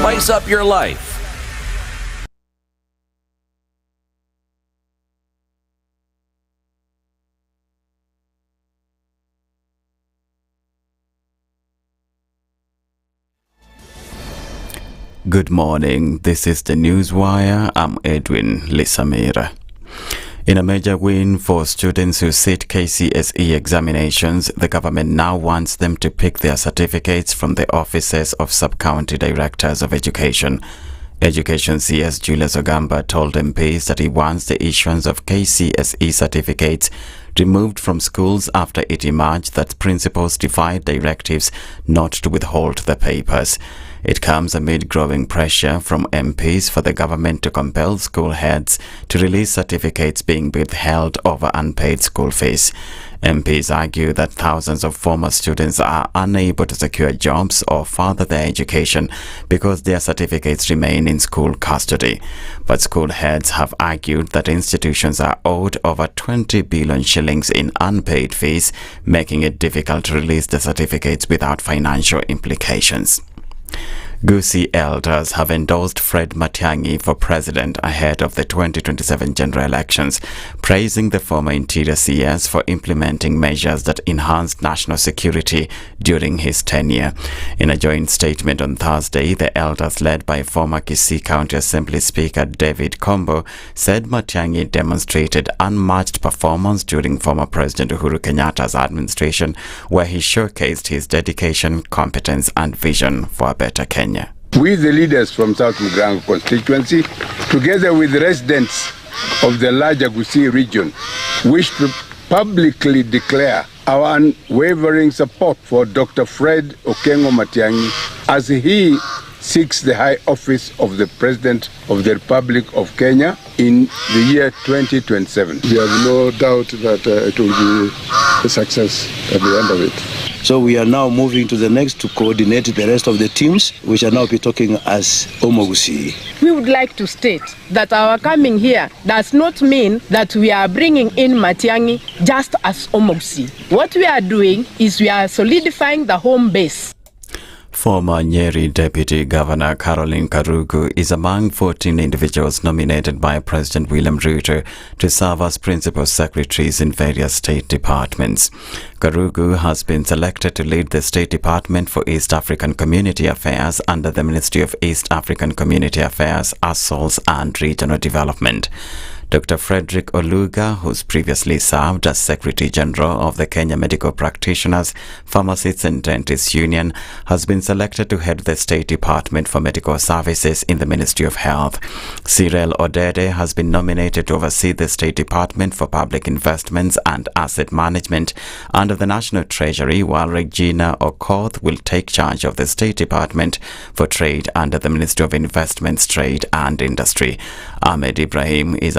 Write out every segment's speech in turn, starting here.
spice up your life. Good morning, this is the Newswire. I'm Edwin Lisamira. In a major win for students who sit KCSE examinations, the government now wants them to pick their certificates from the offices of sub-county directors of education. Education CS Julius Ogamba told MPs that he wants the issuance of KCSE certificates removed from schools after it emerged that principals defied directives not to withhold the papers. It comes amid growing pressure from MPs for the government to compel school heads to release certificates being withheld over unpaid school fees. MPs argue that thousands of former students are unable to secure jobs or further their education because their certificates remain in school custody. But school heads have argued that institutions are owed over 20 billion shillings in unpaid fees, making it difficult to release the certificates without financial implications. Gusii elders have endorsed Fred Matiang'i for president ahead of the 2027 general elections, praising the former Interior CS for implementing measures that enhanced national security during his tenure. In a joint statement on Thursday, the elders, led by former Kisii County Assembly Speaker David Kombo, said Matiang'i demonstrated unmatched performance during former President Uhuru Kenyatta's administration, where he showcased his dedication, competence and vision for a better Kenya. We, the leaders from South Muga constituency, together with residents of the larger Gusii region, wish to publicly declare our unwavering support for Dr. Fred Okengo Matiang'i as he seeks the high office of the President of the Republic of Kenya in the year 2027. We have no doubt that it will be a success at the end of it. So we are now moving to the next to coordinate the rest of the teams. We shall now be talking as Gusii. We would like to state that our coming here does not mean that we are bringing in Matiang'i just as Gusii. What we are doing is we are solidifying the home base. Former Nyeri Deputy Governor Caroline Karugu is among 14 individuals nominated by President William Ruto to serve as principal secretaries in various state departments. Karugu has been selected to lead the State Department for East African Community Affairs under the Ministry of East African Community Affairs, Asst and Regional Development. Dr. Frederick Oluga, who's previously served as Secretary General of the Kenya Medical Practitioners, Pharmacists and Dentists Union, has been selected to head the State Department for Medical Services in the Ministry of Health. Cyril Odede has been nominated to oversee the State Department for Public Investments and Asset Management under the National Treasury, while Regina Okoh will take charge of the State Department for Trade under the Ministry of Investments, Trade and Industry. Ahmed Ibrahim is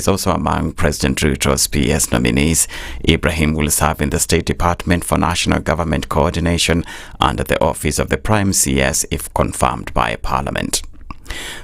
also among President Ruto's PS nominees. Ibrahim will serve in the State Department for National Government Coordination under the Office of the Prime CS if confirmed by Parliament.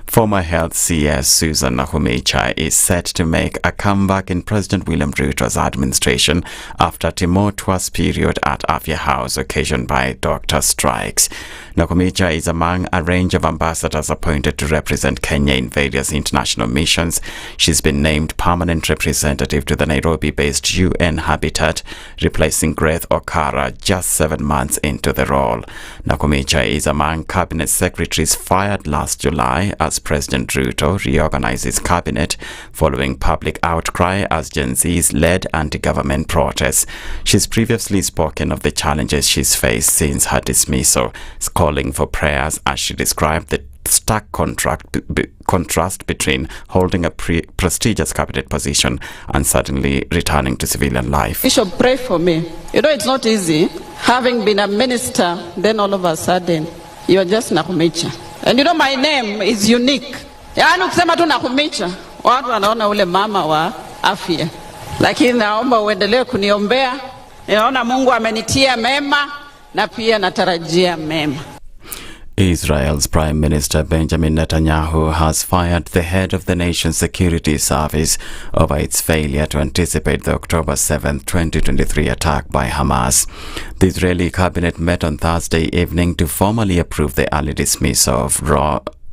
Former Health CS Susan Nakhumicha is set to make a comeback in President William Ruto's administration after a tumultuous period at Afya House occasioned by doctor strikes. Nakhumicha is among a range of ambassadors appointed to represent Kenya in various international missions. She's been named permanent representative to the Nairobi-based UN Habitat, replacing Grace Okara just 7 months into the role. Nakhumicha is among cabinet secretaries fired last July as President Ruto reorganized his cabinet following public outcry as Gen Z's led anti-government protests. She's previously spoken of the challenges she's faced since her dismissal, calling for prayers as she described the stark contrast between holding a prestigious cabinet position and suddenly returning to civilian life. Bishop, pray for me. You know, it's not easy. Having been a minister, then all of a sudden, you are just Nakhumicha. And you know, my name is unique. Yaani ukisema tu Nakhumicha, watu wanaona ule mama wa afya. Lakini naomba uendelee kuniombea. Naona Mungu amenitia mema na pia natarajia mema. Israel's Prime Minister Benjamin Netanyahu has fired the head of the nation's security service over its failure to anticipate the October 7, 2023 attack by Hamas. The Israeli cabinet met on Thursday evening to formally approve the early dismissal of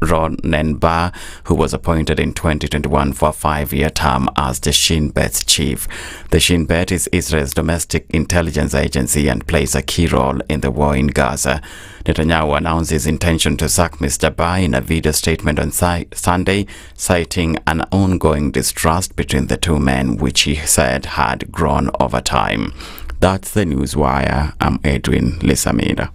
Ronen Bar, who was appointed in 2021 for a 5-year term as the Shin Bet chief. The Shin Bet is Israel's domestic intelligence agency and plays a key role in the war in Gaza. Netanyahu announced his intention to sack Mr. Bar in a video statement on Sunday, citing an ongoing distrust between the two men, which he said had grown over time. That's the Newswire. I'm Edwin Lisamida.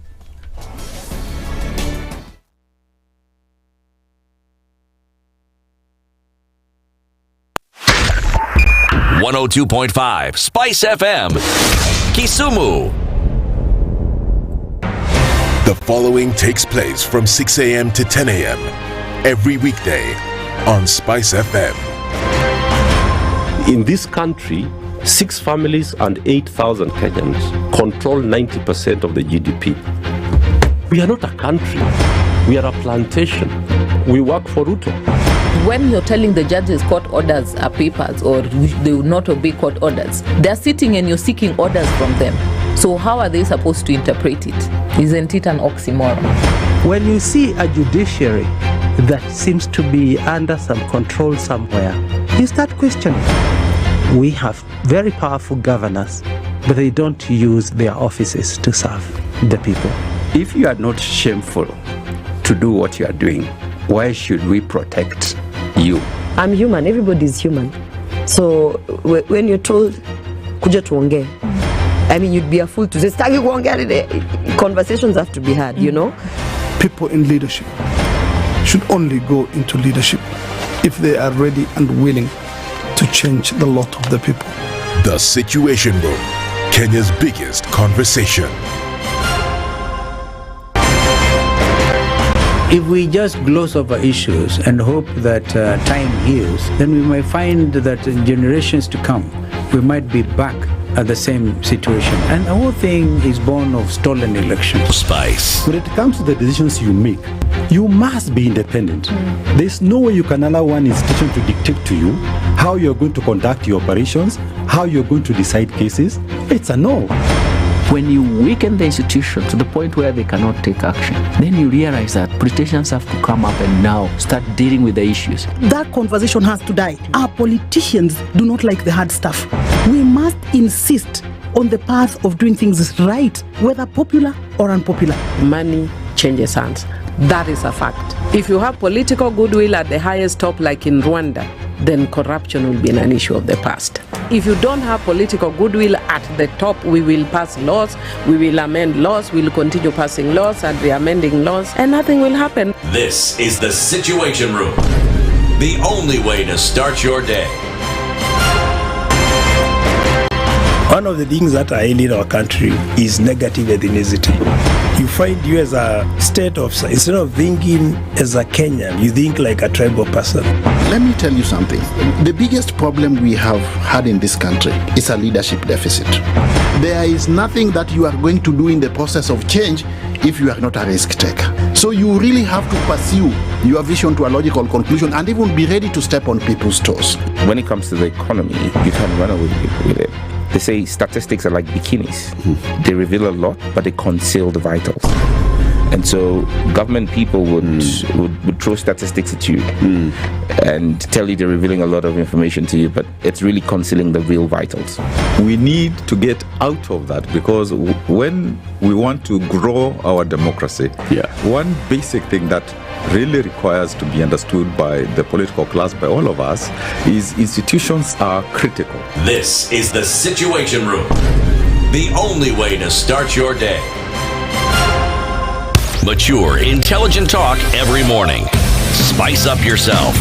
.5 SpiceFM, Kisumu. The following takes place from 6 a.m. to 10 a.m. every weekday on SpiceFM. In this country, 6 families and 8,000 Kenyans control 90% of the GDP. We are not a country. We are a plantation. We work for Ruto. When you're telling the judges court orders are papers or they will not obey court orders, they're sitting and you're seeking orders from them. So how are they supposed to interpret it? Isn't it an oxymoron? When you see a judiciary that seems to be under some control somewhere, you start questioning. We have very powerful governors, but they don't use their offices to serve the people. If you are not shameful to do what you are doing, why should we protect you? I'm human. Everybody's human. So when you're told, kuja tuongee, I mean, you'd be a fool to say, staki kuongea. Conversations have to be had, you know? People in leadership should only go into leadership if they are ready and willing to change the lot of the people. The Situation Room, Kenya's biggest conversation. If we just gloss over issues and hope that time heals, then we might find that in generations to come, we might be back at the same situation. And the whole thing is born of stolen elections. Spice. When it comes to the decisions you make, you must be independent. There's no way you can allow one institution to dictate to you how you're going to conduct your operations, how you're going to decide cases. It's a no. When you weaken the institution to the point where they cannot take action, then you realize that politicians have to come up and now start dealing with the issues. That conversation has to die. Our politicians do not like the hard stuff. We must insist on the path of doing things right, whether popular or unpopular. Money changes hands. That is a fact. If you have political goodwill at the highest top, like in Rwanda, then corruption will be an issue of the past. If you don't have political goodwill at the top, we will pass laws, we will amend laws, we will continue passing laws and re-amending laws, and nothing will happen. This is the Situation Room, the only way to start your day. One of the things that are ailing our country is negative ethnicity. You find you as a state officer, instead of thinking as a Kenyan, you think like a tribal person. Let me tell you something. The biggest problem we have had in this country is a leadership deficit. There is nothing that you are going to do in the process of change if you are not a risk taker. So you really have to pursue your vision to a logical conclusion and even be ready to step on people's toes. When it comes to the economy, you can run away with it. They say statistics are like bikinis. They reveal a lot, but they conceal the vitals. And so government people would throw statistics at you and tell you they're revealing a lot of information to you, but it's really concealing the real vitals. We need to get out of that, because when we want to grow our democracy, one basic thing that really requires to be understood by the political class, by all of us, is institutions are critical. This is the Situation Room, the only way to start your day. Mature, intelligent talk every morning. Spice up yourself.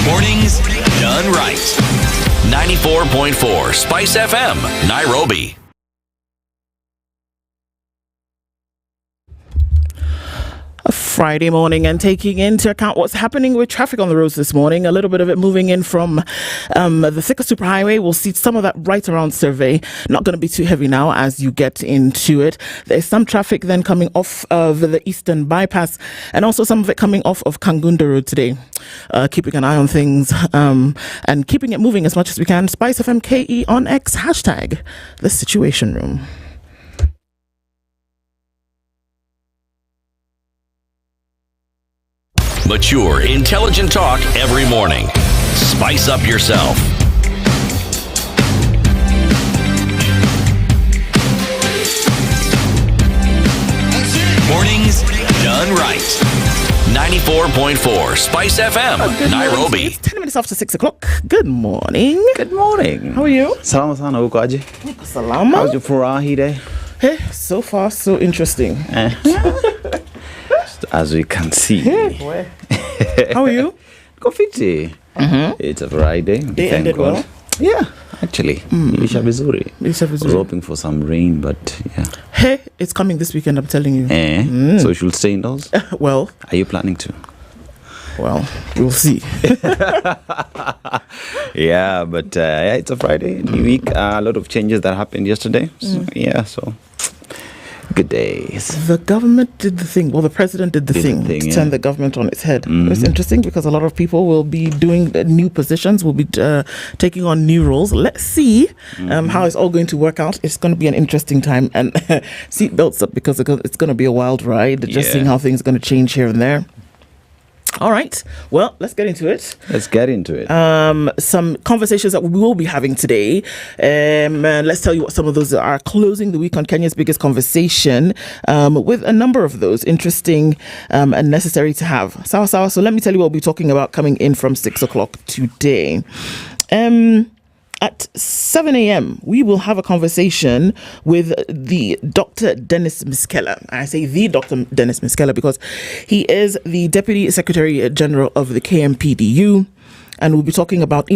Mornings done right. 94.4 Spice FM, Nairobi. Friday morning, and taking into account what's happening with traffic on the roads this morning, a little bit of it moving in from the thicker superhighway. We'll see some of that right around Survey. Not going to be too heavy now as you get into it. There's some traffic then coming off of the Eastern Bypass, and also some of it coming off of Kangunda Road today. Keeping an eye on things and keeping it moving as much as we can. SpiceFM KE on X, hashtag the Situation Room. Mature, intelligent talk every morning. Spice up yourself. Mornings done right. 94.4 Spice FM, Nairobi. It's 10 minutes after 6 o'clock. Good morning. Good morning. How are you? Salama sana, uko aje? Salama. How's your Furahi day? Hey, so far so interesting. As we can see. How are you? Go fiti. It's a Friday. Day ended well. Yeah, actually. Isha vizuri. We're hoping for some rain, but yeah. Hey, it's coming this weekend, I'm telling you. So you should stay indoors? Well. Are you planning to? Well, we'll see. Yeah, but yeah, it's a Friday, new week. A lot of changes that happened yesterday. So, yeah, so good days. The government did the thing. Well, the president did the thing to turn the government on its head. It's interesting because a lot of people will be doing new positions, will be taking on new roles. Let's see how it's all going to work out. It's going to be an interesting time, and seat belts up because it's going to be a wild ride. Just seeing how things are going to change here and there. All right. Well, let's get into it. Some conversations that we will be having today. Let's tell you what some of those are. Closing the week on Kenya's biggest conversation, with a number of those interesting and necessary to have. So let me tell you what we'll be talking about coming in from 6 o'clock today. At 7 a.m., we will have a conversation with the Dr. Dennis Miskela. I say the Dr. Dennis Miskela because he is the Deputy Secretary General of the KMPDU, and we'll be talking about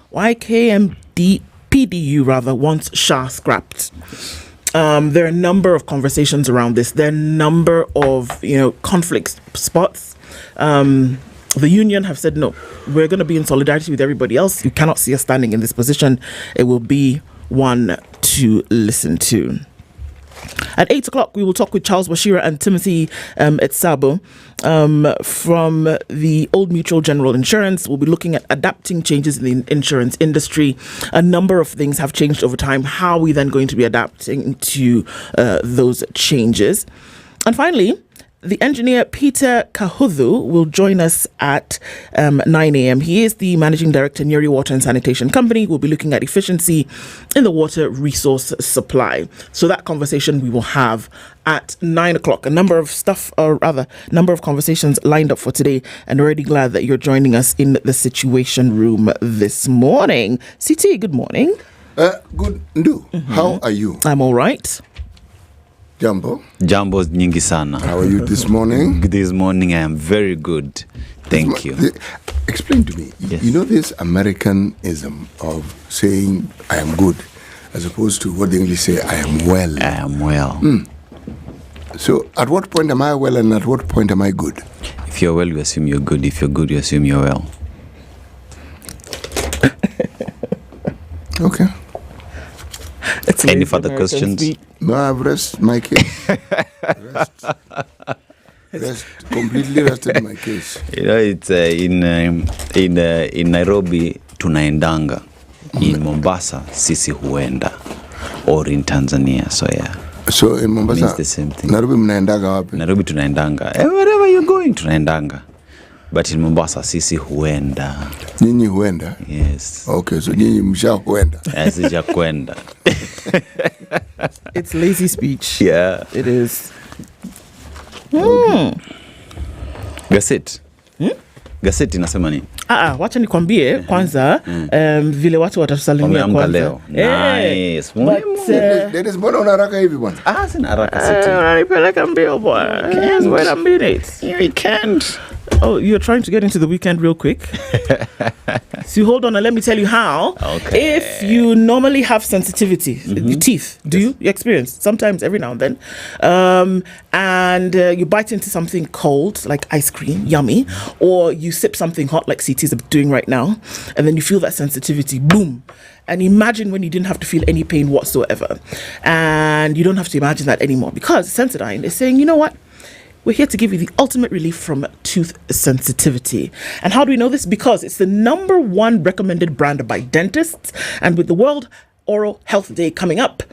why KMPDU wants SHA scrapped. There are a number of conversations around this. There are a number of conflict spots. The union have said, no, we're going to be in solidarity with everybody else. You cannot see us standing in this position. It will be one to listen to. At 8 o'clock, we will talk with Charles Washira and Timothy Etsabo from the Old Mutual General Insurance. We'll be looking at adapting changes in the insurance industry. A number of things have changed over time. How are we then going to be adapting to those changes? And finally, the engineer Peter Kahudhu will join us at 9 a.m. He is the Managing Director, Nyeri Water and Sanitation Company. We'll be looking at efficiency in the water resource supply. So that conversation we will have at 9 o'clock. A number of conversations lined up for today, and already glad that you're joining us in the Situation Room this morning. CT, good morning. Good, Ndu. How are you? I'm all right. Jambo nyingi sana. How are you this morning? This morning I am very good. Thank you. Explain to me. Yes. You know this Americanism of saying I am good as opposed to what the English say I am well. I am well. So at what point am I well and at what point am I good? If you're well, you assume you're good. If you're good, you assume you're well. Okay. Any further questions? No, I've rested my case. Completely rested my case. It's in Nairobi tunaendanga. In Mombasa sisi huenda, or in Tanzania. So yeah. So in Mombasa it's the same thing. Nairobi mnaendaga wapi? Nairobi tunaendanga. Wherever you're going tunaendanga. But in Mombasa sisi huenda. Nyinyi huenda? Yes. Okay, so nyinyi msha huenda. Sija kwenda. It's lazy speech. Yeah. It is. Gazeti inasema nini? Wacha nikwambie kwanza vile watu watatusalimia kwanza. Leo. Nice. Dennis, mbona una haraka hivi bwana? Sina haraka siti. Unanipeleka mbio bwana. Wait a minute. You can't. Oh, you're trying to get into the weekend real quick. So hold on and let me tell you how. Okay. If you normally have sensitivity, your teeth, do you experience sometimes every now and then, and you bite into something cold like ice cream, yummy, or you sip something hot like CTs are doing right now, and then you feel that sensitivity, boom. And imagine when you didn't have to feel any pain whatsoever, and you don't have to imagine that anymore because Sensodyne is saying, you know what? We're here to give you the ultimate relief from tooth sensitivity. And how do we know this? Because it's the #1 recommended brand by dentists. And with the World Oral Health Day coming up,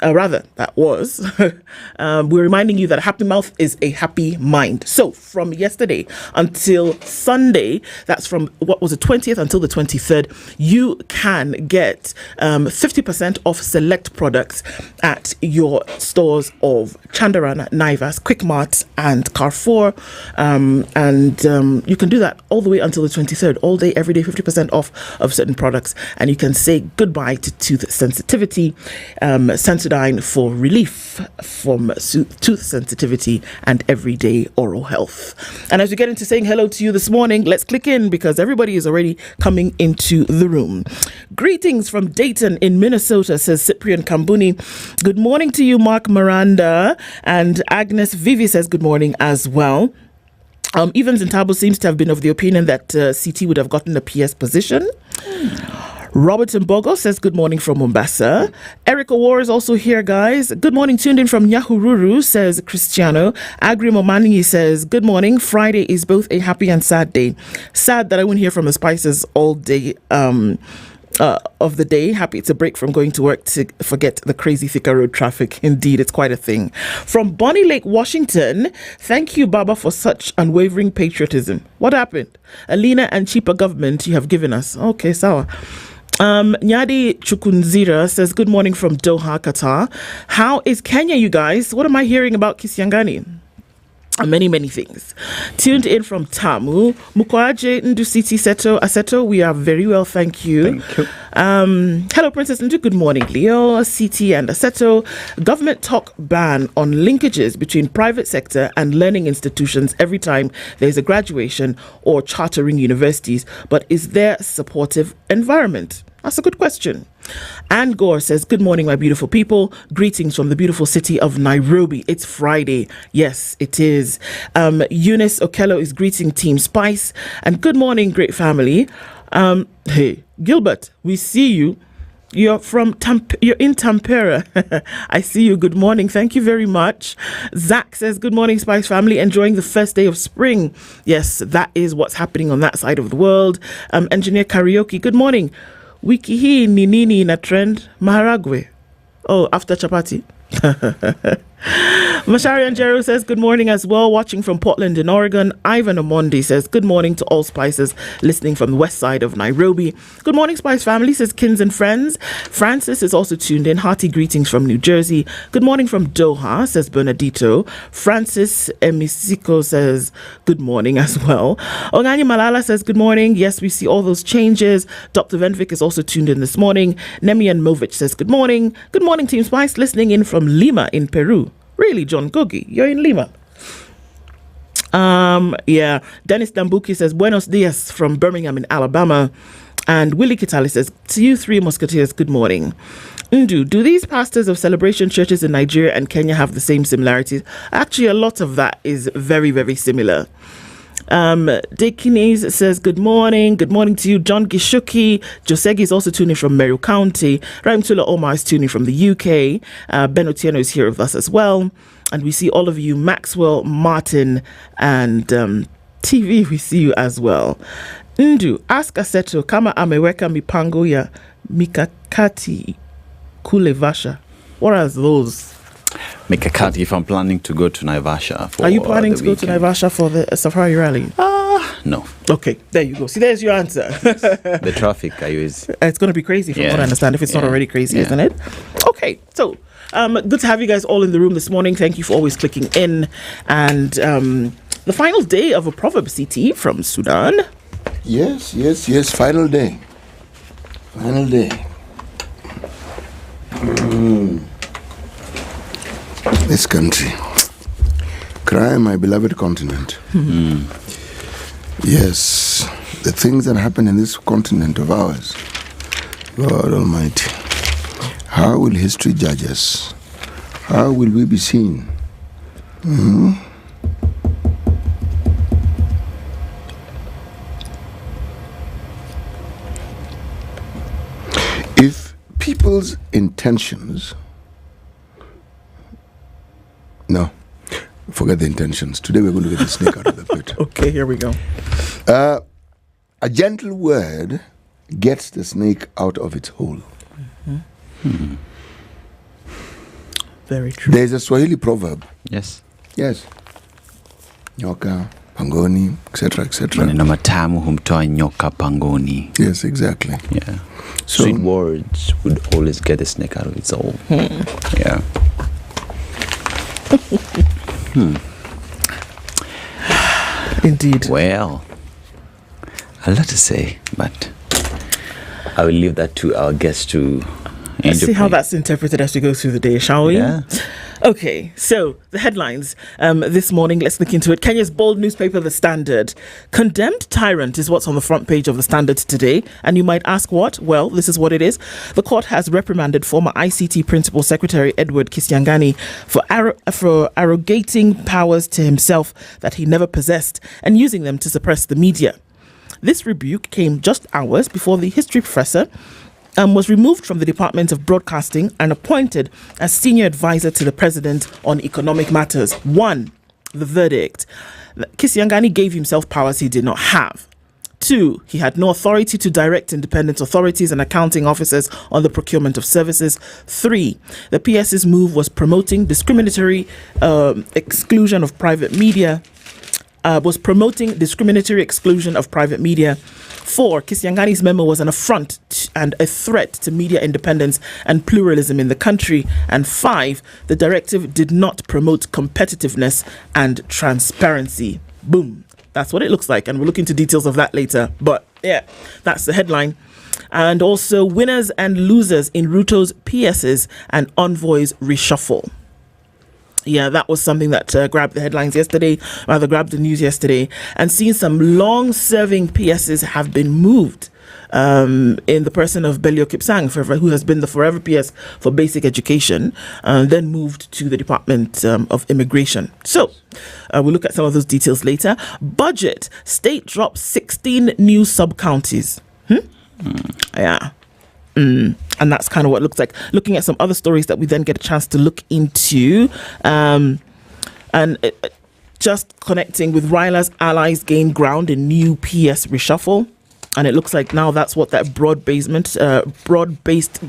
that was, we're reminding you that a happy mouth is a happy mind. So from yesterday until Sunday, that's from what was the 20th until the 23rd, you can get 50% off select products at your stores of Chandaran, Naivas, Quickmart and Carrefour. You can do that all the way until the 23rd, all day, every day, 50% off of certain products. And you can say goodbye to tooth sensitivity. Sensodyne for relief from tooth sensitivity and everyday oral health. And as we get into saying hello to you this morning, let's click in because everybody is already coming into the room. Greetings from Dayton in Minnesota, says Cyprian Kambuni. Good morning to you, Mark Miranda. And Agnes Vivi says good morning as well. Evans Ntabo seems to have been of the opinion that CT would have gotten a PS position. Robertson Bogo says good morning from Ombaso. Erica War is also here, guys. Good morning, tuned in from Nyahururu, says Cristiano. Agri Momani says good morning. Friday is both a happy and sad day. Sad that I won't hear from the Spices all day of the day. Happy it's a break from going to work to forget the crazy Thika road traffic. Indeed, it's quite a thing. From Bonnie Lake, Washington, thank you, Baba, for such unwavering patriotism. What happened? A leaner and cheaper government you have given us. Okay, sawa. Nyadi Chukunzira says good morning from Doha, Qatar. How is Kenya, you guys? What am I hearing about Kisiangani? Many things. Tuned in from Tamu, Mukwaje Ndusiti Aseto. We are very well, thank you. Thank you. Hello, Princess Ndu. Good morning, Leo, CT, and Aseto. Government talk ban on linkages between private sector and learning institutions every time there's a graduation or chartering universities. But is there a supportive environment? That's a good question. Anne Gore says, good morning, my beautiful people. Greetings from the beautiful city of Nairobi. It's Friday. Yes, it is. Eunice Okello is greeting Team Spice. And good morning, great family. Hey, Gilbert, we see you. You're in Tampere. I see you. Good morning. Thank you very much. Zach says, good morning, Spice family. Enjoying the first day of spring. Yes, that is what's happening on that side of the world. Engineer Karaoke, good morning. Wiki hii ni nini na trend? Maharagwe. Oh, after chapati. Mashari Anjero says good morning as well, watching from Portland in Oregon. Ivan Omondi says good morning to all Spices listening from the west side of Nairobi. Good morning, Spice family, says Kins and Friends. Francis is also tuned in. Hearty greetings from New Jersey. Good morning from Doha, says Bernardito. Francis Emisiko says good morning as well. Ongani Malala says good morning. Yes, we see all those changes. Dr. Venvik is also tuned in this morning. Nemian Movic says good morning. Good morning, Team Spice, listening in from Lima in Peru. Really, John Gogi, you're in Lima. Yeah. Dennis Dambuki says buenos dias from Birmingham in Alabama. And Willie Kitali says to you three musketeers, good morning. Ndu, do these pastors of celebration churches in Nigeria and Kenya have the same similarities? Actually, a lot of that is very, very similar. Dekines says good morning. Good morning to you. John Gishuki. Josegi is also tuning from Merrill County. Raimtula Omar is tuning from the UK. Ben Otieno is here with us as well. And we see all of you, Maxwell, Martin, and TV, we see you as well. Ndu, ask Aseto kama ameweka mipango ya mikakati kule Vasha. What are those? Mikakati, if I'm planning to go to Naivasha. Are you planning to go to Naivasha for the Safari Rally? No. Okay, there you go. See, there's your answer. The traffic, it's going to be crazy from what I understand, if it's not already crazy, isn't it? Okay, so good to have you guys all in the room this morning. Thank you for always clicking in. And the final day of a proverb CT from Sudan. Yes. Final day. This country. Cry, my beloved continent. Yes, the things that happen in this continent of ours, God Almighty. How will history judge us? How will we be seen? If people's intentions... No, forget the intentions. Today we're going to get the snake out of the pit. Okay, here we go. A gentle word gets the snake out of its hole. Very true. There's a Swahili proverb. Yes. Yes. Nyoka, pangoni, etc., etc. Maneno matamu humtoa nyoka pangoni. Yes, exactly. Yeah. So, Sweet words would always get the snake out of its hole. Yeah. Indeed. Well, a lot to say, but I will leave that to our guests to Let's see how that's interpreted as we go through the day, shall we? Yeah. Okay, so the headlines this morning, let's look into it. Kenya's bold newspaper, The Standard. Condemned tyrant is what's on the front page of The Standard today. And you might ask what? Well, this is what it is. The court has reprimanded former ICT Principal Secretary Edward Kisiangani for arrogating powers to himself that he never possessed and using them to suppress the media. This rebuke came just hours before the history professor was removed from the Department of Broadcasting and appointed as senior advisor to the president on economic matters. 1. The verdict. Kisiangani gave himself powers he did not have. 2. He had no authority to direct independent authorities and accounting officers on the procurement of services. 3. The PS's move was promoting discriminatory exclusion of private media. 4. Kisiangani's memo was an affront and a threat to media independence and pluralism in the country. And 5. The directive did not promote competitiveness and transparency. Boom. That's what it looks like. And we'll look into details of that later. But yeah, that's the headline. And also winners and losers in Ruto's PSs and Envoy's reshuffle. Yeah, that was something that grabbed the headlines yesterday, rather grabbed the news yesterday. And seeing some long-serving PSs have been moved in the person of Belio Kipsang, who has been the forever PS for basic education, then moved to the Department of Immigration. So we'll look at some of those details later. Budget. State drops 16 new sub-counties. Yeah. And that's kind of what it looks like. Looking at some other stories that we then get a chance to look into, just connecting with Ryla's allies gain ground in new PS reshuffle. And it looks like now that's what that broad-based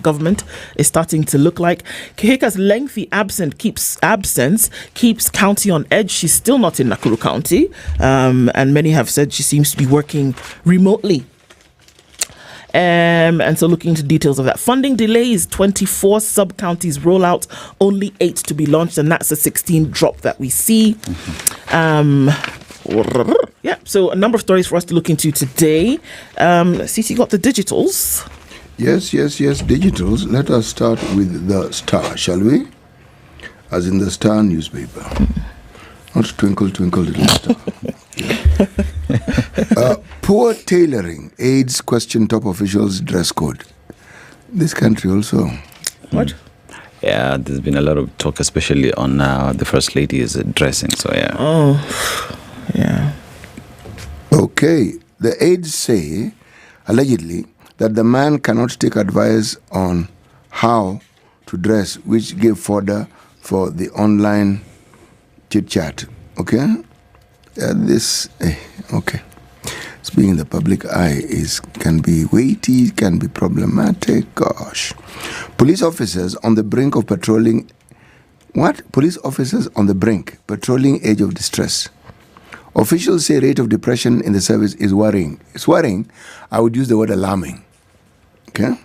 government is starting to look like. Kihika's lengthy absence keeps county on edge. She's still not in Nakuru County, and many have said she seems to be working remotely. And so looking into details of that. Funding delays, 24 sub-counties rollout, only 8 to be launched, and that's a 16 drop that we see. Yeah, so a number of stories for us to look into today. Let's see, you got the digitals. Yes, digitals. Let us start with the Star, shall we? As in the Star newspaper. Not Twinkle, Twinkle, Little Star. Poor tailoring aids question top officials' dress code. This country also. What? Yeah, there's been a lot of talk, especially on the First Lady's dressing. So, yeah. Oh, yeah. Okay. The aides say, allegedly, that the man cannot take advice on how to dress, which gave fodder for the online chit-chat. Okay? Okay. Speaking in the public eye can be weighty, can be problematic. Gosh. Police officers on the brink of patrolling. What? Police officers on the brink, patrolling age of distress. Officials say rate of depression in the service is worrying. It's worrying. I would use the word alarming. Okay?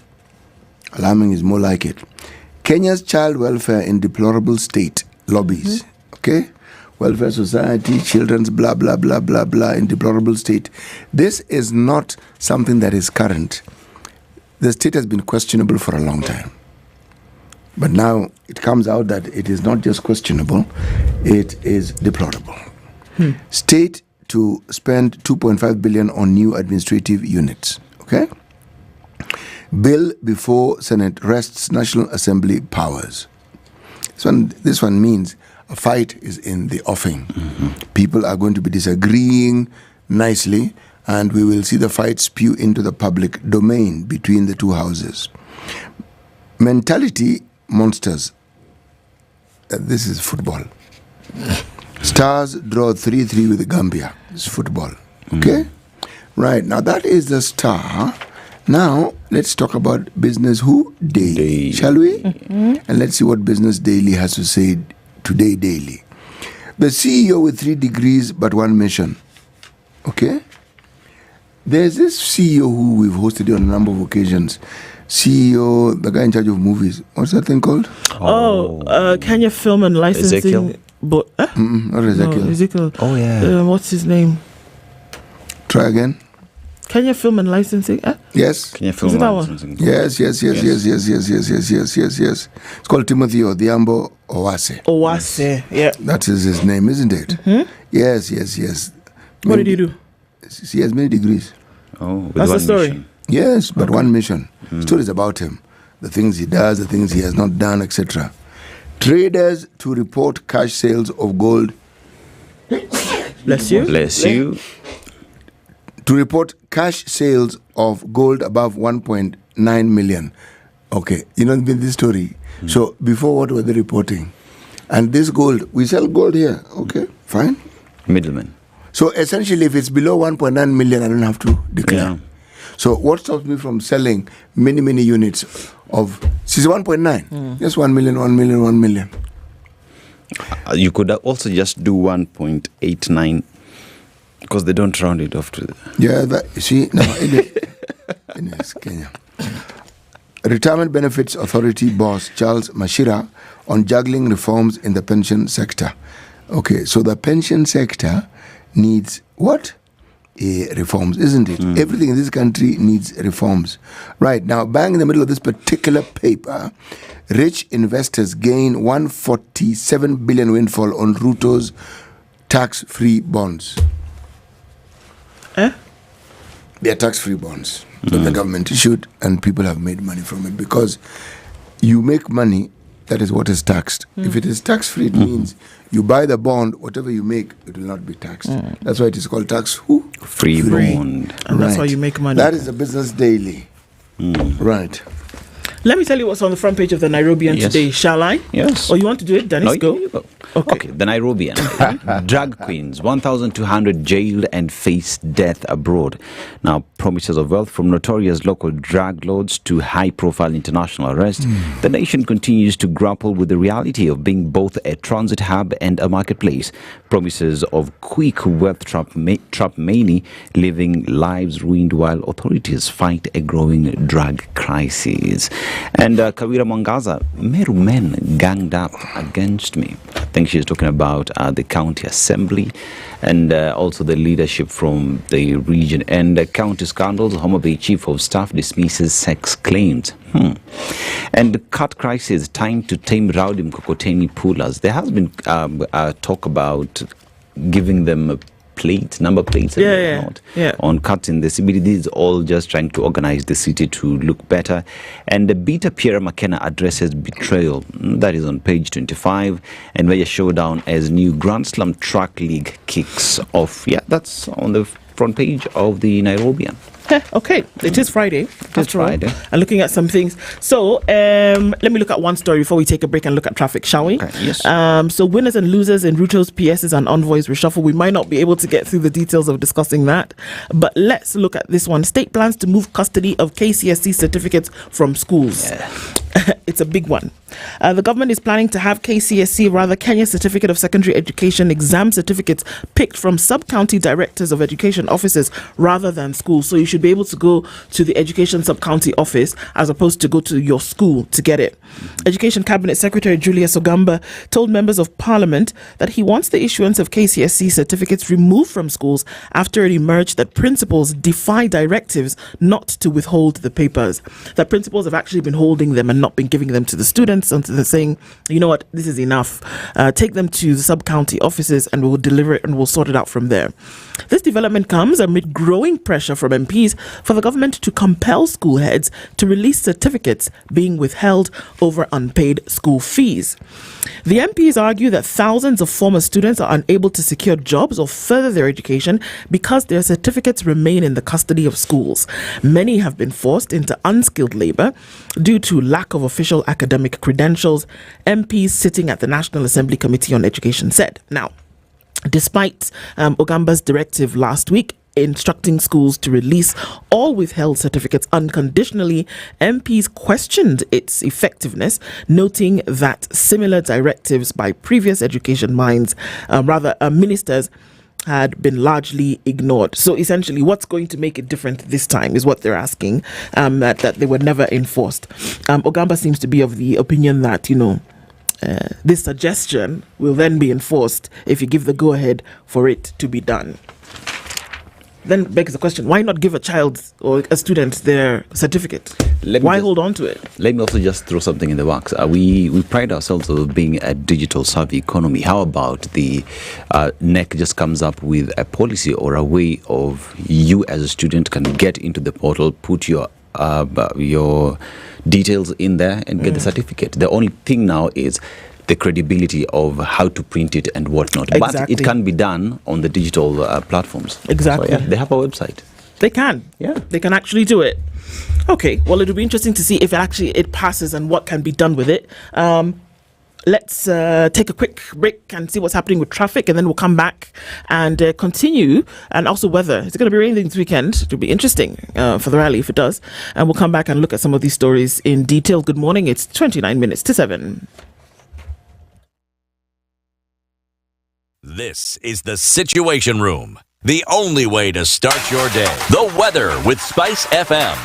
Alarming is more like it. Kenya's child welfare in deplorable state lobbies. Okay? Welfare Society, children's blah, blah, blah, blah, blah, in deplorable state. This is not something that is current. The state has been questionable for a long time. But now it comes out that it is not just questionable, it is deplorable. State to spend 2.5 billion on new administrative units. Okay? Bill before Senate rests National Assembly powers. This one means a fight is in the offing. People are going to be disagreeing nicely, and we will see the fight spew into the public domain between the two houses. Mentality monsters. This is football. Stars draw 3-3 with Gambia. It's football. Okay? Right. Now that is the Star. Now let's talk about Business Day, shall we? And let's see what Business Daily has to say today daily. The CEO with 3 degrees but 1 mission. Okay? There's this CEO who we've hosted on a number of occasions. CEO, the guy in charge of movies. What's that thing called? Kenya Film and Licensing. Ezekiel? Not Ezekiel. No, Ezekiel. Oh, yeah. What's his name? Try again. Kenya Film and Licensing. Yes. Kenya Film and Licensing. Yes. It's called Timothy Odhiambo Owase. Owase, yeah. That is his name, isn't it? Yes. What did he do? He has many degrees. Oh, that's the story. Mission. Yes, but one mission. Stories about him, the things he does, the things he has not done, etc. Traders to report cash sales of gold. Bless you. Bless you. To report cash sales of gold above 1.9 million. Okay, you know this story. So before, what were they reporting? And this gold, we sell gold here. Okay, fine. Middlemen. So essentially, if it's below 1.9 million, I don't have to declare. Yeah. So what stops me from selling many units of 1.9? Just 1 million. You could also just do 1.89 because they don't round it off to the... Yeah, you see, now in Kenya. Retirement Benefits Authority boss Charles Mashira on juggling reforms in the pension sector. Okay, so the pension sector needs what? Reforms, isn't it? Everything in this country needs reforms. Right, now, bang in the middle of this particular paper, rich investors gain 147 billion windfall on Ruto's tax-free bonds. They are tax-free bonds that the government issued, and people have made money from it because you make money, that is what is taxed. If it is tax-free, it means you buy the bond, whatever you make, it will not be taxed. That's why it is called tax-free bond. And that's why you make money. That is the Business Daily. Right. Let me tell you what's on the front page of the Nairobian today, shall I? Yes. Or you want to do it, Dennis? No, go. you go. Okay, the Nairobian. Drag queens, 1,200 jailed and face death abroad. Now, promises of wealth from notorious local drag lords to high-profile international arrests, the nation continues to grapple with the reality of being both a transit hub and a marketplace. Promises of quick wealth trap many, living lives ruined while authorities fight a growing drug crisis. And Kawira Mwangaza, Meru men ganged up against me. I think she's talking about the county assembly and also the leadership from the region. And county scandals, Homa Bay chief of staff dismisses sex claims. And cut crisis, time to tame rowdy Mkokoteni pullers. There has been talk about giving them number plates and whatnot on cuts in the CBD. This is all just trying to organize the city to look better. And the Beta Pierre McKenna addresses betrayal. That is on page 25. And Major Showdown as new Grand Slam Track League kicks off. Yeah, that's on the front page of the Nairobian. Okay, it is Friday. It's Friday. And looking at some things. So let me look at one story before we take a break and look at traffic, shall we? Okay, yes. So winners and losers in Ruto's PSs and Envoys reshuffle. We might not be able to get through the details of discussing that, but let's look at this one. State plans to move custody of KCSE certificates from schools. It's a big one. The government is planning to have Kenya Certificate of Secondary Education exam certificates picked from sub-county directors of education offices rather than schools. So you should be able to go to the education sub-county office as opposed to go to your school to get it. Education Cabinet Secretary Julius Ogamba told members of Parliament that he wants the issuance of KCSE certificates removed from schools after it emerged that principals defy directives not to withhold the papers. That principals have actually been holding them and not not been giving them to the students until they're saying, you know what, this is enough. Take them to the sub-county offices and we'll deliver it and we'll sort it out from there. This development comes amid growing pressure from MPs for the government to compel school heads to release certificates being withheld over unpaid school fees. The MPs argue that thousands of former students are unable to secure jobs or further their education because their certificates remain in the custody of schools. Many have been forced into unskilled labor due to lack of official academic credentials, MPs sitting at the National Assembly Committee on Education said. Now, despite Ogamba's directive last week instructing schools to release all withheld certificates unconditionally, MPs questioned its effectiveness, noting that similar directives by previous education ministers had been largely ignored. So essentially, what's going to make it different this time is what they're asking, that they were never enforced. Ogamba seems to be of the opinion that, this suggestion will then be enforced if you give the go-ahead for it to be done. Then begs the question, why not give a child or a student their certificate? Why hold on to it? Let me also just throw something in the works. We pride ourselves on being a digital savvy economy. How about the NEC just comes up with a policy or a way of you as a student can get into the portal, put your details in there and get the certificate. The only thing now is the credibility of how to print it and whatnot. Exactly. But it can be done on the digital platforms. Exactly. So, they have a website. They can. Yeah. They can actually do it. Okay. Well, it'll be interesting to see if it passes and what can be done with it. Let's take a quick break and see what's happening with traffic, and then we'll come back and continue. And also weather. It's going to be raining this weekend. It'll be interesting for the rally if it does. And we'll come back and look at some of these stories in detail. Good morning. It's 29 minutes to 7. This is the Situation Room, the only way to start your day. The weather with SpiceFM.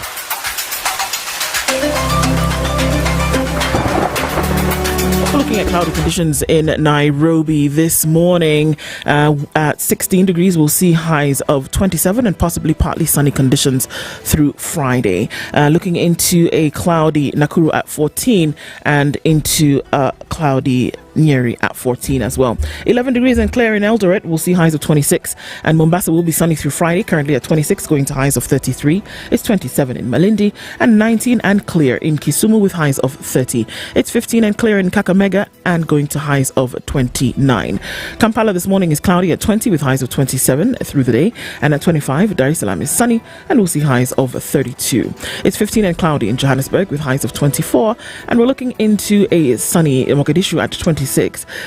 Looking at cloudy conditions in Nairobi this morning, at 16 degrees, we'll see highs of 27 and possibly partly sunny conditions through Friday. Looking into a cloudy Nakuru at 14 and into a cloudy Nyeri at 14 as well. 11 degrees and clear in Eldoret. We'll see highs of 26, and Mombasa will be sunny through Friday, currently at 26, going to highs of 33. It's 27 in Malindi and 19 and clear in Kisumu with highs of 30. It's 15 and clear in Kakamega and going to highs of 29. Kampala this morning is cloudy at 20 with highs of 27 through the day, and at 25 Dar es Salaam is sunny and we'll see highs of 32. It's 15 and cloudy in Johannesburg with highs of 24, and we're looking into a sunny Mogadishu at 26.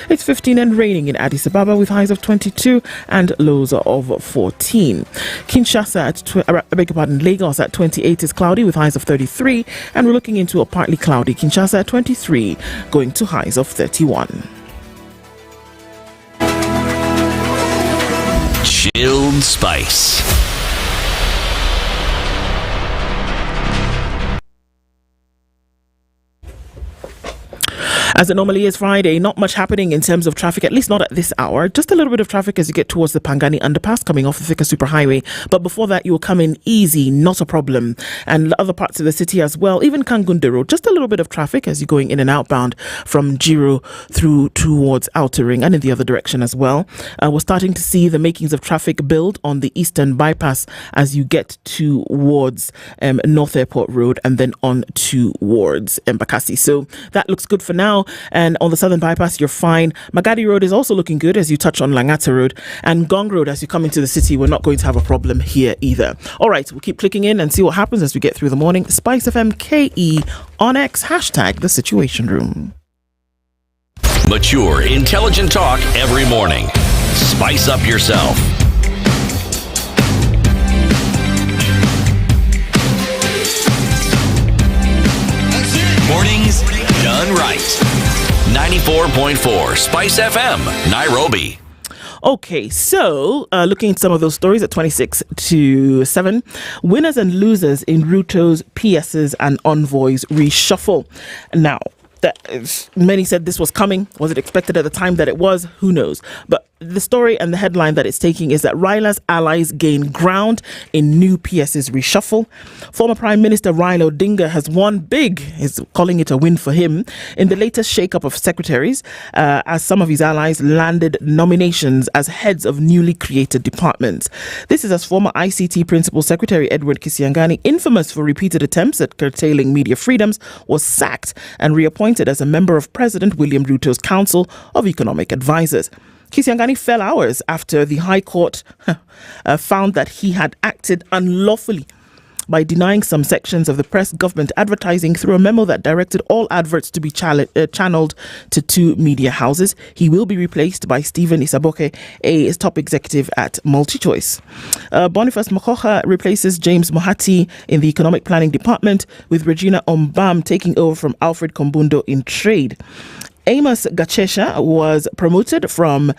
It's 15 and raining in Addis Ababa with highs of 22 and lows of 14. Kinshasa Lagos at 28 is cloudy with highs of 33, and we're looking into a partly cloudy Kinshasa at 23, going to highs of 31. Chilled Spice. As it normally is Friday, not much happening in terms of traffic, at least not at this hour. Just a little bit of traffic as you get towards the Pangani underpass coming off the Thika Superhighway. But before that, you will come in easy, not a problem. And other parts of the city as well, even Kangunde Road, just a little bit of traffic as you're going in and outbound from Jiro through towards Outer Ring and in the other direction as well. We're starting to see the makings of traffic build on the Eastern Bypass as you get towards North Airport Road and then on towards Embakasi. So that looks good for now. And on the Southern Bypass, you're fine. Magadi Road is also looking good as you touch on Langata Road. And Gong Road, as you come into the city, we're not going to have a problem here either. All right, we'll keep clicking in and see what happens as we get through the morning. SpiceFM KE on X, hashtag the Situation Room. Mature, intelligent talk every morning. Spice up yourself. Mornings done right. 94.4 Spice FM, Nairobi. Okay, so looking at some of those stories at 26 to 7. Winners and losers in Ruto's PSs and Envoys reshuffle. Now, many said this was coming. Was it expected at the time that it was? Who knows? But the story and the headline that it's taking is that Raila's allies gain ground in new PS's reshuffle. Former Prime Minister Raila Odinga has won big, he's calling it a win for him, in the latest shake-up of secretaries as some of his allies landed nominations as heads of newly created departments. This is as former ICT Principal Secretary Edward Kisiangani, infamous for repeated attempts at curtailing media freedoms, was sacked and reappointed as a member of President William Ruto's Council of Economic Advisers. Kisiangani fell hours after the High Court found that he had acted unlawfully by denying some sections of the press government advertising through a memo that directed all adverts to be channeled to 2 media houses. He will be replaced by Stephen Isaboke, a top executive at MultiChoice. Boniface Makoha replaces James Mohati in the Economic Planning Department, with Regina Ombam taking over from Alfred Kombundo in Trade. Amos Gachesha was promoted from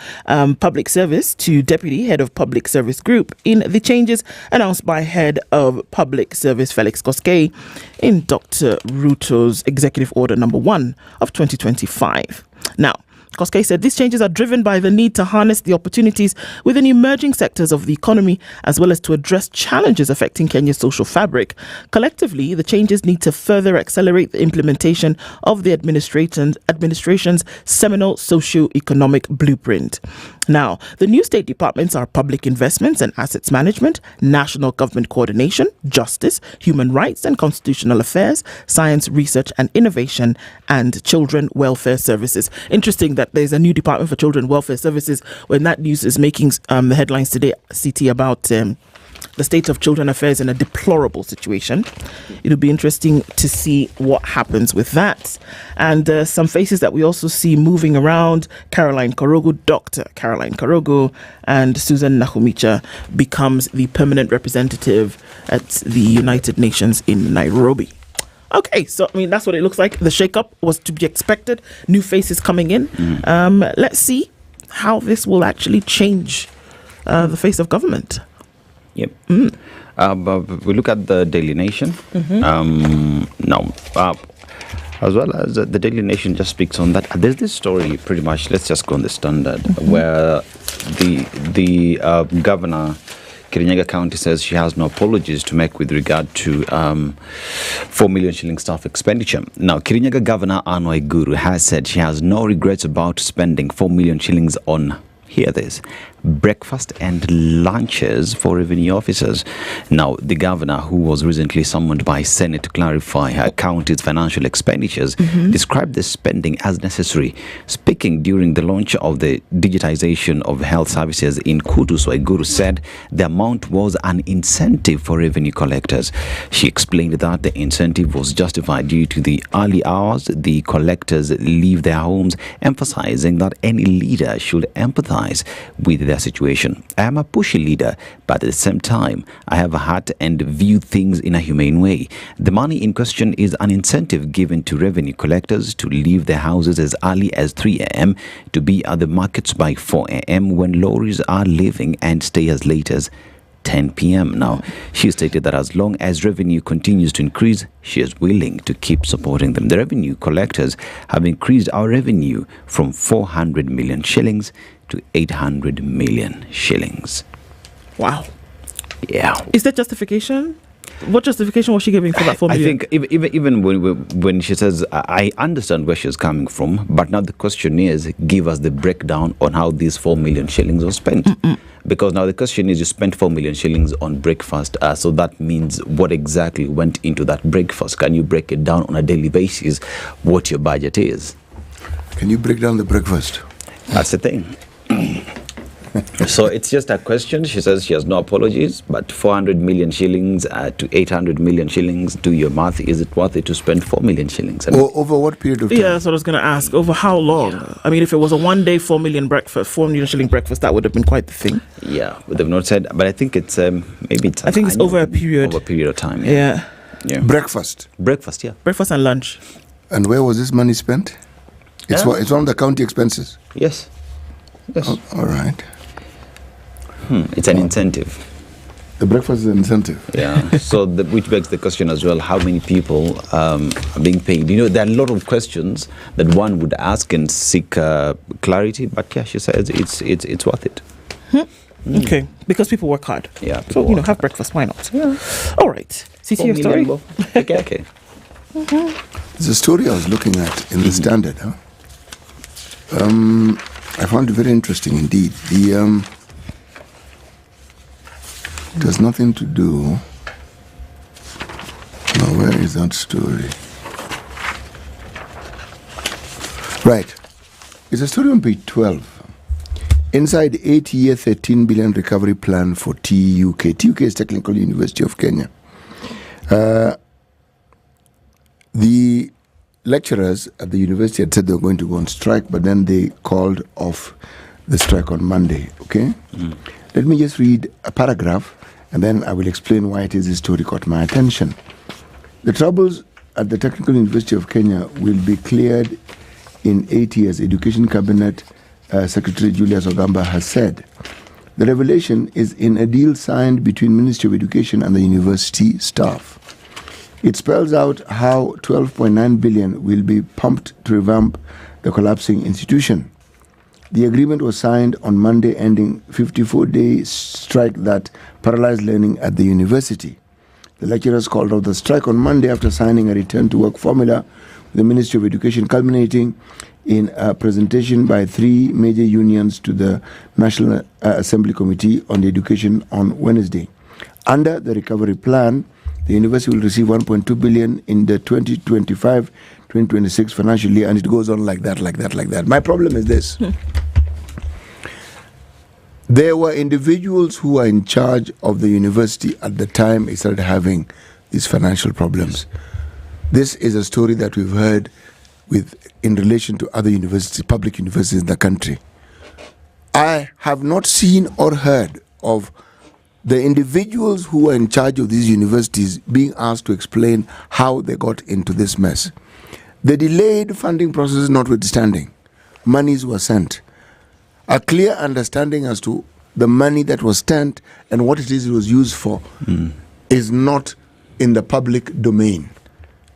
public service to deputy head of public service group in the changes announced by head of public service Felix Koskei in Dr. Ruto's executive order number 1 of 2025. Now, Koskei said these changes are driven by the need to harness the opportunities within emerging sectors of the economy, as well as to address challenges affecting Kenya's social fabric. Collectively, the changes need to further accelerate the implementation of the administration's seminal socio-economic blueprint. Now, the new state departments are public investments and assets management, national government coordination, justice, human rights and constitutional affairs, science, research and innovation, and children welfare services. Interesting that there's a new department for children welfare services when that news is making the headlines today, CT, about the state of children affairs in a deplorable situation. It'll be interesting to see what happens with that. And some faces that we also see moving around: Caroline Korogo, Dr. Caroline Korogo, and Susan Nahumicha becomes the permanent representative at the United Nations in Nairobi. Okay, so I mean that's what it looks like. The shake-up was to be expected. New faces coming in. Let's see how this will actually change the face of government. Yep. But we look at the Daily Nation. As well as the Daily Nation just speaks on that. There's this story, pretty much. Let's just go on the Standard, where the governor, Kirinyaga County, says she has no apologies to make with regard to 4 million shilling staff expenditure. Now, Kirinyaga Governor Anne Waiguru has said she has no regrets about spending 4 million shillings on, hear this, breakfast and lunches for revenue officers. Now, the governor, who was recently summoned by Senate to clarify her county's financial expenditures, described the spending as necessary. Speaking during the launch of the digitization of health services in Kudus, Waiguru said the amount was an incentive for revenue collectors. She explained that the incentive was justified due to the early hours the collectors leave their homes, emphasizing that any leader should empathize with their situation. I am a pushy leader, but at the same time, I have a heart and view things in a humane way. The money in question is an incentive given to revenue collectors to leave their houses as early as 3 a.m., to be at the markets by 4 a.m. when lorries are leaving, and stay as late as 10 p.m. Now, she stated that as long as revenue continues to increase, she is willing to keep supporting them. The revenue collectors have increased our revenue from 400 million shillings to 800 million shillings. Wow. Yeah. Is there justification? What justification was she giving for that 4 million? I think even when she says, I understand where she's coming from, but now the question is, give us the breakdown on how these 4 million shillings were spent. Because now the question is, you spent 4 million shillings on breakfast, so that means what exactly went into that breakfast? Can you break it down on a daily basis, what your budget is? Can you break down the breakfast? That's the thing. So it's just a question. She says she has no apologies, but 400 million shillings to 800 million shillings, do your math. Is it worth it to spend 4 million shillings? Over what period of time? Yeah, that's what I was going to ask. Over how long? Yeah. I mean, if it was a one-day 4 million shilling breakfast, that would have been quite the thing. Yeah, but they've not said. But I think it's maybe it's. I think it's over a period. Over a period of time. Yeah. Breakfast. Yeah. Breakfast and lunch. And where was this money spent? It's one of the county expenses. Yes. All right. It's an incentive. The breakfast is an incentive. Yeah. So, which begs the question as well: how many people are being paid? You know, there are a lot of questions that one would ask and seek clarity. But yeah, she says it's worth it. Okay, because people work hard. Yeah. So have breakfast. Why not? Yeah. All right. See your story. Okay. It's a story I was looking at in the Standard. I found it very interesting indeed. It has nothing to do. Now, where is that story? Right. It's a story on page 12. Inside 8-year, 13 billion recovery plan for TUK. TUK is Technical University of Kenya. The lecturers at the university had said they were going to go on strike, but then they called off the strike on Monday. Okay? Let me just read a paragraph, and then I will explain why it is this story caught my attention. The troubles at the Technical University of Kenya will be cleared in 8 years, Education Cabinet Secretary Julius Ogamba has said. The revelation is in a deal signed between Ministry of Education and the university staff. It spells out how 12.9 billion will be pumped to revamp the collapsing institution. The agreement was signed on Monday, ending 54-day strike that paralyzed learning at the university. The lecturers called off the strike on Monday after signing a return-to-work formula with the Ministry of Education, culminating in a presentation by 3 major unions to the National Assembly Committee on Education on Wednesday. Under the recovery plan, the university will receive 1.2 billion in the 2025-2026 financial year, and it goes on like that. My problem is this. There were individuals who were in charge of the university at the time it started having these financial problems. This is a story that we've heard in relation to other universities, public universities in the country. I have not seen or heard of the individuals who were in charge of these universities being asked to explain how they got into this mess. The delayed funding process notwithstanding, monies were sent. A clear understanding as to the money that was spent and what it is it was used for is not in the public domain.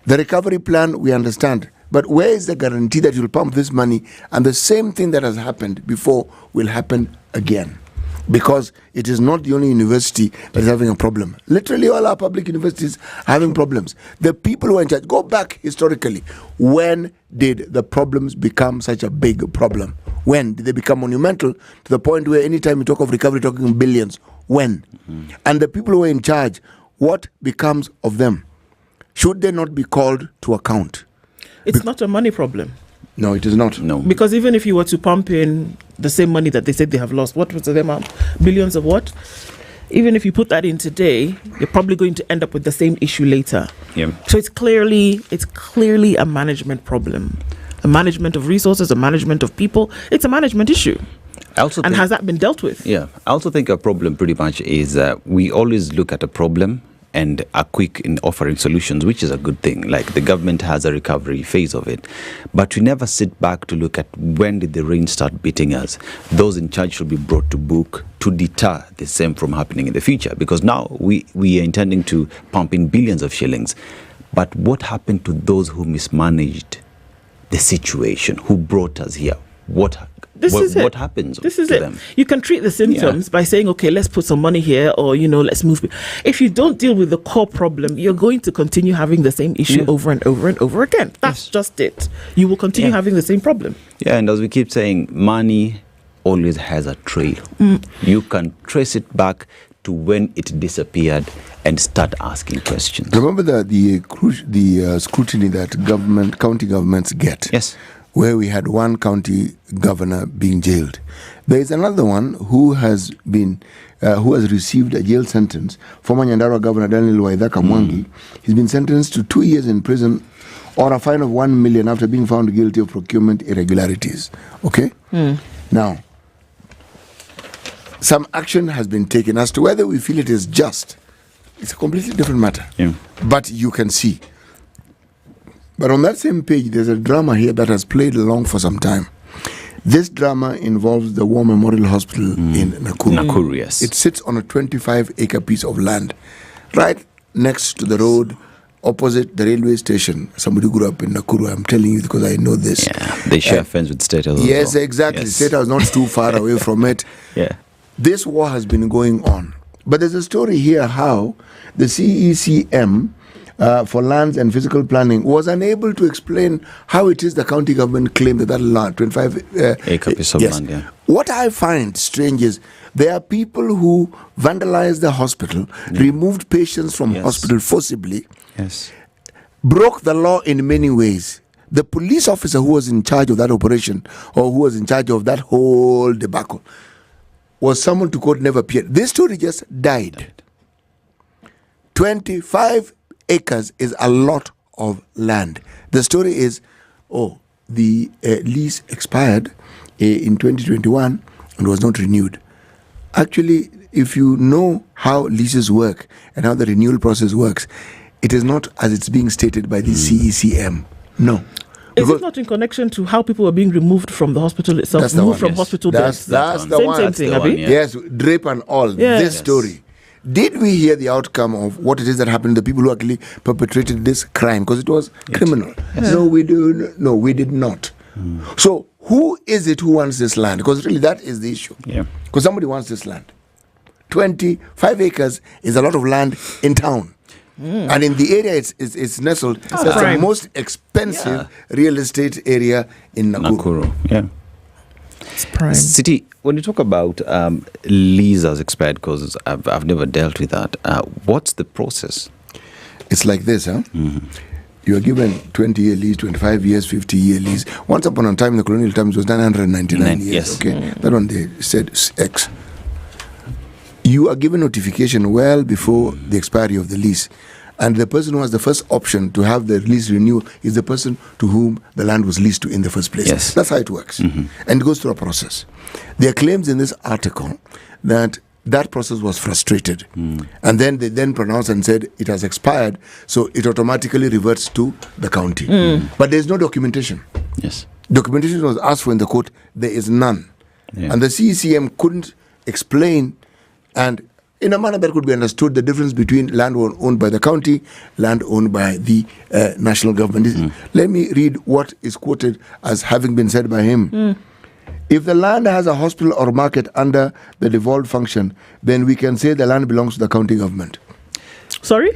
The recovery plan, we understand, but where is the guarantee that you'll pump this money and the same thing that has happened before will happen again? Because it is not the only university that is having a problem. Literally all our public universities are having problems. The people who are in charge, go back historically. When did the problems become such a big problem? When did they become monumental to the point where anytime you talk of recovery, talking billions? When? And the people who are in charge, what becomes of them? Should they not be called to account? It's not a money problem. No, it is not. No. Because even if you were to pump in the same money that they said they have lost, what was the amount? Billions of what? Even if you put that in today, you're probably going to end up with the same issue later. Yeah. So it's clearly a management problem. A management of resources, a management of people. It's a management issue. And has that been dealt with? Yeah. I also think a problem pretty much is we always look at a problem and are quick in offering solutions, which is a good thing. Like the government has a recovery phase of it. But we never sit back to look at when did the rain start beating us. Those in charge should be brought to book to deter the same from happening in the future. Because now we are intending to pump in billions of shillings. But what happened to those who mismanaged the situation, who brought us here? What happens to them? You can treat the symptoms by saying, okay, let's put some money here, or, let's move. If you don't deal with the core problem, you're going to continue having the same issue over and over and over again. That's just it. You will continue having the same problem. Yeah, and as we keep saying, money always has a trail. You can trace it back to when it disappeared and start asking questions. Remember the scrutiny that county governments get? Yes. Where we had one county governor being jailed. There is another one who has received a jail sentence. Former Nyandarua Governor Daniel Waithaka Mwangi. He's been sentenced to 2 years in prison or a fine of 1 million after being found guilty of procurement irregularities. Okay? Now, some action has been taken as to whether we feel it is just. It's a completely different matter. Yeah. But you can see. But on that same page, there's a drama here that has played along for some time. This drama involves the War Memorial Hospital in Nakuru. Nakuru, yes. It sits on a 25-acre piece of land, right next to the road, opposite the railway station. Somebody who grew up in Nakuru, I'm telling you because I know this. Yeah, they share fence with State House. Yes, exactly. Yes. State House not too far away from it. Yeah. This war has been going on. But there's a story here how the CECM for lands and physical planning was unable to explain how it is the county government claimed that land, 25 acre piece of land, yeah. What I find strange is there are people who vandalized the hospital, removed patients from hospital forcibly, broke the law in many ways. The police officer who was in charge of that operation or who was in charge of that whole debacle was summoned to court, never appeared. This story just died. 25 acres is a lot of land. The story is, the lease expired in 2021 and was not renewed. Actually, if you know how leases work and how the renewal process works, it is not as it's being stated by the CECM. No. Is it not in connection to how people are being removed from the hospital itself? That's the moved one, from hospital That's beds? the one. Same thing, Abby? Yes, drape and all. Yes. This story. Did we hear the outcome of what it is that happened to the people who actually perpetrated this crime? Because it was criminal. Yes. No, we did not. So who is it who wants this land? Because really that is the issue. Yeah. Because somebody wants this land. 25 acres is a lot of land in town. And in the area it's nestled. It's the most expensive real estate area in Nakuru. Yeah. It's prime. City, when you talk about lease as expired, because I've never dealt with that, what's the process? It's like this, huh? You are given 20-year lease, 25 years, 50-year lease. Once upon a time, in the colonial times, it was 999 years. Yes. Okay, that one they said X. You are given notification well before the expiry of the lease. And the person who has the first option to have the lease renewed is the person to whom the land was leased to in the first place. Yes. That's how it works. And it goes through a process. There are claims in this article that process was frustrated. And then they pronounced and said it has expired, so it automatically reverts to the county. But there's no documentation. Yes. Documentation was asked for in the court. There is none. Yeah. And the CECM couldn't explain, and in a manner that could be understood, the difference between land owned by the county, land owned by the national government. Let me read what is quoted as having been said by him. If the land has a hospital or market under the devolved function, then we can say the land belongs to the county government. Sorry?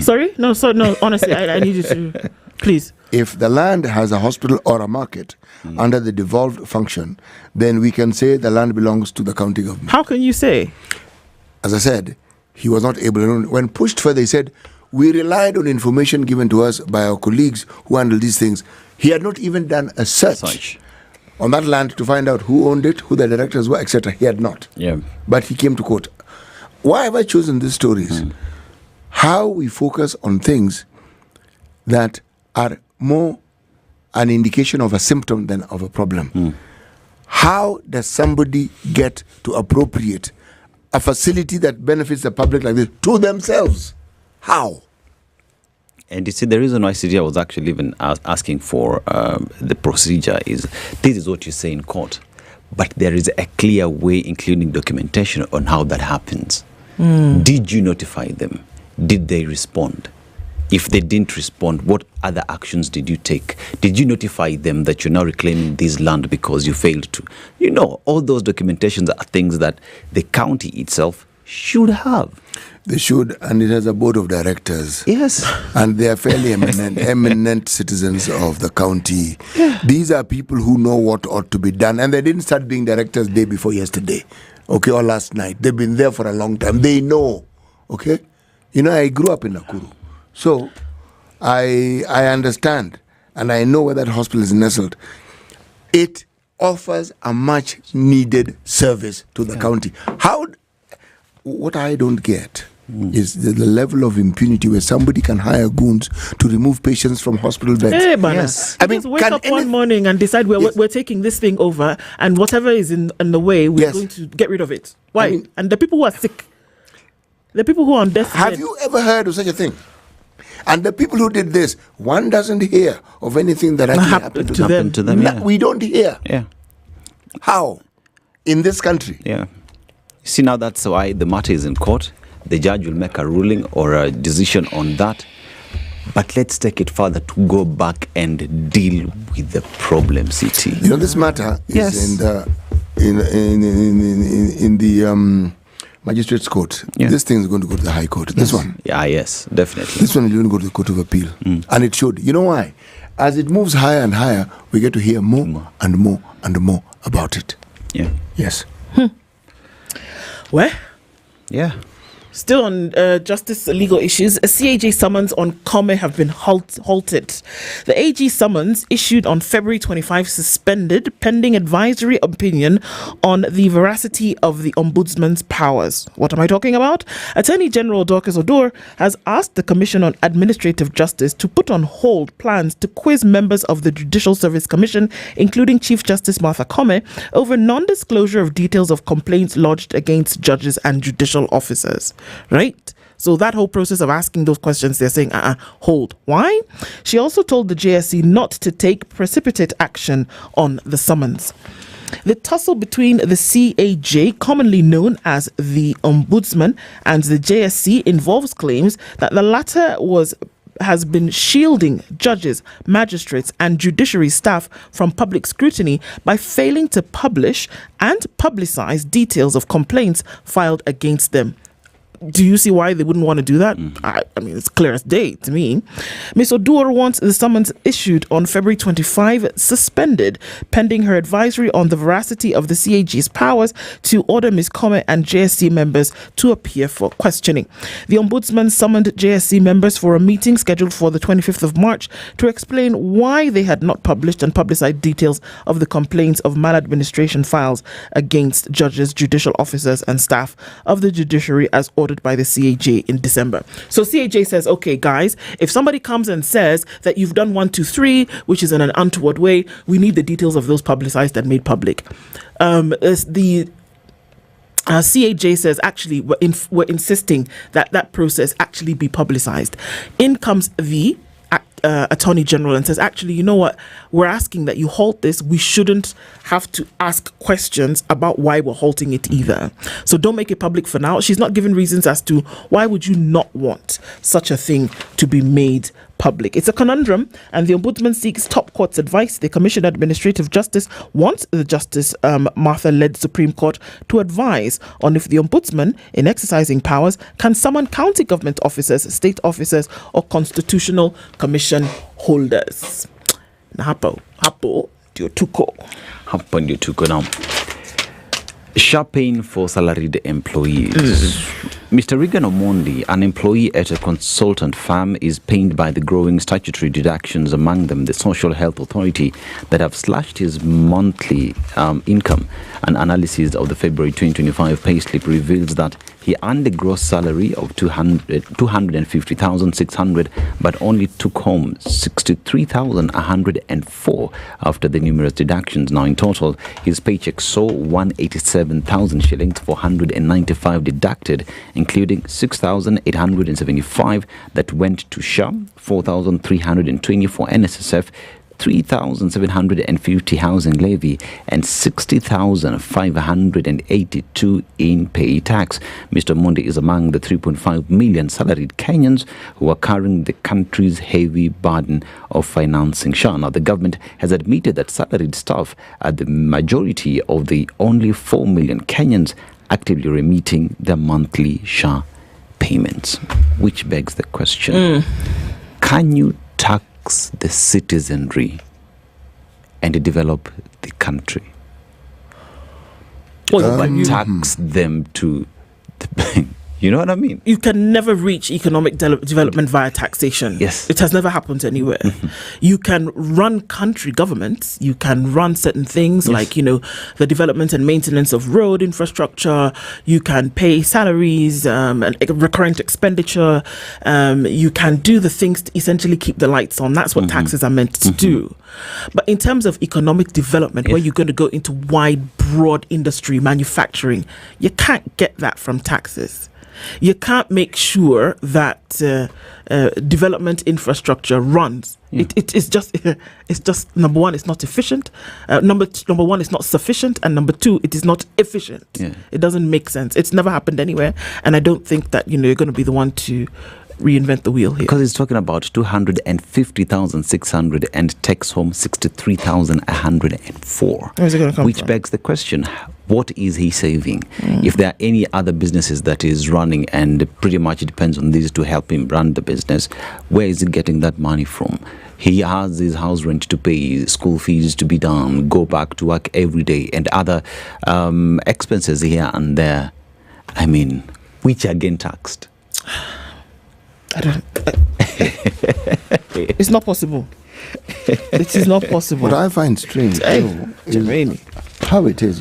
Sorry? No, honestly, I need you to, please. If the land has a hospital or a market under the devolved function, then we can say the land belongs to the county government. How can you say? As I said, he was not able to. When pushed further, he said, we relied on information given to us by our colleagues who handle these things. He had not even done a search on that land to find out who owned it, who the directors were, etc. He had not. Yeah. But he came to court. Why have I chosen these stories? How we focus on things that are more an indication of a symptom than of a problem. How does somebody get to appropriate a facility that benefits the public like this to themselves? How? And you see, the reason why CJ was actually even asking for the procedure is this is what you say in court, but there is a clear way, including documentation, on how that happens. Did you notify them? Did they respond? If they didn't respond, what other actions did you take? Did you notify them that you're now reclaiming this land because you failed to? You know, all those documentations are things that the county itself should have. They should, and it has a board of directors. Yes. And they are fairly eminent citizens of the county. Yeah. These are people who know what ought to be done, and they didn't start being directors day before yesterday, okay, or last night. They've been there for a long time. They know, okay? You know, I grew up in Nakuru. So, I understand, and I know where that hospital is nestled. It offers a much needed service to the county. What I don't get is the level of impunity where somebody can hire goons to remove patients from hospital beds. Hey, yes. I mean, just wake up one morning and decide we're taking this thing over, and whatever is in the way, we're going to get rid of it. Why? I mean, and the people who are sick, the people who are on death. Have you ever heard of such a thing? And the people who did this, one doesn't hear of anything that actually happened to them. Yeah. We don't hear. Yeah. How? In this country. Yeah. See, now that's why the matter is in court. The judge will make a ruling or a decision on that. But let's take it further to go back and deal with the problem, CT. You know, this matter is in the magistrate's court. Yeah. This thing is going to go to the High Court. This one. Yeah, yes, definitely. This one is going to go to the Court of Appeal. And it should. You know why? As it moves higher and higher, we get to hear more and more and more about it. Yeah. Yes. Where? Yeah. Still on justice legal issues, a CAJ summons on Kome have been halted. The AG summons issued on February 25 suspended pending advisory opinion on the veracity of the Ombudsman's powers. What am I talking about? Attorney General Dorcas Odur has asked the Commission on Administrative Justice to put on hold plans to quiz members of the Judicial Service Commission, including Chief Justice Martha Kome, over non-disclosure of details of complaints lodged against judges and judicial officers. Right? So that whole process of asking those questions, they're saying, hold. Why? She also told the JSC not to take precipitate action on the summons. The tussle between the CAJ, commonly known as the Ombudsman, and the JSC involves claims that the latter has been shielding judges, magistrates and judiciary staff from public scrutiny by failing to publish and publicize details of complaints filed against them. Do you see why they wouldn't want to do that? I mean, it's clear as day to me. Ms. Odur wants the summons issued on February 25 suspended, pending her advisory on the veracity of the CAG's powers to order Ms. Kome and JSC members to appear for questioning. The Ombudsman summoned JSC members for a meeting scheduled for the 25th of March to explain why they had not published and publicized details of the complaints of maladministration files against judges, judicial officers and staff of the judiciary as ordered by the CAJ in December. So CAJ says, okay, guys, if somebody comes and says that you've done 1, 2, 3, which is in an untoward way, we need the details of those publicized and made public. The CAJ says, actually, we're insisting that that process actually be publicized. In comes the Attorney General and says, actually, you know what, we're asking that you halt this. We shouldn't have to ask questions about why we're halting it either. So don't make it public for now. She's not given reasons as to why would you not want such a thing to be made public. It's a conundrum, and the Ombudsman seeks top court's advice. The Commission on Administrative Justice wants the Justice Martha-led Supreme Court to advise on if the Ombudsman, in exercising powers, can summon county government officers, state officers, or constitutional commission holders. Hapo ndio tuko now. Sharp pain for salaried employees. Mr. Regan Omondi, an employee at a consultant firm, is pained by the growing statutory deductions, among them the Social Health Authority, that have slashed his monthly income. An analysis of the February 2025 payslip reveals that he earned a gross salary of 250,600, but only took home 63,104 after the numerous deductions. Now, in total, his paycheck saw 187,000 shillings, 495 deducted, including 6,875 that went to SHA, 4,320 for NSSF, 3,750 housing levy, and 60,582 in pay tax. Mr. Mundi is among the 3.5 million salaried Kenyans who are carrying the country's heavy burden of financing SHA. Now, the government has admitted that salaried staff are the majority of the only 4 million Kenyans actively remitting their monthly SHA payments, which begs the question, can you tax the citizenry and develop the country? Tax them to the bank. You know what I mean? You can never reach economic development via taxation. Yes. It has never happened anywhere. You can run country governments. You can run certain things like, the development and maintenance of road infrastructure. You can pay salaries and recurrent expenditure. You can do the things to essentially keep the lights on. That's what taxes are meant to do. But in terms of economic development, where you're going to go into wide, broad industry, manufacturing, you can't get that from taxes. You can't make sure that development infrastructure runs. It's just number one, it's not efficient. Number one, it's not sufficient, and number two, it is not efficient. It doesn't make sense. It's never happened anywhere, and I don't think that you're going to be the one to reinvent the wheel here. Because it's talking about 250,600 and takes home 63,104. Where's it going to come Which from? begs the question, what is he saving? If there are any other businesses that is running and pretty much it depends on these to help him run the business, where is he getting that money from? He has his house rent to pay, school fees to be done, go back to work every day, and other expenses here and there. I mean, which are again taxed? It's not possible. It is not possible. What I find strange though, is how it is.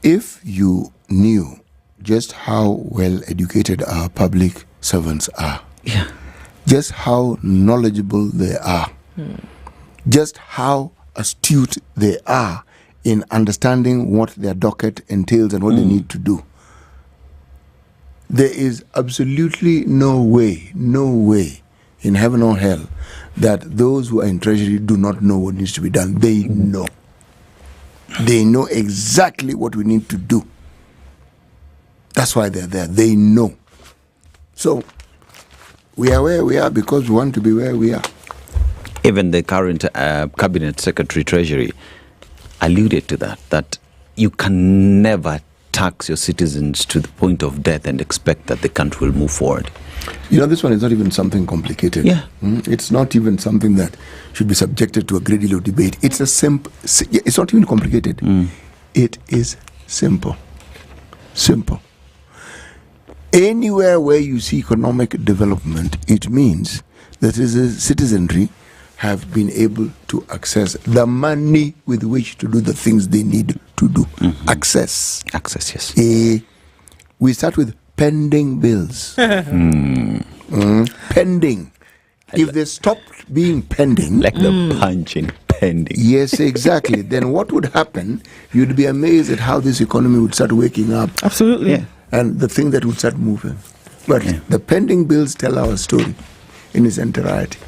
If you knew just how well educated our public servants are, just how knowledgeable they are, just how astute they are in understanding what their docket entails and what they need to do, there is absolutely no way in heaven or hell that those who are in treasury do not know what needs to be done. They know. They know exactly what we need to do. That's why they're there. They know. So we are where we are because we want to be where we are. Even the current Cabinet Secretary Treasury alluded to that you can never tax your citizens to the point of death and expect that the country will move forward. This one is not even something complicated. It's not even something that should be subjected to a great deal of debate. It's it's not even complicated. It is simple. Simple. Anywhere where you see economic development, it means that the citizenry have been able to access the money with which to do the things they need to do. Access, yes. We start with pending bills. Pending. If they stopped being pending, like the punching pending. Yes, exactly. Then what would happen? You'd be amazed at how this economy would start waking up. Absolutely. And the thing that would start moving. But the pending bills tell our story in its entirety.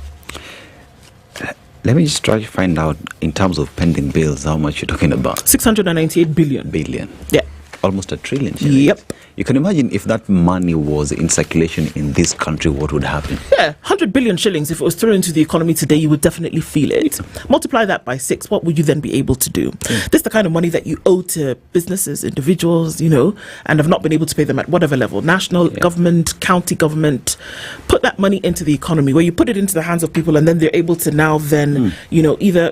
Let me just try to find out, in terms of pending bills, how much you're talking about. 698 billion. Yeah. Almost a trillion shillings. Yep. You can imagine if that money was in circulation in this country, what would happen? Yeah, 100 billion shillings. If it was thrown into the economy today, you would definitely feel it. Multiply that by 6, what would you then be able to do? This is the kind of money that you owe to businesses, individuals, and have not been able to pay them at whatever level, national government, county government. Put that money into the economy, where you put it into the hands of people, and then they're able to now then, either,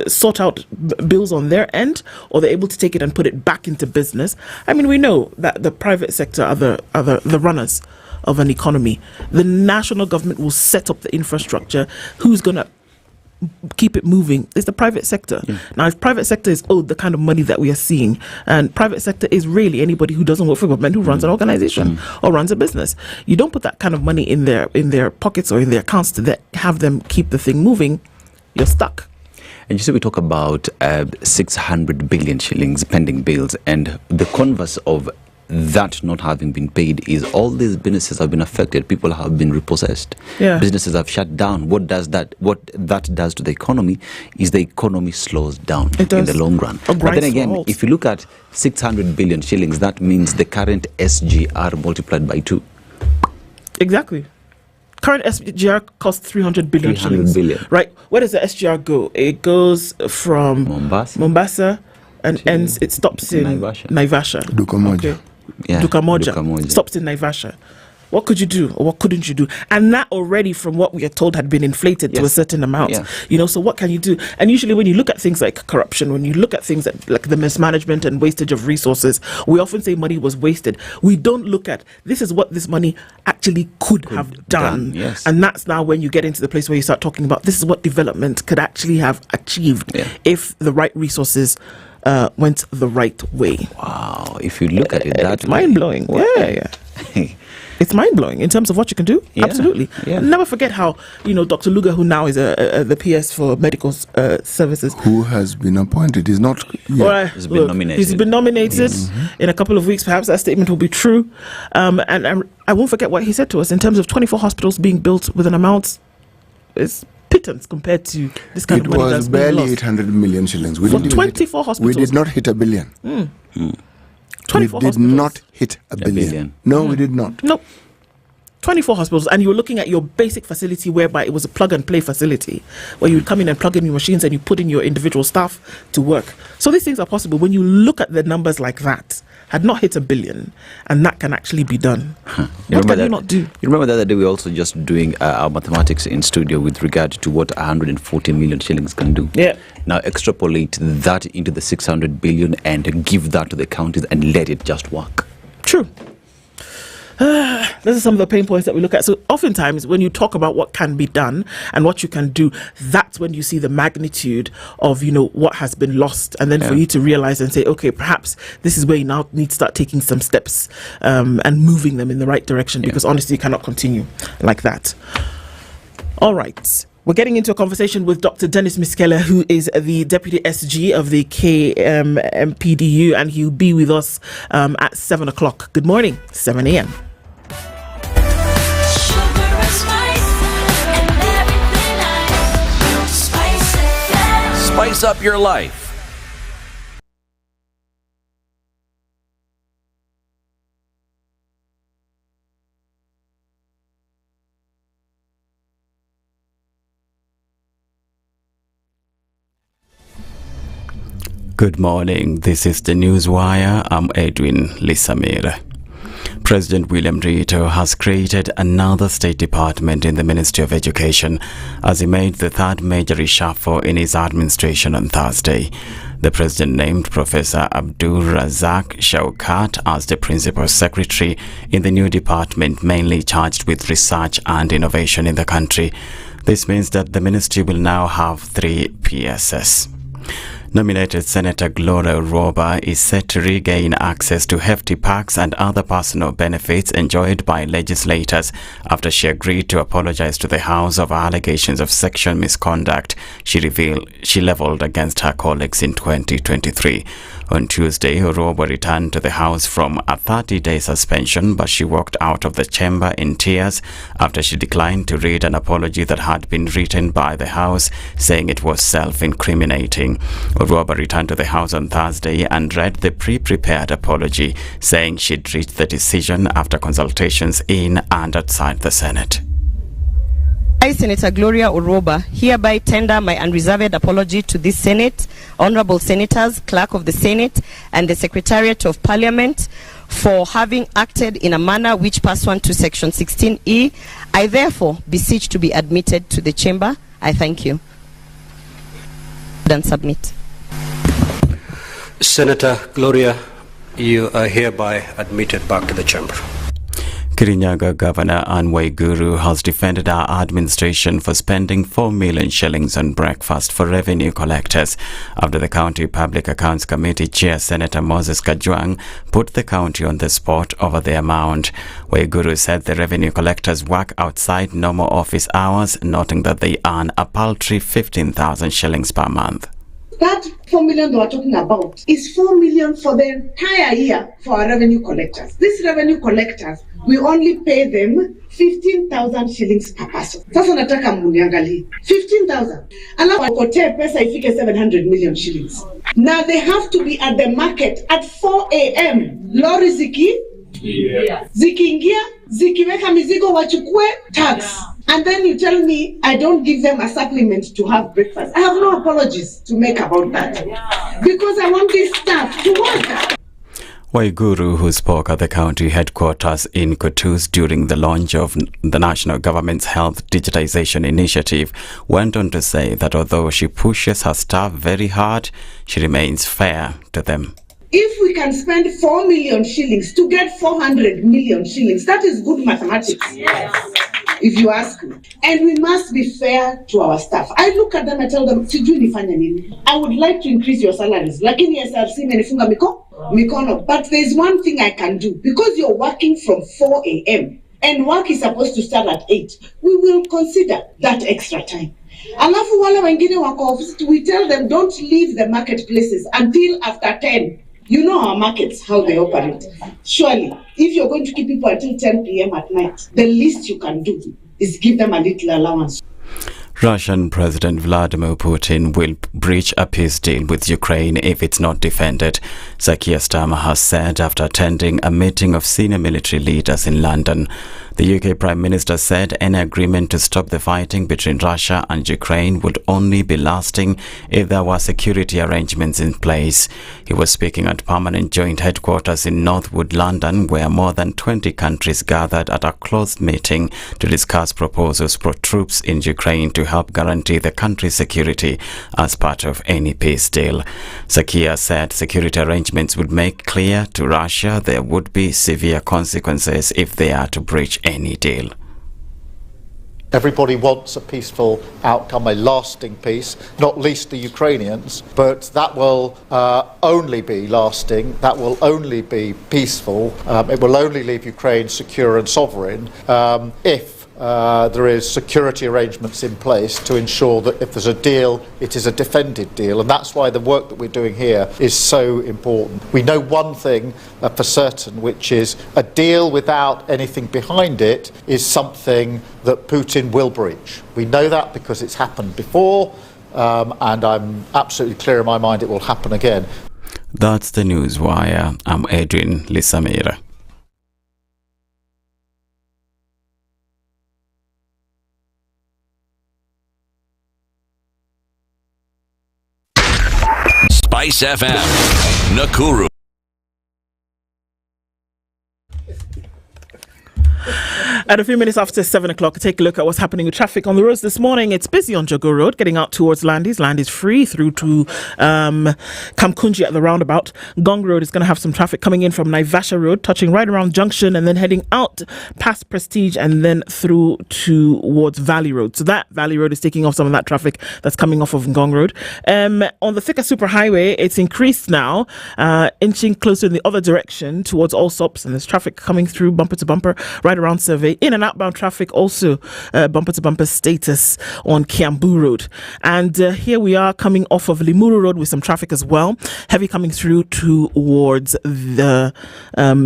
sort out bills on their end, or they're able to take it and put it back into business. I mean, we know that the private sector are the runners of an economy. The national government will set up the infrastructure. Who's going to keep it moving? It's the private sector. Now, if private sector is owed the kind of money that we are seeing, and private sector is really anybody who doesn't work for government, who runs an organization or runs a business, you don't put that kind of money in their pockets or in their accounts to have them keep the thing moving, you're stuck. And you see, we talk about 600 billion shillings pending bills, and the converse of that not having been paid is all these businesses have been affected. People have been repossessed. Businesses have shut down. What that does to the economy is the economy slows down in the long run. But then again, if you look at 600 billion shillings, that means the current SGR multiplied by 2. Exactly. Current SGR costs 300 billion shillings. Right. Where does the SGR go? It goes from Mombasa and ends. It stops in Naivasha. Dukamoja. Dukamoja. Stops in Naivasha. What could you do, or what couldn't you do? And that already, from what we are told, had been inflated to a certain amount. So what can you do? And usually when you look at things like corruption, when you look at things like the mismanagement and wastage of resources, we often say money was wasted. We don't look at, this is what this money actually could have done. And that's now when you get into the place where you start talking about, this is what development could actually have achieved if the right resources went the right way. Wow. If you look at it that way. Mind-blowing. It's mind-blowing in terms of what you can do. Yeah, Absolutely. yeah. Never forget how, Dr. Luga, who now is the PS for medical services. Who has been appointed. He's not... He's been nominated. He's been nominated. In a couple of weeks, perhaps that statement will be true. And I won't forget what he said to us in terms of 24 hospitals being built with an amount... It's pittance compared to this kind of money that's being lost. It was barely 800 million shillings. For 24 hospitals. We did not hit a billion. 24 we did not hit a billion. No, we did not. Nope. 24 hospitals, and you were looking at your basic facility whereby it was a plug-and-play facility where you would come in and plug in your machines and you put in your individual staff to work. So these things are possible when you look at the numbers like that. Had not hit a billion, and that can actually be done. What can you not do? You remember the other day we were also just doing our mathematics in studio with regard to what 140 million shillings can do. Yeah. Now extrapolate that into the 600 billion and give that to the counties and let it just work. True. Those are some of the pain points that we look at. So oftentimes when you talk about what can be done and what you can do, that's when you see the magnitude of, what has been lost. And then for you to realize and say, okay, perhaps this is where you now need to start taking some steps and moving them in the right direction, because honestly, you cannot continue like that. All right. We're getting into a conversation with Dr. Dennis Miskela, who is the Deputy SG of the KMPDU, and he'll be with us at 7 o'clock. Good morning, 7 a.m. Spice up your life. Good morning. This is the Newswire. I'm Edwin Lisamir. President William Ruto has created another state department in the Ministry of Education as he made the third major reshuffle in his administration on Thursday. The president named Professor Abdul Razak Shaukat as the principal secretary in the new department, mainly charged with research and innovation in the country. This means that the ministry will now have 3 PSS. Nominated Senator Gloria Uroba is set to regain access to hefty perks and other personal benefits enjoyed by legislators after she agreed to apologize to the House over allegations of sexual misconduct she leveled against her colleagues in 2023. On Tuesday, Uroba returned to the House from a 30-day suspension, but she walked out of the chamber in tears after she declined to read an apology that had been written by the House, saying it was self-incriminating. Uroba returned to the House on Thursday and read the pre-prepared apology, saying she'd reached the decision after consultations in and outside the Senate. I, Senator Gloria Uroba, hereby tender my unreserved apology to this Senate, honorable senators, clerk of the Senate, and the Secretariat of Parliament for having acted in a manner which pursuant to Section 16E, I therefore beseech to be admitted to the chamber. I thank you. Then submit. Senator Gloria, you are hereby admitted back to the chamber. Kirinyaga Governor Anne Waiguru has defended our administration for spending 4 million shillings on breakfast for revenue collectors after the County Public Accounts Committee Chair Senator Moses Kajwang put the county on the spot over the amount. Waiguru said the revenue collectors work outside normal office hours, noting that they earn a paltry 15,000 shillings per month. That 4 million they are talking about is 4 million for the entire year for our revenue collectors. These revenue collectors, we only pay them 15,000 shillings per person. Sasa nataka muniangalie 15,000. Alafu wakote pesa ifike 700 million shillings. Now they have to be at the market at 4 a.m. Lori zikiingia, zikiweka mizigo wachukue tax. And then you tell me I don't give them a supplement to have breakfast. I have no apologies to make about that. Because I want this staff to work. Waiguru, who spoke at the county headquarters in Coutous during the launch of the national government's health digitization initiative, went on to say that although she pushes her staff very hard, she remains fair to them. If we can spend 4 million shillings to get 400 million shillings, that is good mathematics. Yes. If you ask me. And we must be fair to our staff. I look at them and tell them, I would like to increase your salaries. Lakini SRC menifunga mikono. But there's one thing I can do. Because you're working from 4 a.m., and work is supposed to start at 8, we will consider that extra time. Alafu wale wengine wako office, we tell them don't leave the marketplaces until after 10. You know our markets, how they operate. Surely, if you're going to keep people until 10 p.m. at night, the least you can do is give them a little allowance. Russian President Vladimir Putin will breach a peace deal with Ukraine if it's not defended, Sir Keir Starmer has said after attending a meeting of senior military leaders in London. The UK Prime Minister said any agreement to stop the fighting between Russia and Ukraine would only be lasting if there were security arrangements in place. He was speaking at permanent joint headquarters in Northwood, London, where more than 20 countries gathered at a closed meeting to discuss proposals for troops in Ukraine to help guarantee the country's security as part of any peace deal. Sir Keir said security arrangements would make clear to Russia there would be severe consequences if they are to breach any deal. Everybody wants a peaceful outcome, a lasting peace, not least the Ukrainians, but that will only be lasting, that will only be peaceful, it will only leave Ukraine secure and sovereign if there is security arrangements in place to ensure that if there's a deal, it is a defended deal. And that's why the work that we're doing here is so important. We know one thing for certain, which is a deal without anything behind it is something that Putin will breach. We know that because it's happened before, and I'm absolutely clear in my mind it will happen again. That's the Newswire. I'm Edwin Lisamira. SpiceFM, Nakuru. At a few minutes after 7 o'clock, take a look at what's happening with traffic on the roads this morning. It's busy on Jago Road, getting out towards Landis. Landis free through to Kamkunji at the roundabout. Gong Road is going to have some traffic coming in from Naivasha Road, touching right around Junction and then heading out past Prestige and then through towards Valley Road. So that Valley Road is taking off some of that traffic that's coming off of Gong Road. On the Thika Superhighway, it's increased now, inching closer in the other direction towards Allsops, and there's traffic coming through bumper to bumper right around Survey. In and outbound traffic also bumper to bumper status on Kiambu Road. And here we are coming off of Limuru Road with some traffic as well. Heavy coming through towards the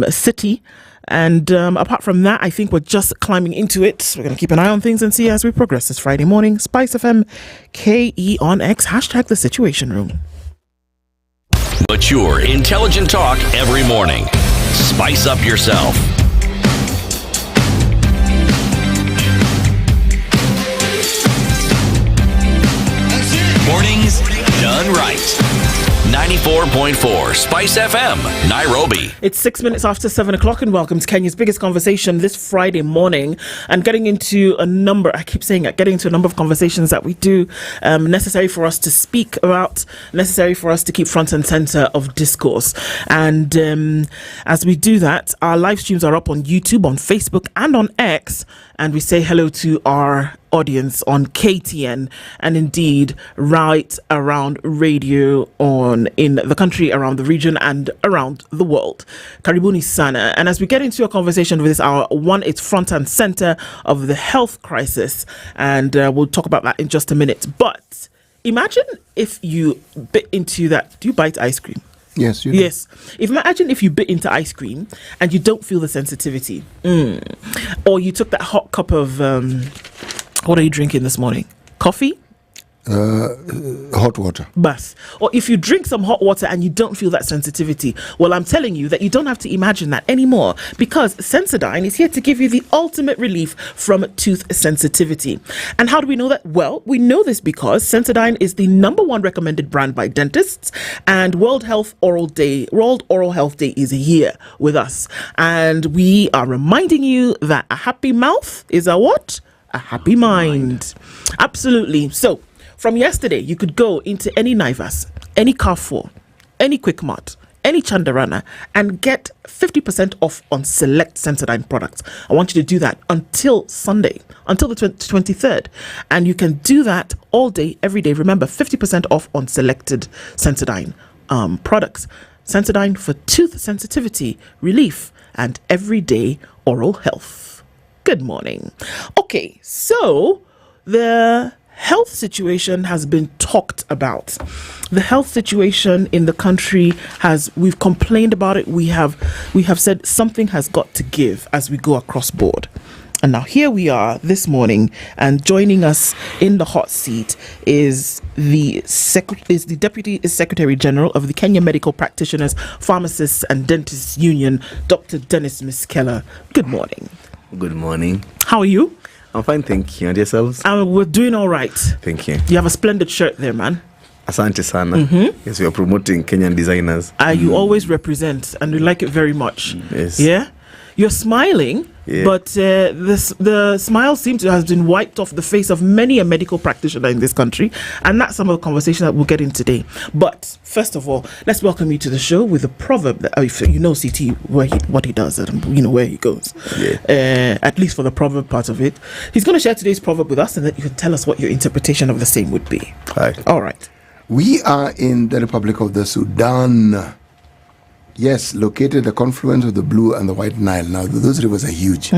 city. And apart from that, I think we're just climbing into it. We're going to keep an eye on things and see as we progress this Friday morning. SpiceFM, KE on X, hashtag the Situation Room. Mature, intelligent talk every morning. Spice up yourself. Mornings done right. 94.4 Spice FM, Nairobi. It's 6 minutes after 7 o'clock and welcome to Kenya's biggest conversation this Friday morning, and getting into a number of conversations that we do necessary for us to speak about, necessary for us to keep front and center of discourse. And as we do that, our live streams are up on YouTube, on Facebook and on X, and we say hello to our audience on KTN and indeed right around radio in the country, around the region and around the world. Karibuni sana. And as we get into a conversation with this hour, one, it's front and center of the health crisis, and we'll talk about that in just a minute. But imagine if you bit into that. Do you bite ice cream? Yes, you do. Yes. Imagine if you bit into ice cream and you don't feel the sensitivity. Or you took that hot cup of what are you drinking this morning? Coffee? Hot water. Bas. Or if you drink some hot water and you don't feel that sensitivity, well, I'm telling you that you don't have to imagine that anymore, because Sensodyne is here to give you the ultimate relief from tooth sensitivity. And how do we know that? Well, we know this because Sensodyne is the #1 recommended brand by dentists, and World Oral Health Day is here with us. And we are reminding you that a happy mouth is a what? A happy mind. Absolutely. So, from yesterday, you could go into any Naivas, any Carrefour, any Quickmart, any Chandarana, and get 50% off on select Sensodyne products. I want you to do that until Sunday, until the 23rd. And you can do that all day, every day. Remember, 50% off on selected Sensodyne products. Sensodyne for tooth sensitivity, relief, and everyday oral health. Good morning. Okay, so the health situation has been talked about. The health situation in the country we've complained about it. We have said something has got to give as we go across board. And now here we are this morning, and joining us in the hot seat is the Deputy Secretary General of the Kenya Medical Practitioners, Pharmacists and Dentists Union, Dr. Dennis Miskela. Good morning. Good morning. How are you? I'm fine, thank you. And yourselves? We're doing all right. Thank you. You have a splendid shirt there, man. Asante sana. Yes, we are promoting Kenyan designers. You always represent, and we like it very much. Yes. Yeah? You're smiling, but the smile seems to have been wiped off the face of many a medical practitioner in this country, and that's some of the conversation that we'll get in today. But first of all, let's welcome you to the show with a proverb that, if you know CT, what he does, and you know where he goes. Yeah. At least for the proverb part of it. He's going to share today's proverb with us, and then you can tell us what your interpretation of the same would be. Hi. All right. We are in the Republic of the Sudan. Yes, located the confluence of the Blue and the White Nile. Now, those rivers are huge.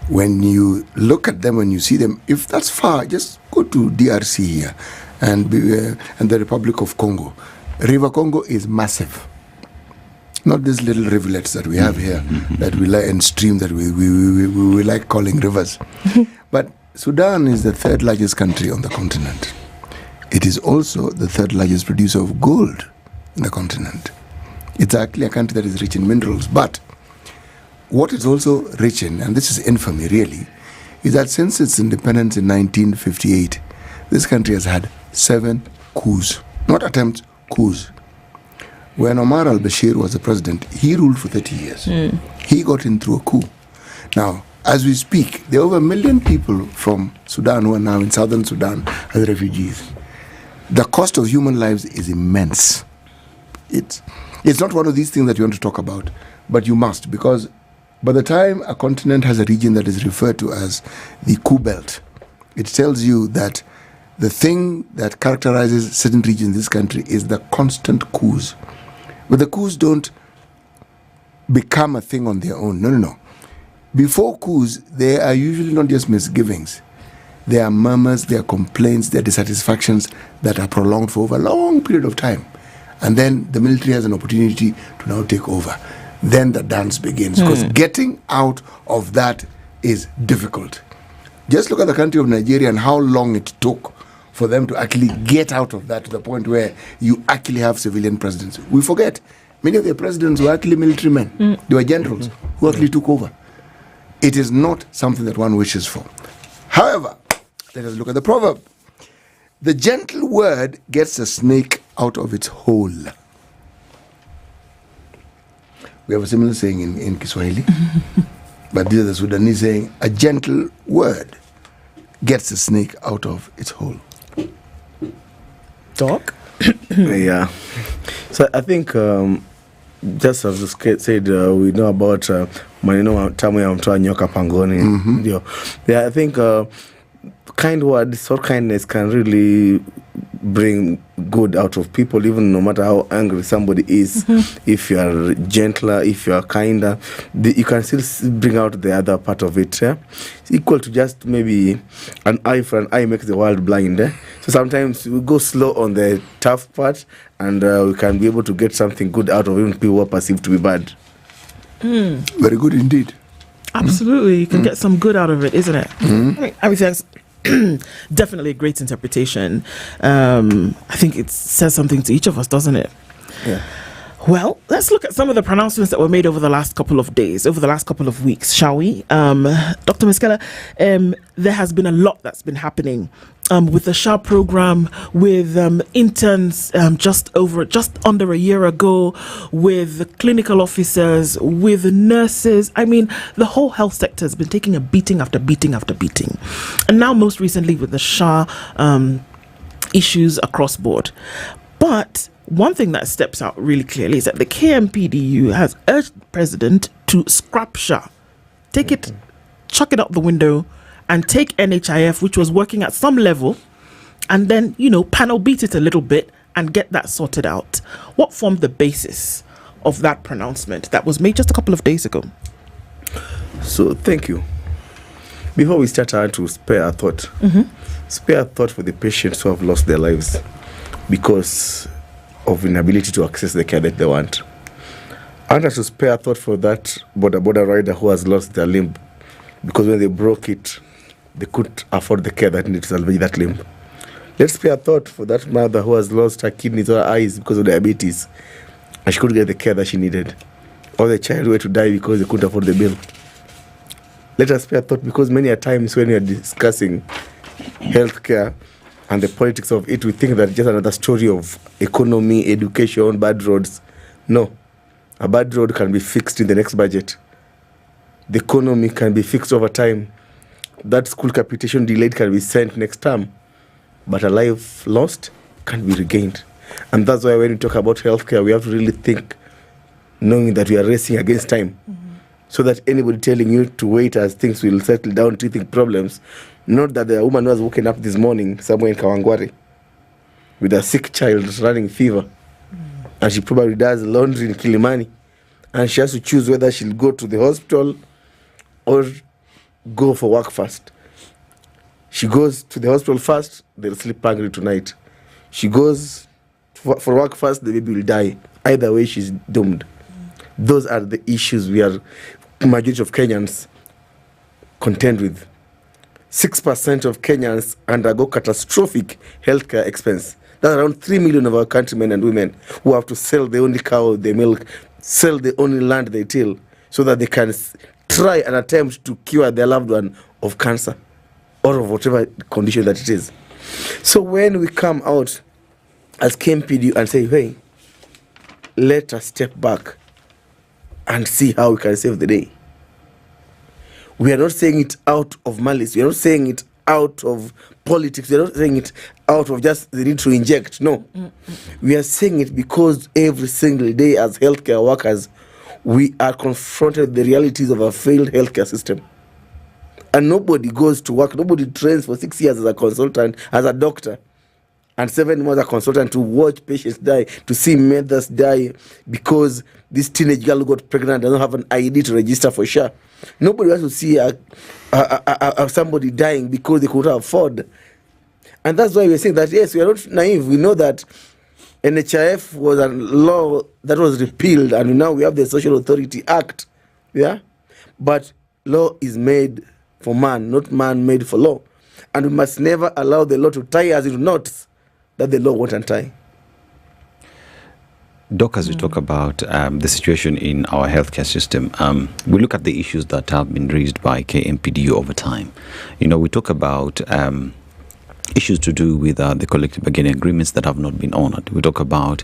When you look at them, when you see them, if that's far, just go to DRC here and the Republic of Congo. River Congo is massive. Not these little rivulets that we have here, that we like, and stream that we like calling rivers. But Sudan is the third largest country on the continent. It is also the third largest producer of gold in the continent. It's actually a country that is rich in minerals. But what it's also rich in, and this is infamy really, is that since its independence in 1958, this country has had 7 coups. Not attempts, coups. When Omar al-Bashir was the president, he ruled for 30 years. He got in through a coup. Now, as we speak, there are over 1 million people from Sudan who are now in southern Sudan as refugees. The cost of human lives is immense. It's not one of these things that you want to talk about, but you must, because by the time a continent has a region that is referred to as the coup belt, it tells you that the thing that characterizes certain regions in this country is the constant coups. But the coups don't become a thing on their own. No. Before coups, there are usually not just misgivings. There are murmurs, there are complaints, there are dissatisfactions that are prolonged for over a long period of time. And then the military has an opportunity to now take over. Then the dance begins. Because getting out of that is difficult. Just look at the country of Nigeria and how long it took for them to actually get out of that to the point where you actually have civilian presidents. We forget, many of their presidents were actually military men. They were generals who actually took over. It is not something that one wishes for. However, let us look at the proverb. The gentle word gets a snake out of its hole. We have a similar saying in Kiswahili. But this is the Sudanese saying, a gentle word gets a snake out of its hole. Doc? Yeah. So I think, just as the said, we know about maneno tamu ya mtoa nyoka pangoni. Yeah, I think kind words or kindness can really bring good out of people, even no matter how angry somebody is. If you are gentler, if you are kinder, you can still bring out the other part of it. It's equal to just maybe an eye for an eye makes the world blind. So sometimes we go slow on the tough part, and we can be able to get something good out of even people who are perceived to be bad. Very good indeed. Absolutely. You can get some good out of it, isn't it? I mean, everything's definitely a great interpretation. I think it says something to each of us, doesn't it? Yeah. Well, let's look at some of the pronouncements that were made over the last couple of days, over the last couple of weeks, shall we? Dr. Miskela, there has been a lot that's been happening with the SHA program, with interns just under a year ago, with clinical officers, with nurses. I mean, the whole health sector has been taking a beating after beating after beating. And now most recently with the SHA issues across board. But one thing that steps out really clearly is that the KMPDU has urged the president to scrap SHA. Take it, chuck it out the window, and take NHIF, which was working at some level, and then, panel beat it a little bit and get that sorted out. What formed the basis of that pronouncement that was made just a couple of days ago? So, thank you. Before we start, I want to spare a thought. Spare a thought for the patients who have lost their lives because of inability to access the care that they want. I want us to spare a thought for that border rider who has lost their limb because when they broke it, they couldn't afford the care that needed to salvage that limb. Let's spare a thought for that mother who has lost her kidneys or her eyes because of diabetes and she couldn't get the care that she needed. Or the child who had to die because they couldn't afford the bill. Let us spare a thought because many a times when we are discussing healthcare and the politics of it, we think that just another story of economy, education, bad roads. No. A bad road can be fixed in the next budget. The economy can be fixed over time. That school capitation delayed can be sent next term. But a life lost can be regained. And that's why when we talk about healthcare, we have to really think, knowing that we are racing against time. So that anybody telling you to wait as things will settle down, treating problems, not that the woman was woken up this morning somewhere in Kawangware with a sick child running fever, and she probably does laundry in Kilimani, and she has to choose whether she'll go to the hospital or go for work first. She goes to the hospital first, they'll sleep hungry tonight. She goes for work first, the baby will die. Either way, she's doomed. Those are the issues we are, majority of Kenyans contend with. 6% of Kenyans undergo catastrophic healthcare expense. That's around 3 million of our countrymen and women who have to sell the only cow they milk, sell the only land they till, so that they can try and attempt to cure their loved one of cancer or of whatever condition that it is. So when we come out as KMPD and say, hey, let us step back and see how we can save the day. We are not saying it out of malice. We are not saying it out of politics. We are not saying it out of just the need to inject. No. We are saying it because every single day as healthcare workers, we are confronted with the realities of a failed healthcare system. And nobody goes to work, nobody trains for 6 years as a consultant, as a doctor, and 7 months as a consultant to watch patients die, to see mothers die because this teenage girl who got pregnant doesn't have an ID to register for SHA. Nobody wants to see somebody dying because they could not afford. And that's why we're saying that, yes, we are not naive. We know that NHIF was a law that was repealed, and now we have the Social Authority Act. Yeah? But law is made for man, not man made for law. And we must never allow the law to tie us into knots that the law won't untie. Doc, as we talk about the situation in our healthcare system, we look at the issues that have been raised by KMPDU over time. You know, we talk about issues to do with the collective bargaining agreements that have not been honored. We talk about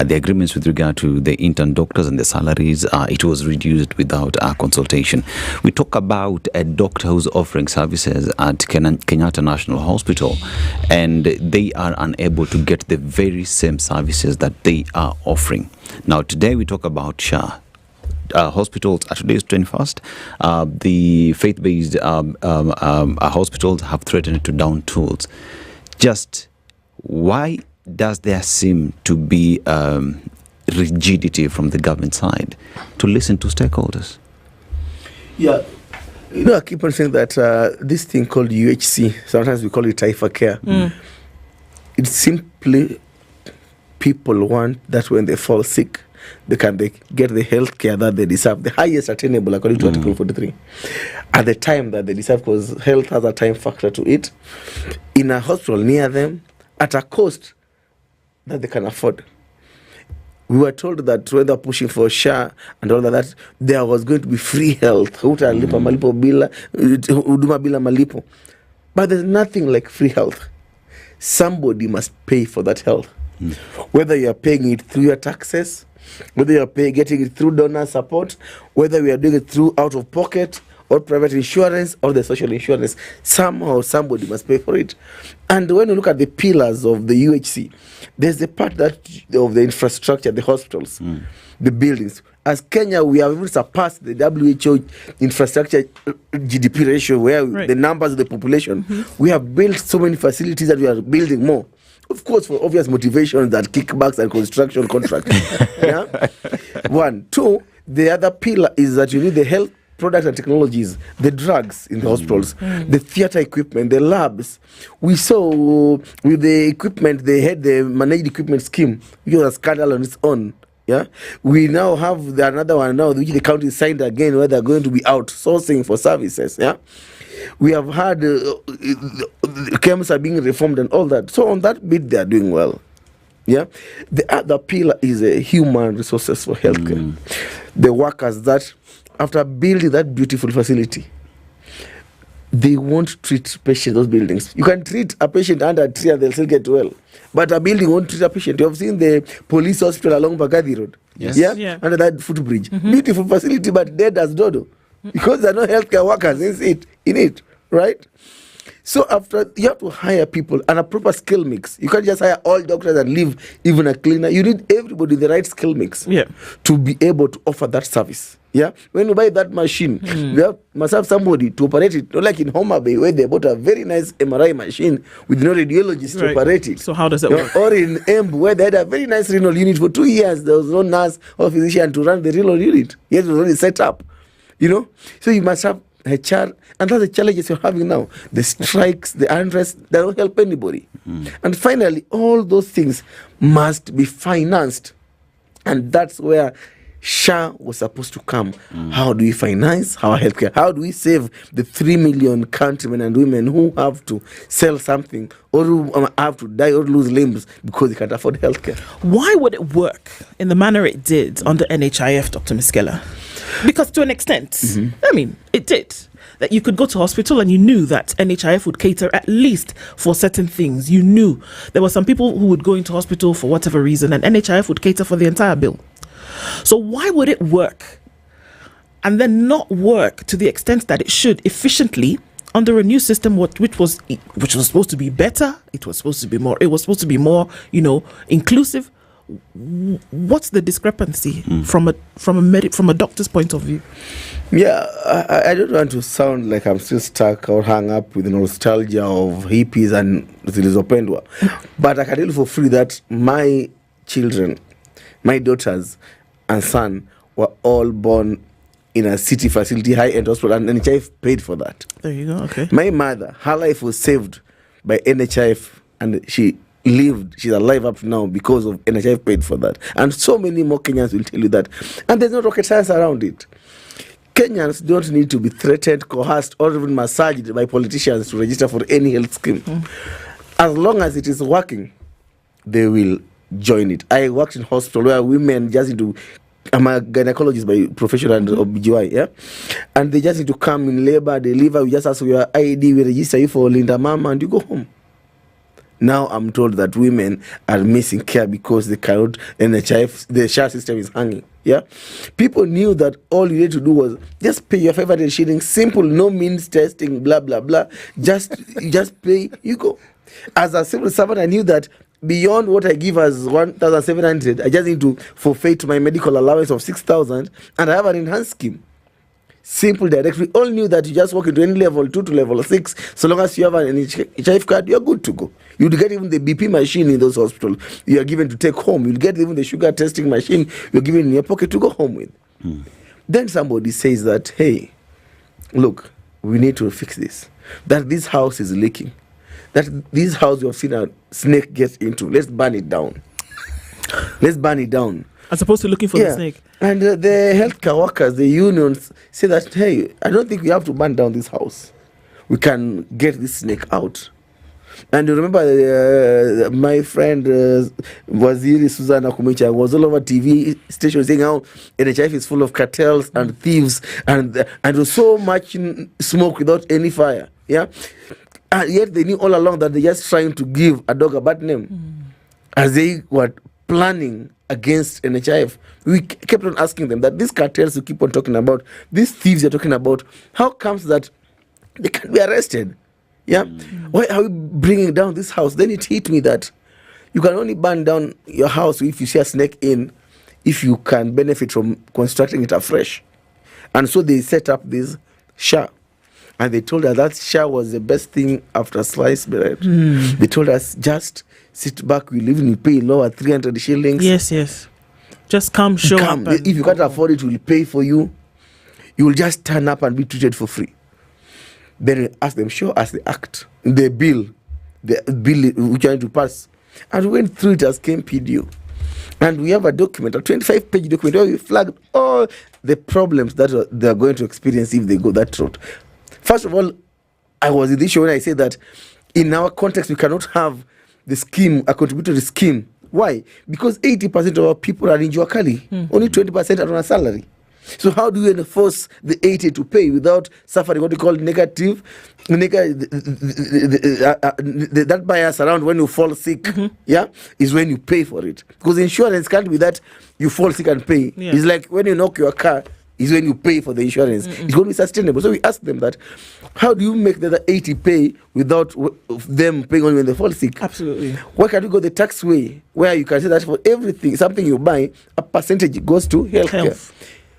the agreements with regard to the intern doctors and the salaries. It was reduced without consultation. We talk about a doctor who's offering services at Kenyatta National Hospital, and they are unable to get the very same services that they are offering. Now, today we talk about SHA. Hospitals, today is 21st, the faith-based hospitals have threatened to down tools. Just why does there seem to be rigidity from the government side to listen to stakeholders? Yeah, you know, I keep on saying that this thing called UHC, sometimes we call it Taifa Care, it's simply people want that when they fall sick, they get the health care that they deserve, the highest attainable according to Article 43, at the time that they deserve, because health has a time factor to it, in a hospital near them, at a cost that they can afford. We were told that when they're pushing for SHA and all of that, there was going to be free health. But there's nothing like free health. Somebody must pay for that health. Whether you are paying it through your taxes, whether you are getting it through donor support, whether we are doing it through out of pocket or private insurance or the social insurance, somehow somebody must pay for it. And when you look at the pillars of the UHC, there's the part that of the infrastructure, the hospitals, the buildings. As Kenya, we have even surpassed the WHO infrastructure GDP ratio, where the numbers of the population, we have built so many facilities that we are building more. Of course, for obvious motivations that kickbacks and construction contracts. Yeah? 1. 2, the other pillar is that you need the health products and technologies, the drugs in the hospitals, the theater equipment, the labs. We saw with the equipment, they had the managed equipment scheme, which was a scandal on its own. Yeah, we now have another one now, which the county signed again, where they're going to be outsourcing for services. Yeah, we have had camps are being reformed and all that. So on that bit, they are doing well. Yeah, the other pillar is human resources for healthcare. The workers that, after building that beautiful facility, they won't treat patients in those buildings. You can treat a patient under a tree and they'll still get well. But a building won't treat a patient. You have seen the police hospital along Bagadi Road. Yes. Yeah? Under that footbridge. Beautiful facility, but dead as dodo. Because there are no healthcare workers in it, right? So after, you have to hire people and a proper skill mix. You can't just hire all doctors and leave even a cleaner. You need everybody the right skill mix to be able to offer that service. Yeah, when you buy that machine, you must have somebody to operate it. Not like in Homa Bay, where they bought a very nice MRI machine with no radiologist to operate it. So how does that work? Or in Embu, where they had a very nice renal unit for 2 years. There was no nurse or physician to run the renal unit. Yet it was already set up. So you must have HR, and that's the challenges you're having now. The strikes, the unrest, they don't help anybody. And finally, all those things must be financed. And that's where SHA was supposed to come. How do we finance our healthcare? How do we save the 3 million countrymen and women who have to sell something or who have to die or lose limbs because they can't afford healthcare? Why would it work in the manner it did under NHIF, Dr. Miskela? Because to an extent, I mean, it did. That you could go to hospital and you knew that NHIF would cater at least for certain things. You knew there were some people who would go into hospital for whatever reason and NHIF would cater for the entire bill. So why would it work and then not work to the extent that it should efficiently under a new system which was supposed to be better, it was supposed to be more, inclusive? What's the discrepancy from a doctor's point of view? Yeah, I don't want to sound like I'm still stuck or hung up with the nostalgia of hippies and Zilizopendwa, but I can tell you for free that my children, my daughters and son were all born in a city facility, high-end hospital, and NHIF paid for that. There you go, okay. My mother, her life was saved by NHIF, and she lived, she's alive up to now because of NHIF paid for that. And so many more Kenyans will tell you that. And there's no rocket science around it. Kenyans don't need to be threatened, coerced, or even massaged by politicians to register for any health scheme. As long as it is working, they will join it. I worked in hospital where women just need to, I'm a gynecologist by profession and OBGY, yeah? And they just need to come in labor, deliver, we just ask for your ID, we register you for Linda Mama, and you go home. Now I'm told that women are missing care because they cannot, and the SHA system is hanging. Yeah, people knew that all you need to do was just pay your 500 shillings, simple, no means testing, blah blah blah. Just pay, you go. As a civil servant, I knew that beyond what I give as 1,700, I just need to forfeit my medical allowance of 6,000, and I have an enhanced scheme. Simple, direct. We all knew that you just walk into any level 2 to level 6. So long as you have an NHIF card, you're good to go. You'll get even the BP machine in those hospitals. You are given to take home. You'll get even the sugar testing machine. You're given in your pocket to go home with. Then somebody says that, hey, look, we need to fix this. That this house is leaking. That this house you have seen a snake get into. Let's burn it down. Let's burn it down. As opposed to looking for the snake. And the healthcare workers, the unions, say that, hey, I don't think we have to burn down this house. We can get this snake out. And you remember my friend Waziri Susanna Kumicha was all over TV stations saying how NHIF is full of cartels and thieves and there was so much smoke without any fire. Yeah, and yet they knew all along that they're just trying to give a dog a bad name as they were planning against NHIF. We kept on asking them that these cartels you keep on talking about, these thieves you're talking about, how comes that they can't be arrested? Yeah, why are we bringing down this house? Then it hit me that you can only burn down your house if you see a snake in, if you can benefit from constructing it afresh. And so they set up this SHA. And they told us that SHA was the best thing after sliced bread. They told us, just sit back, we live in, you pay lower 300 shillings. Yes. Just come, show up. If you can't afford it, we'll pay for you. you will just turn up and be treated for free. Then we ask them, show us the act, the bill we're trying to pass. And we went through it as KMPDU. And we have a document, a 25-page document, where we flagged all the problems that they're going to experience if they go that route. First of all, I was in the issue when I said that in our context, we cannot have the scheme, a contributory scheme. Why? Because 80% of our people are in Juakali. Only 20% are on a salary. So how do you enforce the 80 to pay without suffering what we call negative that bias around when you fall sick? Yeah, is when you pay for it. Because insurance can't be that you fall sick and pay. Yeah. It's like when you knock your car, is when you pay for the insurance. It's going to be sustainable. So we asked them that, how do you make the other 80 pay without them paying only when they fall sick? Absolutely. Why can't you go the tax way, where you can say that for everything, something you buy, a percentage goes to healthcare.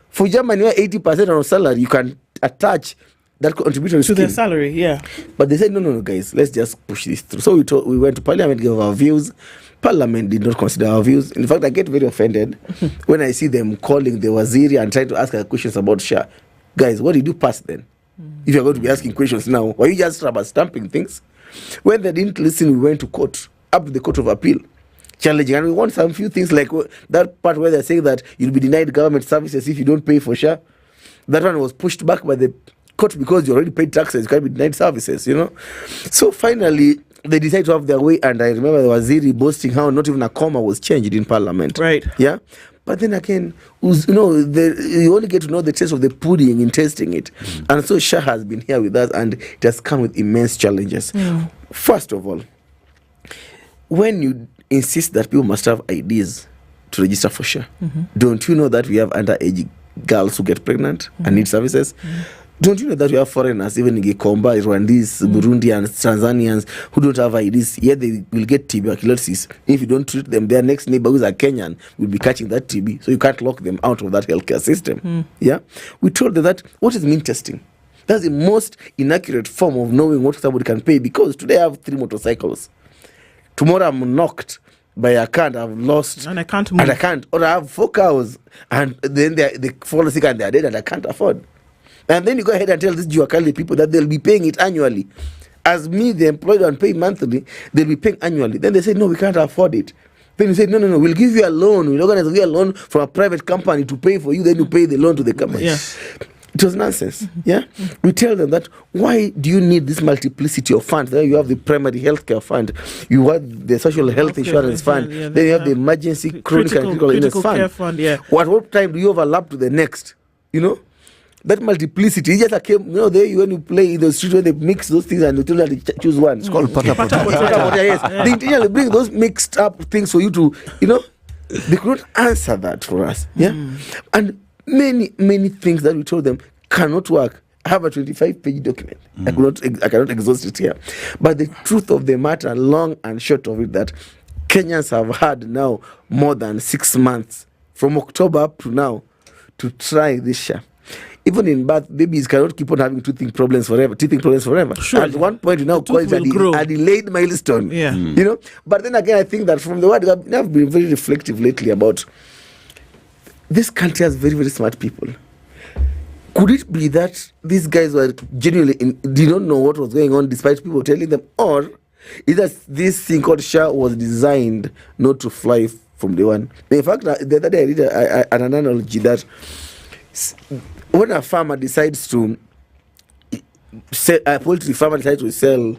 For Germany, where 80% on salary, you can attach that contributory to their salary, yeah. But they said, no, guys, let's just push this through. So we went to Parliament, gave our views. Parliament did not consider our views. In fact, I get very offended when I see them calling the Waziri and trying to ask her questions about SHA. Guys, what did you pass then? If you're going to be asking questions now, were you just rubber stamping things? When they didn't listen, we went to court, up to the Court of Appeal, challenging. And we want some few things like that part where they're saying that you'll be denied government services if you don't pay for SHA. That one was pushed back by the court because you already paid taxes, you can't be denied services, So finally, they decided to have their way, and I remember the Waziri boasting how not even a comma was changed in Parliament. Right. Yeah? But then again, you only get to know the taste of the pudding in tasting it. And so SHA has been here with us, and it has come with immense challenges. First of all, when you insist that people must have IDs to register for SHA, don't you know that we have underage girls who get pregnant and need services? Don't you know that we have foreigners, even in Gikomba, Rwandese, Burundians, Tanzanians, who don't have IDs, yet they will get tuberculosis. If you don't treat them, their next neighbor, who's a Kenyan, will be catching that TB. So you can't lock them out of that healthcare system. Yeah? We told them that, what is mean testing? That's the most inaccurate form of knowing what somebody can pay, because today I have 3 motorcycles. Tomorrow I'm knocked by a car, I've lost. And I can't move. And I can't. Or I have 4 cows, and then they fall sick and they're dead and I can't afford. And then you go ahead and tell these Juakali people that they'll be paying it annually. As me, the employed and pay monthly, they'll be paying annually. Then they say, no, we can't afford it. Then you say, no, we'll give you a loan. We'll organize you a loan from a private company to pay for you. Then you pay the loan to the company. Yeah. It was nonsense. Yeah. We tell them that, why do you need this multiplicity of funds? There you have the primary healthcare fund, you have the social health insurance fund, then you have the emergency chronic and critical illness fund. What time do you overlap to the next? That multiplicity, it's just like, there when you play in the street, when they mix those things and you tell them to choose one. It's called pata. Yes. They intentionally bring those mixed up things for you to, they could not answer that for us. Yeah. And many things that we told them cannot work. I have a 25-page document. I cannot exhaust it here. But the truth of the matter, long and short of it, that Kenyans have had now more than 6 months, from October up to now, to try this SHA. Even in birth, babies cannot keep on having teething problems forever. Sure. At one point, we now call it a delayed milestone. Yeah. But then again, I think that from the word, I've been very reflective lately about this country has very, very smart people. Could it be that these guys were genuinely did not know what was going on despite people telling them? Or is that this thing called SHA was designed not to fly from day one? In fact, the other day I read an analogy that when a farmer decides to sell, a poultry farmer decides to sell,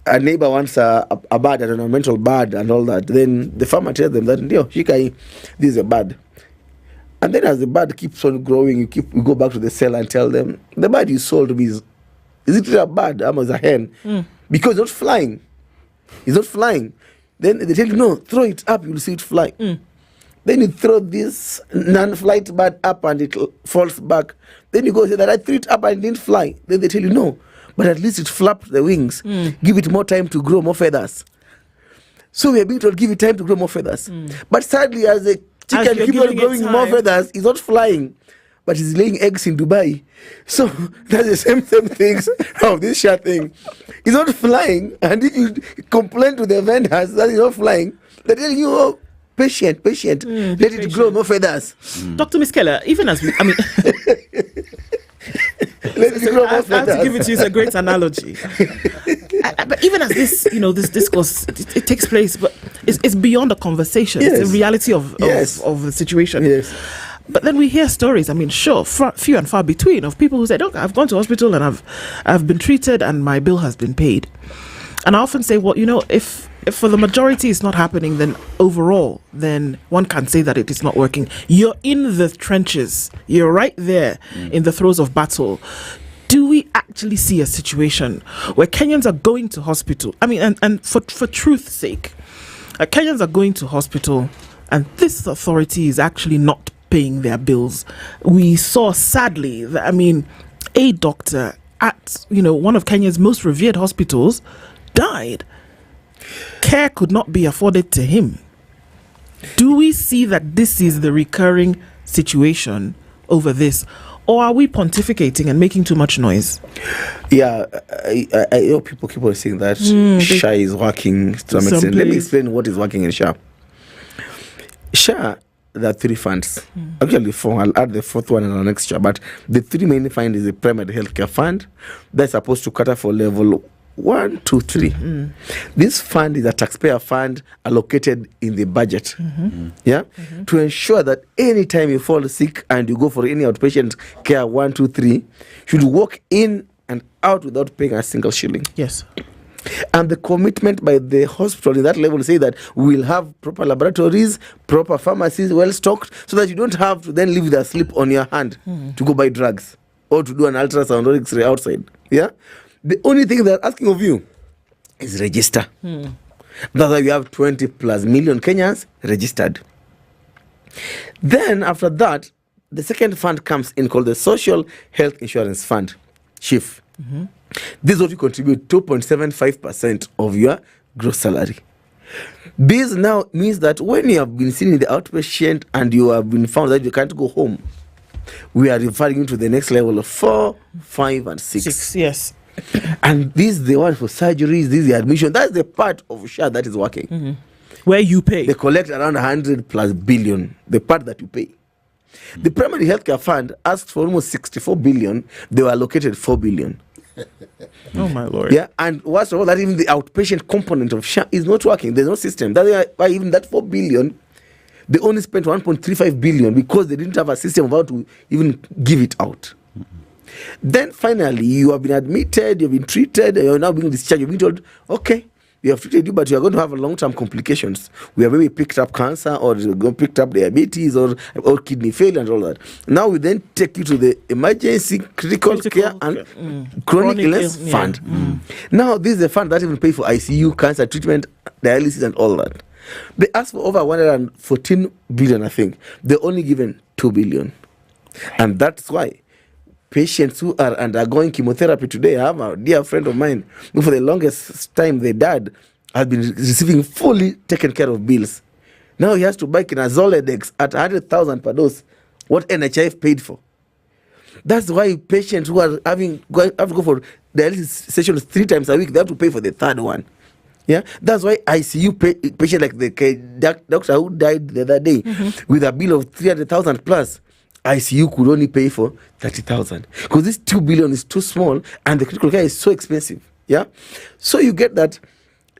a neighbor wants a bird, an ornamental bird and all that, then the farmer tells them that, Shikai, this is a bird. And then as the bird keeps on growing, you go back to the seller and tell them, the bird you sold me is it a bird? Is a hen? Because it's not flying. It's not flying. Then they tell you, no, throw it up, you'll see it fly. Then you throw this non-flight bird up and it falls back. Then you go say that I threw it up and it didn't fly. Then they tell you, no, but at least it flapped the wings. Give it more time to grow more feathers. So we are being told, give it time to grow more feathers. But sadly, as the chicken keeps on growing more feathers, it's not flying, but it's laying eggs in Dubai. So that's the same things of this SHA thing. It's not flying, and if you complain to the vendors that it's not flying, they tell you, oh, patient, let it grow more feathers. Dr. Miskello, even as I have to give it to you. It's a great analogy. But even as this, this discourse, it takes place, but it's beyond a conversation. Yes. It's the reality of the situation. Yes. But then we hear stories. I mean, sure, few and far between, of people who say, "Look, I've gone to hospital and I've been treated and my bill has been paid." And I often say, well, if for the majority it's not happening, then overall, then one can say that it is not working. You're in the trenches. You're right there in the throes of battle. Do we actually see a situation where Kenyans are going to hospital? I mean, and for truth's sake, Kenyans are going to hospital and this authority is actually not paying their bills. We saw, sadly, that, a doctor at, one of Kenya's most revered hospitals died. Care could not be afforded to him. Do we see that this is the recurring situation over this? Or are we pontificating and making too much noise? Yeah, I know people keep on saying that SHA is working to some extent. Let me explain what is working in SHA. SHA, there are 3 funds. Actually 4. I'll add the 4th one in our next year. But the 3 main fund is the primary healthcare fund that's supposed to cater for level 1, 2, 3. This fund is a taxpayer fund allocated in the budget. To ensure that anytime you fall sick and you go for any outpatient care 1, 2, 3, should walk in and out without paying a single shilling. Yes. And the commitment by the hospital in that level say that we will have proper laboratories, proper pharmacies, well stocked, so that you don't have to then leave with a slip on your hand to go buy drugs or to do an ultrasound or X-ray outside. Yeah. The only thing they're asking of you is register. That's why we have 20 plus million Kenyans registered. Then after that, the second fund comes in called the Social Health Insurance Fund, SHIF. This is what you contribute 2.75% of your gross salary. This now means that when you have been seen in the outpatient and you have been found that you can't go home, we are referring you to the next level of 4, 5, and 6. 6, yes. And this is the one for surgeries, this is the admission. That's the part of SHA that is working. Where you pay. They collect around 100 plus billion, the part that you pay. The primary healthcare fund asked for almost 64 billion. They were allocated 4 billion. Oh my Lord. Yeah, and what's all that, even the outpatient component of SHA is not working. There's no system. That's why even that 4 billion, they only spent 1.35 billion because they didn't have a system of how to even give it out. Then finally, you have been admitted, you've been treated, you're now being discharged, you've been told, okay, we have treated you, but you are going to have long-term complications. We have maybe picked up cancer or picked up diabetes or kidney failure and all that. Now we then take you to the emergency critical care and chronic illness fund. Now this is a fund that even pays for ICU, cancer treatment, dialysis and all that. They asked for over 114 billion, I think. They're only given 2 billion. And that's why patients who are undergoing chemotherapy today, I have a dear friend of mine who for the longest time, their dad has been receiving fully taken care of bills. Now he has to buy Kinazoladex at 100,000 per dose, what NHIF paid for. That's why patients who are have to go for dialysis sessions 3 times a week, they have to pay for the 3rd one. Yeah, that's why ICU patient like the doctor who died the other day with a bill of 300,000 plus, ICU could only pay for 30,000 because this 2 billion is too small and the critical care is so expensive. Yeah, so you get that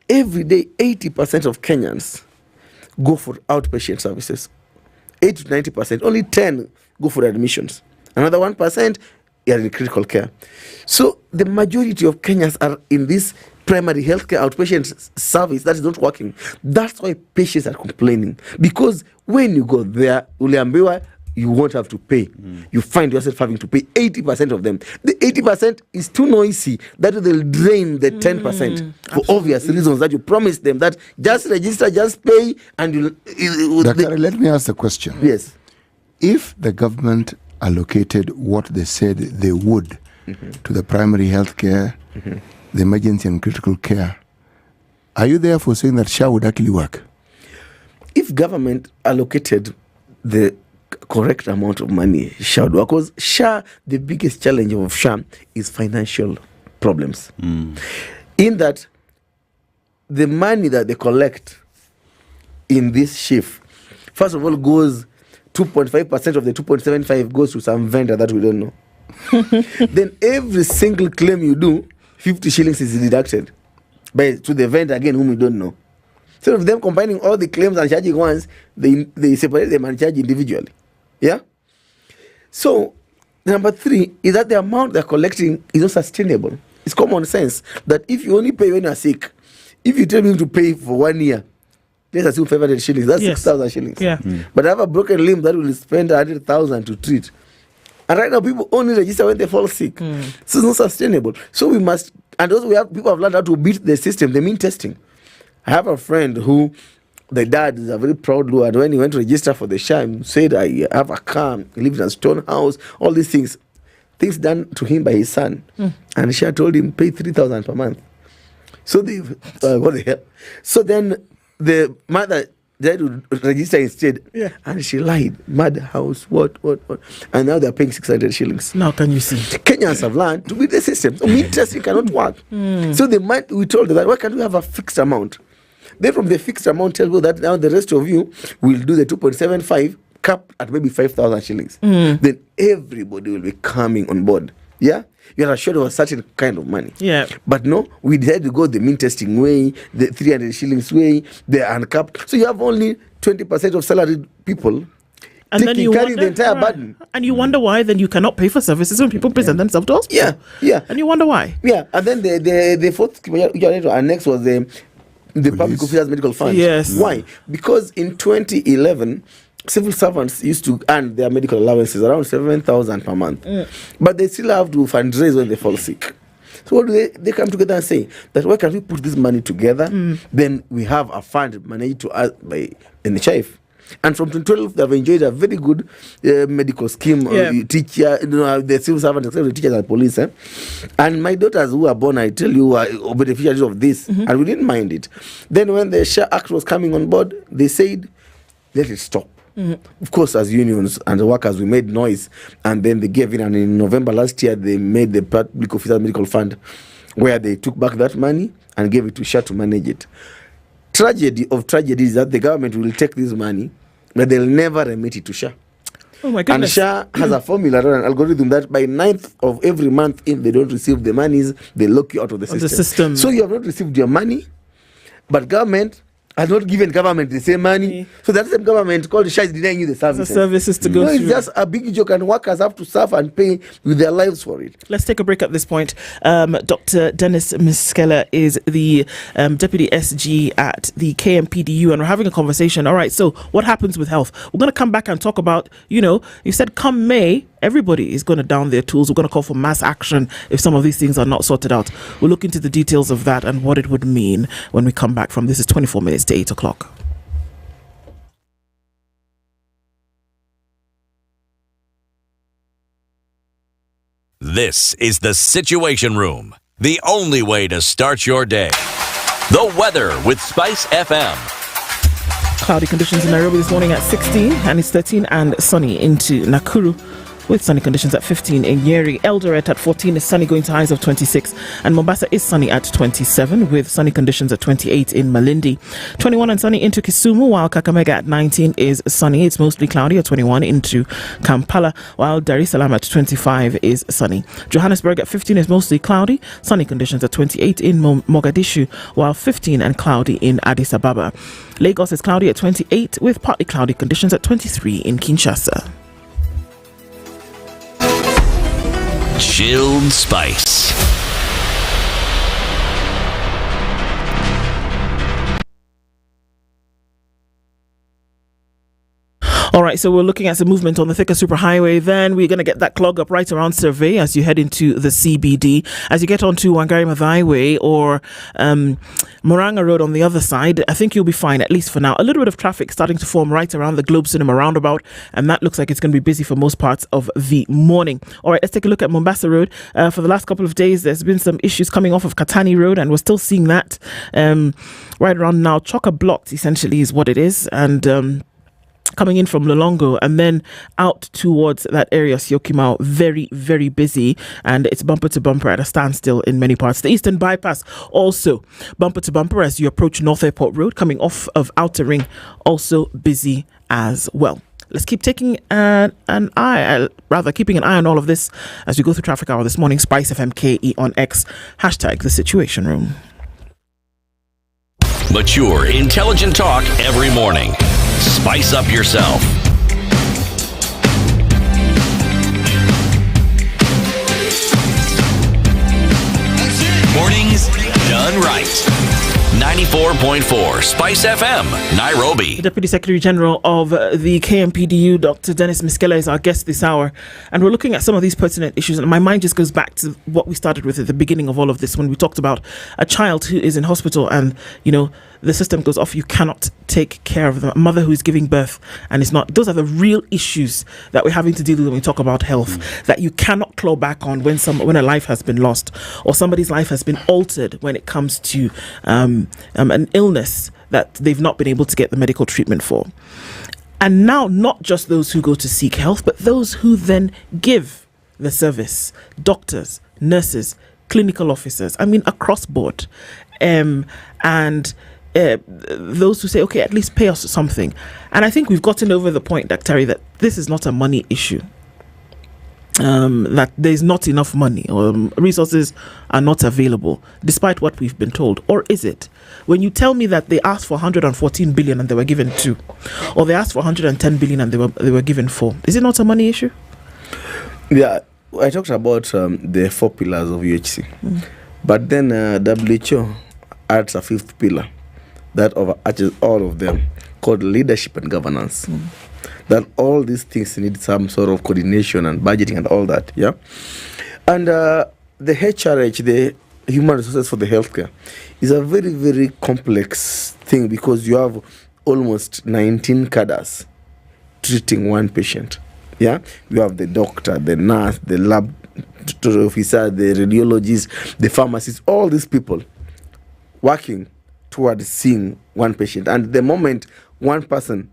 every day 80% of Kenyans go for outpatient services, 80 to 90%. Only 10 go for admissions. Another 1% are in critical care. So the majority of Kenyans are in this primary healthcare outpatient service that is not working. That's why patients are complaining, because when you go there, uliambiwa you won't have to pay. You find yourself having to pay 80% of them. The 80% is too noisy that they'll drain the 10% for obvious reasons that you promised them that just register, just pay, and you'll. Let me ask the question. Yes. If the government allocated what they said they would to the primary health care, the emergency and critical care, are you therefore saying that SHA would actually work? If government allocated the correct amount of money, SHA would work. Because SHA, the biggest challenge of SHA is financial problems. In that the money that they collect in this shift, first of all, goes 2.5% of the 2.75 goes to some vendor that we don't know. then every single claim you do, 50 shillings is deducted to the vendor again, whom you don't know. So of them combining all the claims and charging once, they separate them and charge individually. Yeah? So, number 3 is that the amount they're collecting is not sustainable. It's common sense that if you only pay when you're sick, if you tell me to pay for 1 year, let's assume 500 shillings, that's 6,000 shillings. Yeah. But I have a broken limb that will spend 100,000 to treat. And right now, people only register when they fall sick. So it's not sustainable. So we must, and also people have learned how to beat the system, the mean testing. I have a friend who, the dad is a very proud lord. When he went to register for the SHA, he said, I have a car, he lives in a stone house, all these things done to him by his son. And SHA told him, pay 3,000 per month. So what the hell? So then the mother tried to register instead, and she lied. Mad house, what? And now they're paying 600 shillings. Now can you see? Kenyans have learned to beat the system. So mean testing cannot work. So we told her that, why can't we have a fixed amount? Then from the fixed amount, tell you that now the rest of you will do the 2.75 cap at maybe 5,000 shillings. Then everybody will be coming on board. Yeah? You're assured of a certain kind of money. Yeah. But no, we decided to go the mean testing way, the 300 shillings way, the uncapped. So you have only 20% of salaried people. And then you carry wonder, the entire burden. And you wonder why then you cannot pay for services when people present themselves to hospital. Yeah. And you wonder why. Yeah. And then the fourth and next was the Public Officers Medical Fund. Yes. Why? Because in 2011, civil servants used to earn their medical allowances around 7,000 per month. But they still have to fundraise when they fall sick. So what do they come together and say? That why can't we put this money together? Then we have a fund managed to us by NHIF. And from 2012, they have enjoyed a very good medical scheme. Teacher, the civil servants, except the teachers and police. And my daughters who are born, I tell you, are beneficiaries of this. And we didn't mind it. Then when the SHA Act was coming on board, they said, let it stop. Of course, as unions and workers, we made noise, and then they gave in. And in November last year, they made the Public Officers Medical Fund, where they took back that money and gave it to SHA to manage it. Tragedy of tragedy is that the government will take this money, but they'll never remit it to SHA. Oh my goodness. And SHA has a formula or an algorithm that by 9th of every month, if they don't receive the monies, they lock you out of the system. So you have not received your money, but government has not given government the same money. So that same government called SHA is denying you the services. The services to go through. It's just a big joke, and workers have to suffer and pay with their lives for it. Let's take a break at this point. Dr. Dennis Miskela is the Deputy SG at the KMPDU, and we're having a conversation. All right, so what happens with health? We're going to come back and talk about, you said come May, everybody is going to down their tools. We're going to call for mass action if some of these things are not sorted out. We'll look into the details of that and what it would mean when we come back from this. Is 24 minutes to 8 o'clock. This is the Situation Room, the only way to start your day. The weather with SpiceFM. Cloudy conditions in Nairobi this morning at 16, and it's 13 and sunny into Nakuru, with sunny conditions at 15 in Nyeri. Eldoret at 14 is sunny, going to highs of 26, and Mombasa is sunny at 27 with sunny conditions at 28 in Malindi. 21 and sunny into Kisumu, while Kakamega at 19 is sunny. It's mostly cloudy at 21 into Kampala, while Dar es Salaam at 25 is sunny. Johannesburg at 15 is mostly cloudy, sunny conditions at 28 in Mogadishu, while 15 and cloudy in Addis Ababa. Lagos is cloudy at 28 with partly cloudy conditions at 23 in Kinshasa. Chilled Spice. All right, so we're looking at some movement on the Thika Superhighway. Then we're going to get that clog up right around Survey as you head into the CBD. As you get onto Wangari Maathai Way or Moranga Road on the other side, I think you'll be fine, at least for now. A little bit of traffic starting to form right around the Globe Cinema roundabout, and that looks like it's going to be busy for most parts of the morning. All right, let's take a look at Mombasa Road. For the last couple of days, there's been some issues coming off of Katani Road, and we're still seeing that right around now. Chock-a-blocked, essentially, is what it is, and coming in from Lolongo and then out towards that area, Syokimau, very, very busy, and it's bumper to bumper at a standstill in many parts. The Eastern Bypass also bumper to bumper as you approach North Airport Road, coming off of Outer Ring, also busy as well. let's keep keeping an eye on all of this as we go through traffic hour this morning. SpiceFM KE on X, #The Situation Room. Mature, intelligent talk every morning. Spice up yourself. Mornings done right. 94.4 Spice FM, Nairobi. The Deputy Secretary General of the KMPDU, Dr. Dennis Miskela, is our guest this hour. And we're looking at some of these pertinent issues. And my mind just goes back to what we started with at the beginning of all of this when we talked about a child who is in hospital and, the system goes off. You cannot take care of them. A mother who is giving birth and it's not. Those are the real issues that we're having to deal with when we talk about health, that you cannot claw back on when a life has been lost or somebody's life has been altered when it comes to an illness that they've not been able to get the medical treatment for. And now, not just those who go to seek health, but those who then give the service, doctors, nurses, clinical officers, across board. Those who say, okay, at least pay us something. And I think we've gotten over the point, Dr. that this is not a money issue. That there's not enough money or resources are not available, despite what we've been told. Or is it? When you tell me that they asked for 114 billion and they were given 2, or they asked for 110 billion and they were given 4, is it not a money issue? Yeah, I talked about the 4 pillars of UHC. But then WHO adds a 5th pillar that overarches all of them, called leadership and governance. That all these things need some sort of coordination and budgeting and all that, yeah? And the HRH, the Human Resources for the Healthcare, is a very, very complex thing because you have almost 19 cadres treating one patient, yeah? You have the doctor, the nurse, the lab officer, the radiologist, the pharmacist, all these people working towards seeing one patient. And the moment one person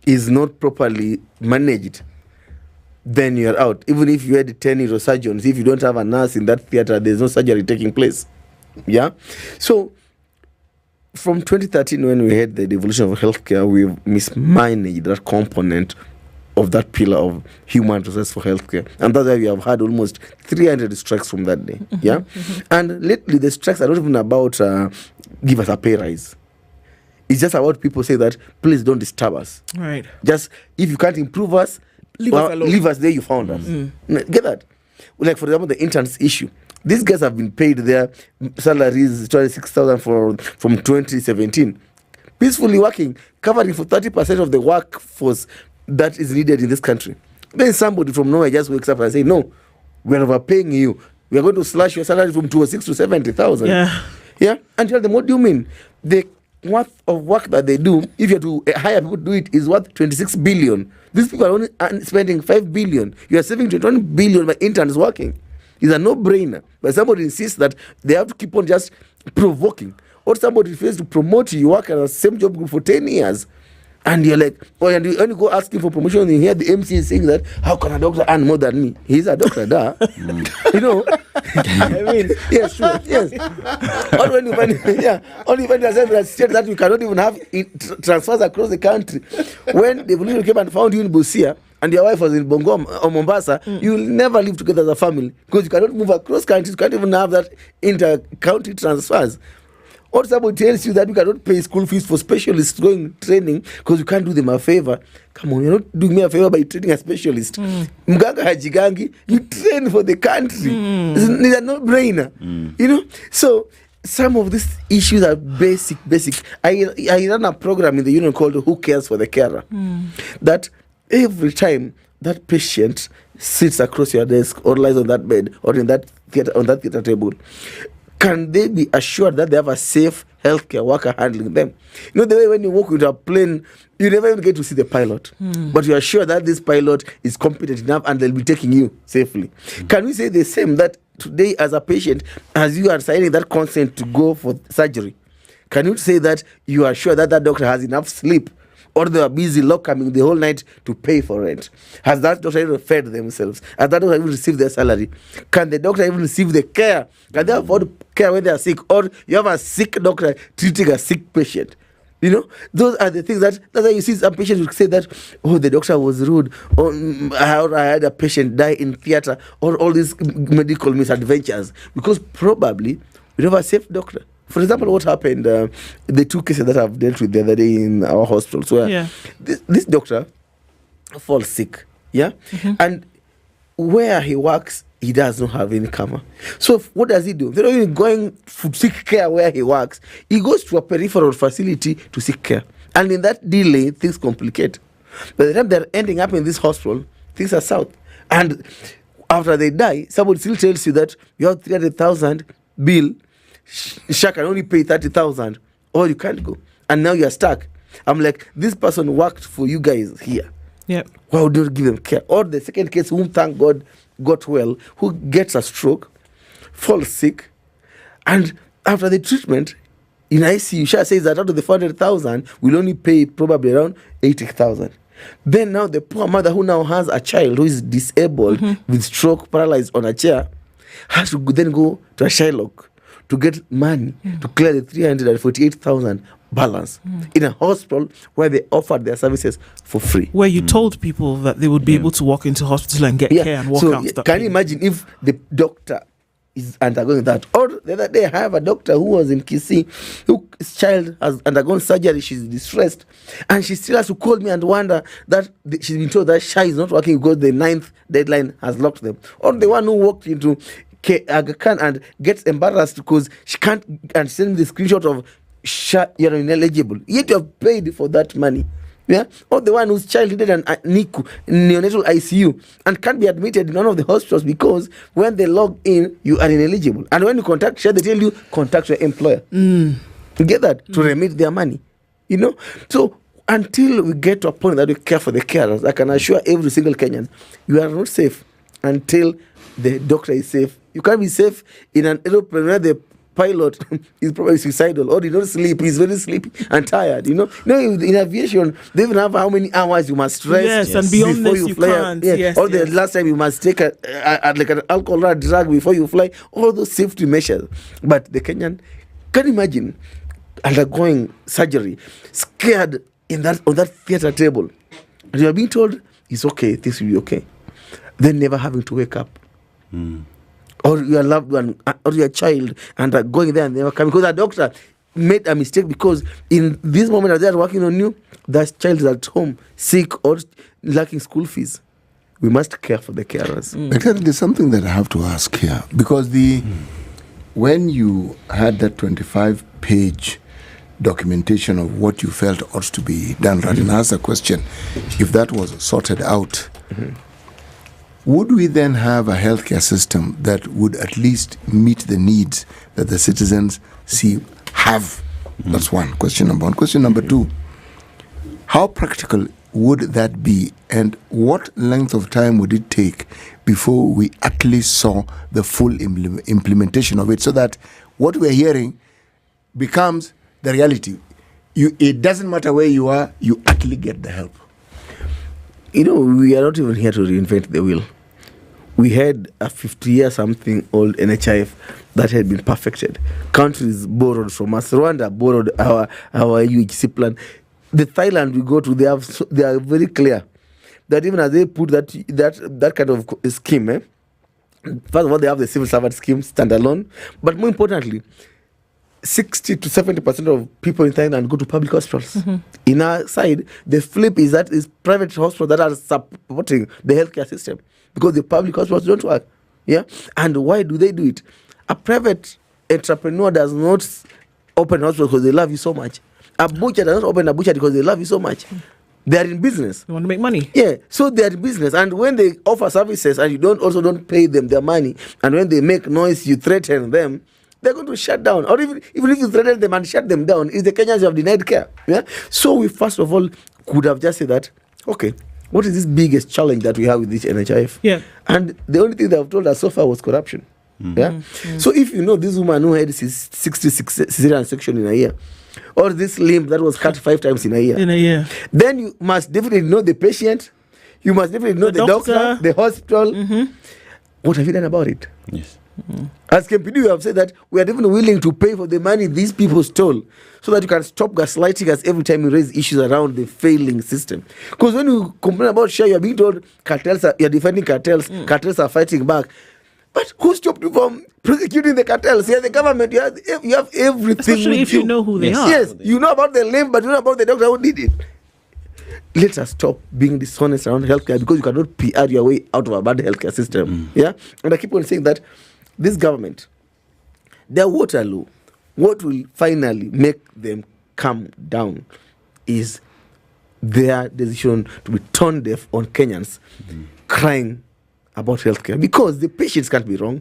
is not properly managed, then you're out. Even if you had 10 neurosurgeons, if you don't have a nurse in that theater, there's no surgery taking place. Yeah? So, from 2013, when we had the devolution of healthcare, we've mismanaged that component of that pillar of human resources for healthcare. And that's why we have had almost 300 strikes from that day. Yeah? And lately, the strikes are not even about give us a pay rise. It's just about people say that, please don't disturb us. Right. Just, if you can't improve us, leave us there you found us. Get that? Like, for example, the interns issue. These guys have been paid their salaries, 26,000 from 2017. Peacefully working, covering for 30% of the workforce that is needed in this country. Then somebody from nowhere just wakes up and say, no, we're overpaying you. We are going to slash your salary from 206 to 70,000. Yeah. Yeah? And tell them, what do you mean? The worth of work that they do, if you have to hire people to do it, is worth 26 billion. These people are only spending 5 billion. You are saving 21 billion by interns working. It's a no-brainer. But somebody insists that they have to keep on just provoking. Or somebody fails to promote you, work at the same job group for 10 years. And you're like, and you only go asking for promotion, and you hear the MC saying that, how can a doctor earn more than me? He's a doctor, I mean, yes, sure, yes. Only when you find yourself in a state that you cannot even have transfers across the country. When the evolution came and found you in Busia, and your wife was in Bongom or Mombasa, you will never live together as a family because you cannot move across countries, you can't even have that inter-county transfers. Or somebody tells you that you cannot pay school fees for specialists going training because you can't do them a favor. Come on, you're not doing me a favor by training a specialist. Mganga hajigangi, you train for the country. It's a no-brainer. So some of these issues are basic. I run a program in the union called Who Cares for the Carer? That every time that patient sits across your desk or lies on that bed or in that theater, on that theater table, can they be assured that they have a safe healthcare worker handling them? The way when you walk into a plane, you never even get to see the pilot. But you are sure that this pilot is competent enough and they'll be taking you safely. Can we say the same that today as a patient, as you are signing that consent to go for surgery, can you say that you are sure that that doctor has enough sleep? Or they are busy coming the whole night to pay for rent? Has that doctor even fed themselves? Has that doctor even received their salary? Can the doctor even receive the care? Can they afford care when they are sick? Or you have a sick doctor treating a sick patient? You know, those are the things that's why you see some patients who say that, oh, the doctor was rude, or I had a patient die in theater, or all these medical misadventures, because probably we don't have a safe doctor. For example, what happened, the 2 cases that I've dealt with the other day in our hospitals, where this doctor falls sick, and where he works, he does not have any cover. So what does he do? Instead of even going to seek care where he works, he goes to a peripheral facility to seek care. And in that delay, things complicate. By the time they're ending up in this hospital, things are south. And after they die, somebody still tells you that you have 300,000 bill, Sha can only pay 30,000, or you can't go. And now you're stuck. I'm like, this person worked for you guys here. Yeah. Why would you give them care? Or the second case, whom thank God got well, who gets a stroke, falls sick, and after the treatment in ICU, Sha says that out of the 400,000, we'll only pay probably around 80,000. Then now the poor mother who now has a child who is disabled with stroke, paralyzed on a chair, has to then go to a Shylock to get money to clear the 348,000 balance in a hospital where they offered their services for free. Where you told people that they would be able to walk into hospital and get care and walk out. So can you imagine if the doctor is undergoing that? Or the other day I have a doctor who was in Kisii, whose child has undergone surgery, she's distressed, and she still has to call me and wonder that she's been told that Sha is not working because the 9th deadline has locked them. Or the one who walked into Aga Khan and gets embarrassed because she can't, and send me the screenshot of Sha, you're ineligible, yet you have paid for that money. Yeah, or the one whose child needed an NICU, neonatal ICU, and can't be admitted in one of the hospitals because when they log in, you are ineligible. And when you contact Sha, they tell you contact your employer. You get that? To remit their money. You know? So until we get to a point that we care for the carers, I can assure every single Kenyan, you are not safe until the doctor is safe. You can't be safe in an aeroplane where the pilot is probably suicidal, or he don't sleep, he's very sleeply and tired. You know, in aviation, they even have how many hours you must rest and beyond before this you fly. Or the last time you must take like an alcohol or drug before you fly. All those safety measures. But the Kenyan, can you imagine undergoing surgery, scared on that theater table, and you are being told it's okay, this will be okay, then never having to wake up. Or your loved one, or your child, and going there and never coming because the doctor made a mistake, because in this moment as they are working on you, that child is at home sick or lacking school fees. We must care for the carers. Exactly, there's something that I have to ask here, because when you had that 25-page documentation of what you felt ought to be done, right, and ask a question, if that was sorted out, would we then have a healthcare system that would at least meet the needs that the citizens have? That's one. Question number one. Question number two, how practical would that be, and what length of time would it take before we at least saw the full implementation of it, so that what we're hearing becomes the reality? It doesn't matter where you are, you actually get the help. You know, we are not even here to reinvent the wheel. We had a 50-year-something old NHIF that had been perfected. Countries borrowed from us. Rwanda borrowed our UHC plan. The Thailand we go to, they are very clear that even as they put that kind of scheme, first of all, they have the civil servant scheme standalone, but more importantly, 60 to 70% of people in Thailand go to public hospitals. In our side, the flip is that is private hospitals that are supporting the healthcare system, because the public hospitals don't work. Yeah, and why do they do it? A private entrepreneur does not open a hospital because they love you so much. A butcher does not open a butcher because they love you so much. They are in business. They want to make money. Yeah, so they are in business, and when they offer services and you don't pay them their money, and when they make noise, you threaten them, they're going to shut down. Or even if you threaten them and shut them down, it's the Kenyans who have denied care. Yeah. So we first of all could have just said that, okay, what is this biggest challenge that we have with this NHIF? Yeah. And the only thing they have told us so far was corruption. Yeah. So if you know this woman who had 66 cesarean section in a year, or this limb that was cut 5 times in a year, then you must definitely know the patient. You must definitely know the doctor, the hospital. What have you done about it? Yes. As KMPD, we have said that we are even willing to pay for the money these people stole so that you can stop gaslighting us every time you raise issues around the failing system. Because when you complain about share, you're being told you're defending cartels, cartels are fighting back. But who stopped you from prosecuting the cartels? Yeah, the government, you have everything. Especially if you know who they are. Yes, you know about the limb, but you know about the doctor who did it. Let us stop being dishonest around healthcare because you cannot PR your way out of a bad healthcare system. Yeah, and I keep on saying that this government, their Waterloo, what will finally make them come down is their decision to be tone deaf on Kenyans crying about healthcare, because the patients can't be wrong,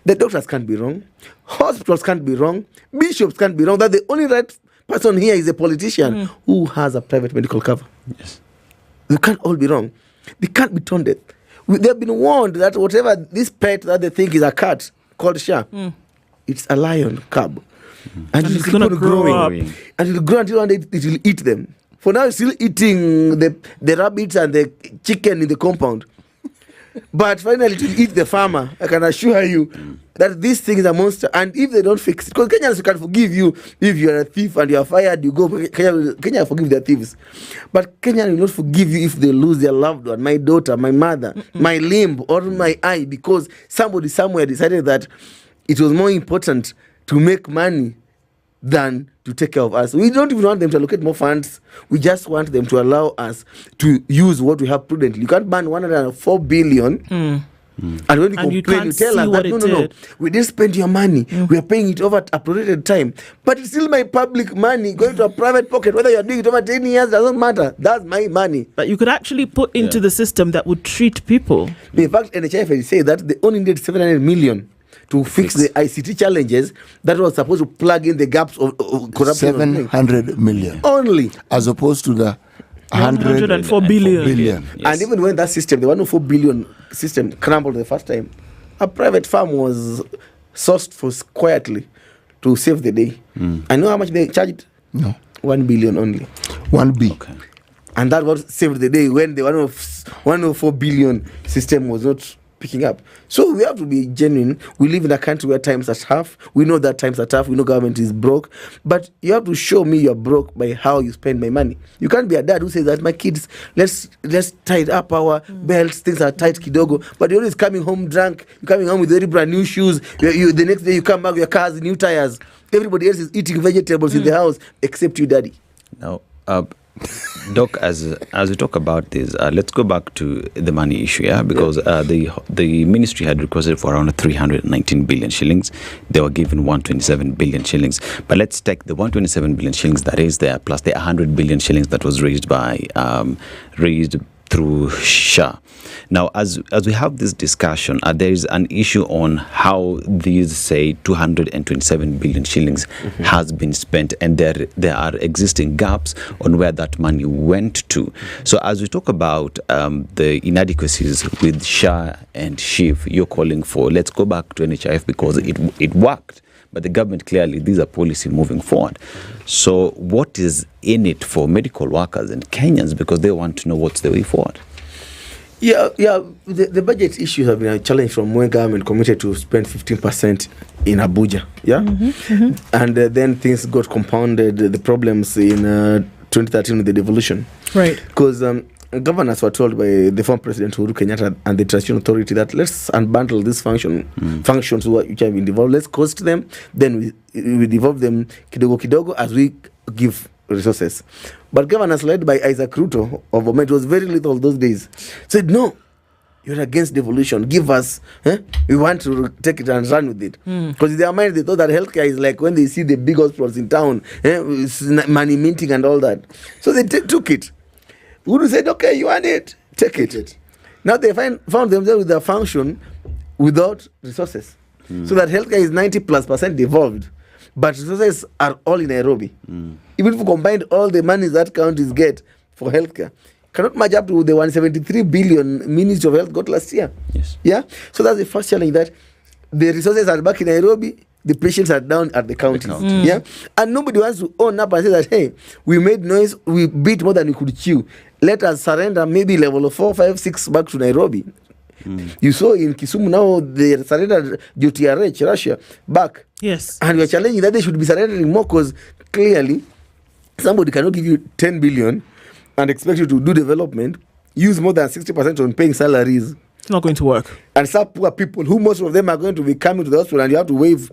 the doctors can't be wrong, hospitals can't be wrong, bishops can't be wrong. That the only right person here is a politician who has a private medical cover. Yes, they can't all be wrong. They can't be tone deaf. They've been warned that whatever this pet that they think is a cat called Sha, it's a lion cub. And it's going to grow up. And it'll grow until one day it will eat them. For now, it's still eating the rabbits and the chicken in the compound. But finally, it will eat the farmer. I can assure you that this thing is a monster. And if they don't fix it, because Kenyans can forgive you if you're a thief and you're fired, you go. Kenya will forgive their thieves. But Kenya will not forgive you if they lose their loved one, my daughter, my mother, my limb, or my eye, because somebody somewhere decided that it was more important to make money than to take care of us. We don't even want them to allocate more funds. We just want them to allow us to use what we have prudently. You can't ban 104 billion. And when you complain, you tell us that no, we didn't spend your money. We are paying it over a prorated time. But it's still my public money going to a private pocket. Whether you're doing it over 10 years doesn't matter. That's my money. But you could actually put into the system that would treat people. In fact, NHIF say that they only need 700 million to fix the ICT challenges that was supposed to plug in the gaps of corruption. 700 million. Only. As opposed to the 104 billion. Yes. And even when that system, the 104 billion system crumbled the first time, a private firm was sourced for quietly to save the day. I know how much they charged? No. 1 billion only. 1 B. Okay. And that was saved the day when the 104 billion system was not picking up. So we have to be genuine. We live in a country where times are tough. We know that times are tough. We know government is broke. But you have to show me you're broke by how you spend my money. You can't be a dad who says that my kids, let's tie up our belts, things are tight kidogo. But you're always coming home drunk. You're coming home with very brand new shoes. The next day you come back with your car's new tires. Everybody else is eating vegetables in the house except you, daddy. Now, Doc, as we talk about this, let's go back to the money issue, because the ministry had requested for around 319 billion shillings. They were given 127 billion shillings. But let's take the 127 billion shillings that is there, plus the 100 billion shillings that was raised through SHA. Now, as we have this discussion, there is an issue on how these, say, 227 billion shillings has been spent, and there are existing gaps on where that money went to. So as we talk about the inadequacies with SHA and SHIF, you're calling for, let's go back to NHIF because it worked. But the government clearly, these are policy moving forward. So what is in it for medical workers and Kenyans, because they want to know what's the way forward? Yeah. The budget issues have been a challenge from when government committed to spend 15% in Abuja. Yeah, and then things got compounded. The problems in 2013 with the devolution. Right. Because governors were told by the former President Uhuru Kenyatta and the Transition Authority that let's unbundle these functions which have been devolved. Let's cost them. Then we devolve them kidogo as we give resources. But governors led by Isaac Ruto of Bomet, it was very little those days, said no, you're against devolution, give us, we want to take it and run with it. Because in their mind they thought that healthcare is like when they see the big hospitals in town, money minting and all that. So they took it. Uhuru said, okay, you want it, take it. Now they found themselves with a function without resources. So that healthcare is 90+% devolved. But resources are all in Nairobi. Even if we combined all the money that counties get for healthcare, cannot match up to the 173 billion Ministry of Health got last year. Yes. Yeah. So that's the first challenge, that the resources are back in Nairobi, the patients are down at the counties. Yeah. And nobody wants to own up and say that, hey, we made noise, we beat more than we could chew. Let us surrender maybe level of 4, 5, 6 back to Nairobi. You saw in Kisumu now they surrendered GTRH, Russia, back. Yes. And we're challenging that they should be surrendering more because clearly somebody cannot give you 10 billion and expect you to do development, use more than 60% on paying salaries. It's not going to work. And some poor people who most of them are going to be coming to the hospital and you have to waive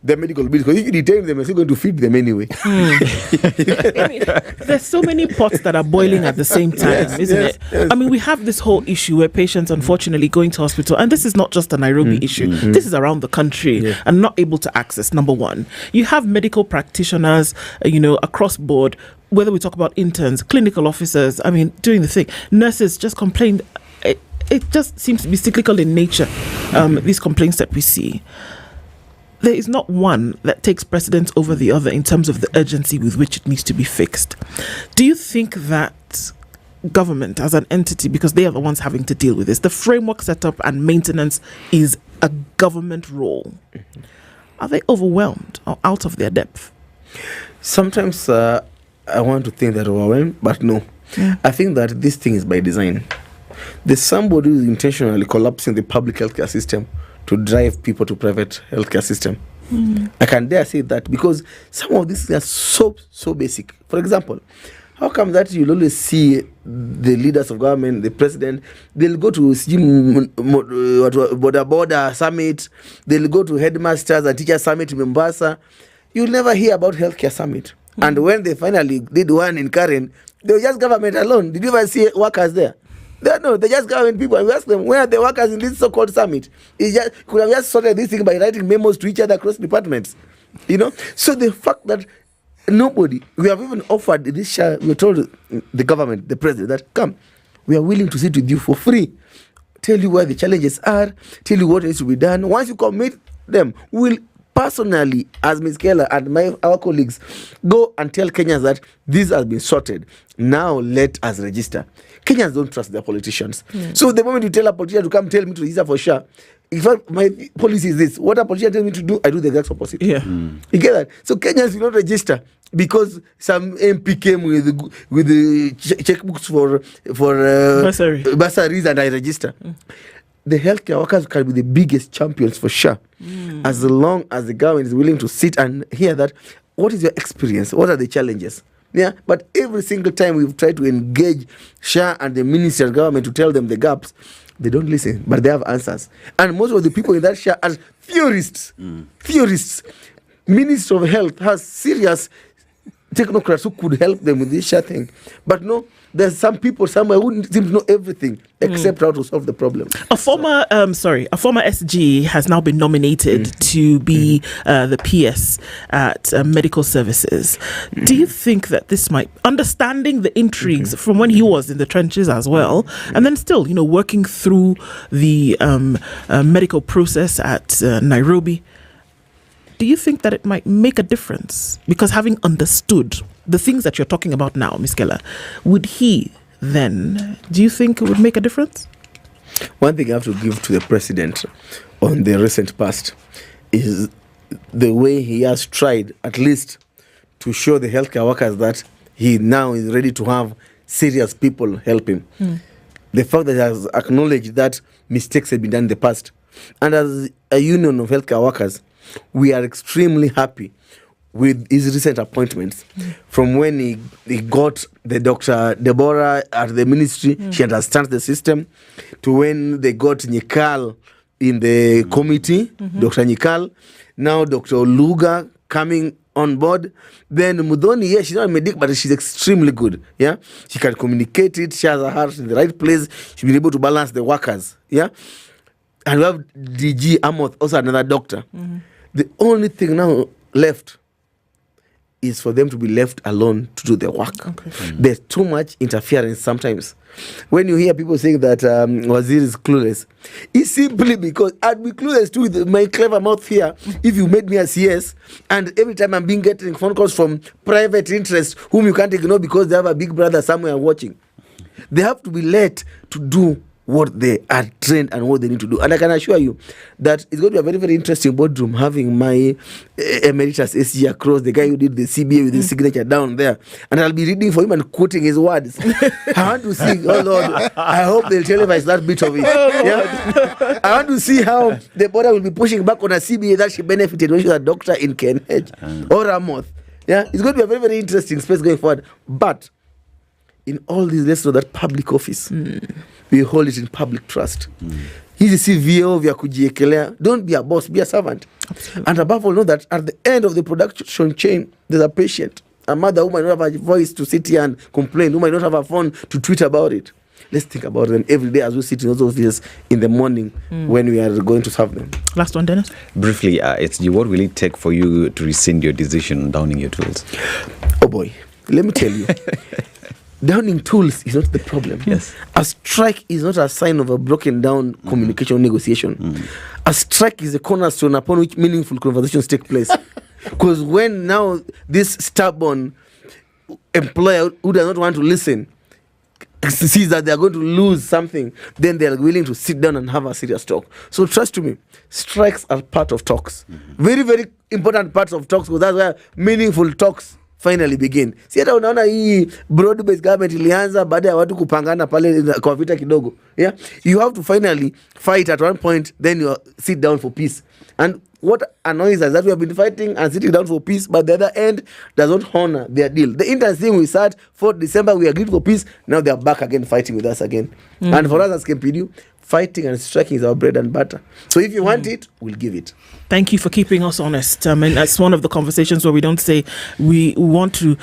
their medical bills because if you detain them, you're still going to feed them anyway. I mean, there's so many pots that are boiling at the same time, isn't it? Yes. I mean, we have this whole issue where patients unfortunately going to hospital, and this is not just a Nairobi issue. This is around the country and not able to access, number one. You have medical practitioners, across board, whether we talk about interns, clinical officers, I mean, doing the thing. Nurses just complain. It just seems to be cyclical in nature, these complaints that we see. There is not one that takes precedence over the other in terms of the urgency with which it needs to be fixed. Do you think that government as an entity, because they are the ones having to deal with this, the framework setup and maintenance is a government role, are they overwhelmed or out of their depth? Sometimes I want to think that overwhelmed, but no. I think that this thing is by design. There's somebody who is intentionally collapsing the public healthcare system to drive people to private healthcare system. I can dare say that because some of these are so basic. For example, how come that you'll always see the leaders of government, the president, they'll go to border summit, they'll go to headmasters and teacher summit in Mombasa. You'll never hear about healthcare summit. And when they finally did one in Karen, they were just government alone. Did you ever see workers there? They're just government people. And we ask them, where are the workers in this so-called summit? Could have just sorted this thing by writing memos to each other across departments. So the fact that we have even offered this share, we told the government, the president, that come, we are willing to sit with you for free, tell you where the challenges are, tell you what needs to be done. Once you commit them, we'll personally, as Ms. Keller and our colleagues, go and tell Kenyans that this has been sorted. Now let us register. Kenyans don't trust their politicians. So the moment you tell a politician to come tell me to register for SHA, if my policy is this, what a politician tells me to do, I do the exact opposite. You get that? So Kenyans will not register because some MP came with the checkbooks for bursaries and I register. The healthcare workers can be the biggest champions for SHA as long as the government is willing to sit and hear that. What is your experience? What are the challenges? But every single time we've tried to engage SHA and the Ministry of Government to tell them the gaps, they don't listen, but they have answers. And most of the people in that SHA are theorists. Ministry of Health has serious technocrats who could help them with this SHA thing. But no, there's some people somewhere who seem to know everything except how to solve the problem. A former SG has now been nominated to be the PS at Medical Services. Do you think that this might, understanding the intrigues from when he was in the trenches as well, and then still, working through the medical process at Nairobi, do you think that it might make a difference? Because having understood the things that you're talking about now, Ms. Keller, would he then, do you think it would make a difference? One thing I have to give to the president on the recent past is the way he has tried at least to show the healthcare workers that he now is ready to have serious people help him. The fact that he has acknowledged that mistakes have been done in the past. And as a union of healthcare workers, we are extremely happy with his recent appointments. From when he got the Dr. Deborah at the ministry, she understands the system, to when they got Nyikal in the committee, Dr. Nyikal, now Dr. Luga coming on board. Then Mudhoni, she's not a medic, but she's extremely good. She can communicate it, she has her heart in the right place, she's been able to balance the workers. And we have DG Amoth, also another doctor. The only thing now left is for them to be left alone to do their work. There's too much interference sometimes. When you hear people saying that Wazir is clueless, it's simply because I'd be clueless too with my clever mouth here if you made me a CS, and every time I'm getting phone calls from private interests whom you can't ignore because they have a big brother somewhere watching. They have to be let to do what they are trained and what they need to do. And I can assure you that it's going to be a very, very interesting boardroom having my emeritus SG across, the guy who did the CBA with his signature down there. And I'll be reading for him and quoting his words. I want to see, oh Lord, I hope they'll televise that bit of it. Yeah? I want to see how the border will be pushing back on a CBA that she benefited when she was a doctor in KNH or Ramoth. Yeah, it's going to be a very, very interesting space going forward. But in all these, let's know that public office, we hold it in public trust. Hizi si vyeo vya kujiekelea. Don't be a boss, be a servant. Absolutely. And above all, know that at the end of the production chain, there's a patient, a mother who might not have a voice to sit here and complain, who might not have a phone to tweet about it. Let's think about them every day as we sit in those offices in the morning when we are going to serve them. Last one, Dennis. Briefly, what will it take for you to rescind your decision on downing your tools? Oh boy, let me tell you. Downing tools is not the problem. Yes. A strike is not a sign of a broken down communication negotiation. A strike is a cornerstone upon which meaningful conversations take place. Because when now this stubborn employer who does not want to listen sees that they are going to lose something, then they are willing to sit down and have a serious talk. So trust me, strikes are part of talks. Very, very important parts of talks, because that's where meaningful talks finally begin. Si hata unaona hii broad based government ilianza baada ya watu kupangana pale kwa vita kidogo. Yeah, you have to finally fight at one point, then you sit down for peace. And what annoys us is that we have been fighting and sitting down for peace, but the other end does not honor their deal. The interest thing, we sat 4th December, we agreed for peace. Now they are back again fighting with us again. And for us as KMPDU, fighting and striking is our bread and butter. So if you want it, we'll give it. Thank you for keeping us honest. I mean, that's one of the conversations where we don't say we want to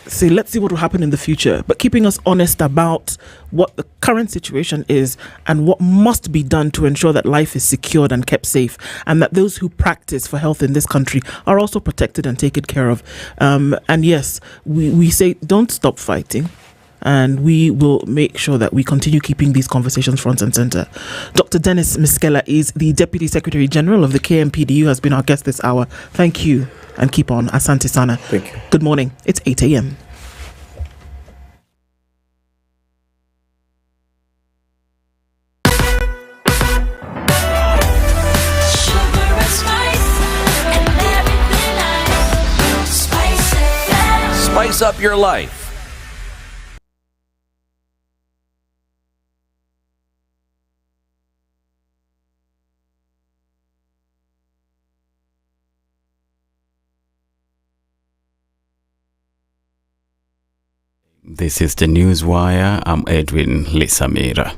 say, let's see what will happen in the future, but keeping us honest about what the current situation is and what must be done to ensure that life is secured and kept safe, and that those who practice for health in this country are also protected and taken care of. And yes, we say don't stop fighting. And we will make sure that we continue keeping these conversations front and center. Dr. Dennis Miskela is the Deputy Secretary General of the KMPDU, has been our guest this hour. Thank you, and keep on. Asante sana. Thank you. Good morning. It's 8 a.m. Spice up your life. This is the Newswire. I'm Edwin Lisamira.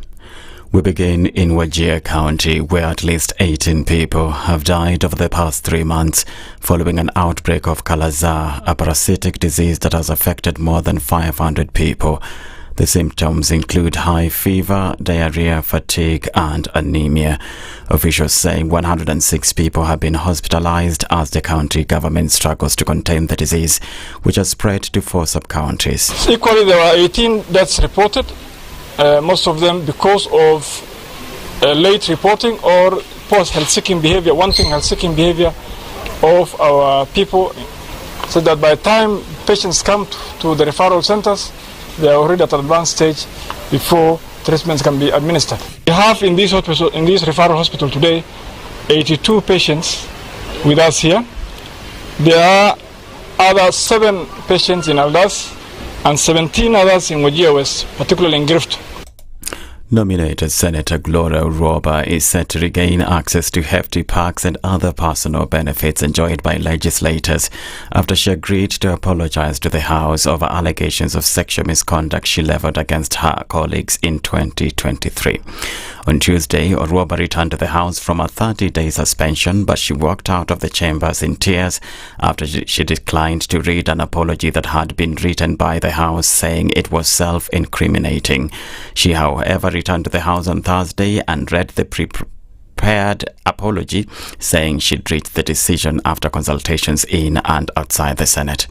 We begin in Wajir County, where at least 18 people have died over the past 3 months following an outbreak of Kala-Azar, a parasitic disease that has affected more than 500 people. The symptoms include high fever, diarrhea, fatigue, and anemia. Officials say 106 people have been hospitalized as the county government struggles to contain the disease, which has spread to 4 sub-counties. Equally, there were 18 deaths reported, most of them because of late reporting or post-health-seeking behavior, wanting health-seeking behavior of our people, so that by the time patients come to the referral centers, they are already at an advanced stage before treatments can be administered. We have in this referral hospital today 82 patients with us here. There are other 7 patients in Aldas and 17 others in Wajir West, particularly in Grift. Nominated Senator Gloria Uroba is set to regain access to hefty perks and other personal benefits enjoyed by legislators after she agreed to apologize to the House over allegations of sexual misconduct she leveled against her colleagues in 2023. On Tuesday, Uroba returned to the House from a 30-day suspension, but she walked out of the chambers in tears after she declined to read an apology that had been written by the House, saying it was self-incriminating. She, however, returned to the House on Thursday and read the prepared apology, saying she'd reached the decision after consultations in and outside the Senate.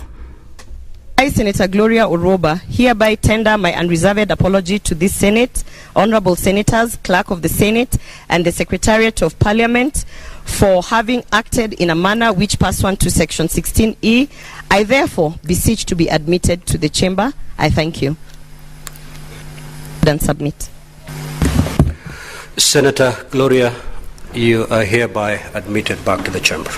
I, Senator Gloria Uroba, hereby tender my unreserved apology to this Senate, honorable senators, clerk of the Senate, and the Secretariat of Parliament for having acted in a manner which pursuant to Section 16E, I therefore beseech to be admitted to the chamber. I thank you. And submit. Senator Gloria, you are hereby admitted back to the chamber.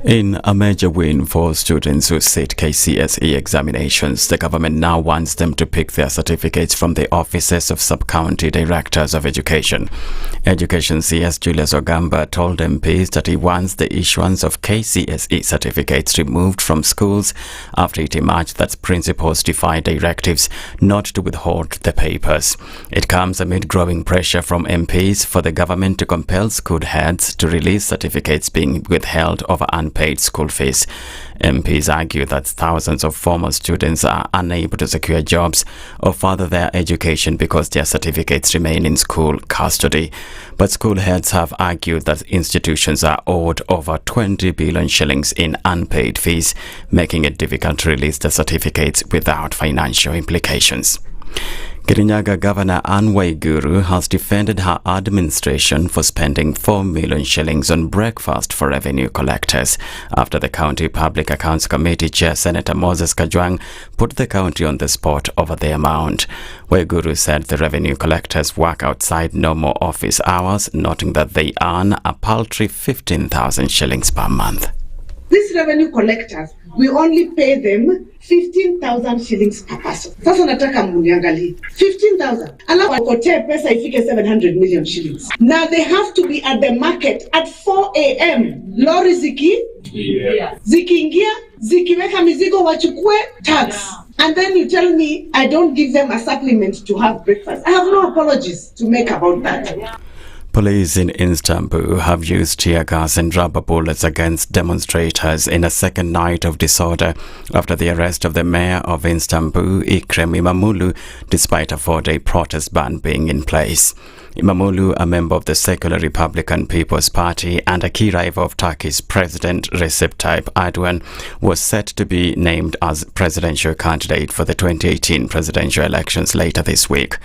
In a major win for students who sit KCSE examinations, the government now wants them to pick their certificates from the offices of sub-county directors of education. Education CS Julius Ogamba told MPs that he wants the issuance of KCSE certificates removed from schools after it emerged that principals defied directives not to withhold the papers. It comes amid growing pressure from MPs for the government to compel school heads to release certificates being withheld over unpaid school fees. MPs argue that thousands of former students are unable to secure jobs or further their education because their certificates remain in school custody. But school heads have argued that institutions are owed over 20 billion shillings in unpaid fees, making it difficult to release the certificates without financial implications. Kirinyaga Governor Anne Wairimu has defended her administration for spending 4 million shillings on breakfast for revenue collectors after the County Public Accounts Committee Chair Senator Moses Kajwang put the county on the spot over the amount. Wairimu said the revenue collectors work outside normal office hours, noting that they earn a paltry 15,000 shillings per month. These revenue collectors, we only pay them 15,000 shillings per person. Sasa nataka muniangalie 15,000 alafu wakote pesa ifike 700 million shillings. Now they have to be at the market at 4 a.m. Lori zikiingia zikiweka mizigo wachukue tax. And then you tell me I don't give them a supplement to have breakfast. I have no apologies to make about that. Police in Istanbul have used tear gas and rubber bullets against demonstrators in a second night of disorder after the arrest of the mayor of Istanbul, Ekrem İmamoğlu, despite a 4-day protest ban being in place. İmamoğlu, a member of the secular Republican People's Party and a key rival of Turkey's President Recep Tayyip Erdogan, was set to be named as presidential candidate for the 2018 presidential elections later this week.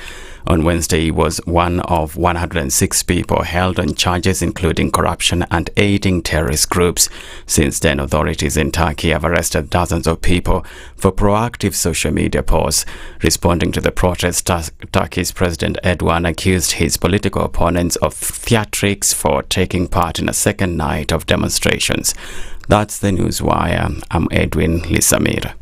On Wednesday, he was one of 106 people held on charges including corruption and aiding terrorist groups. Since then, authorities in Turkey have arrested dozens of people for proactive social media posts. Responding to the protest, Turkey's President Erdogan accused his political opponents of theatrics for taking part in a second night of demonstrations. That's the Newswire. I'm Edwin Lisamir.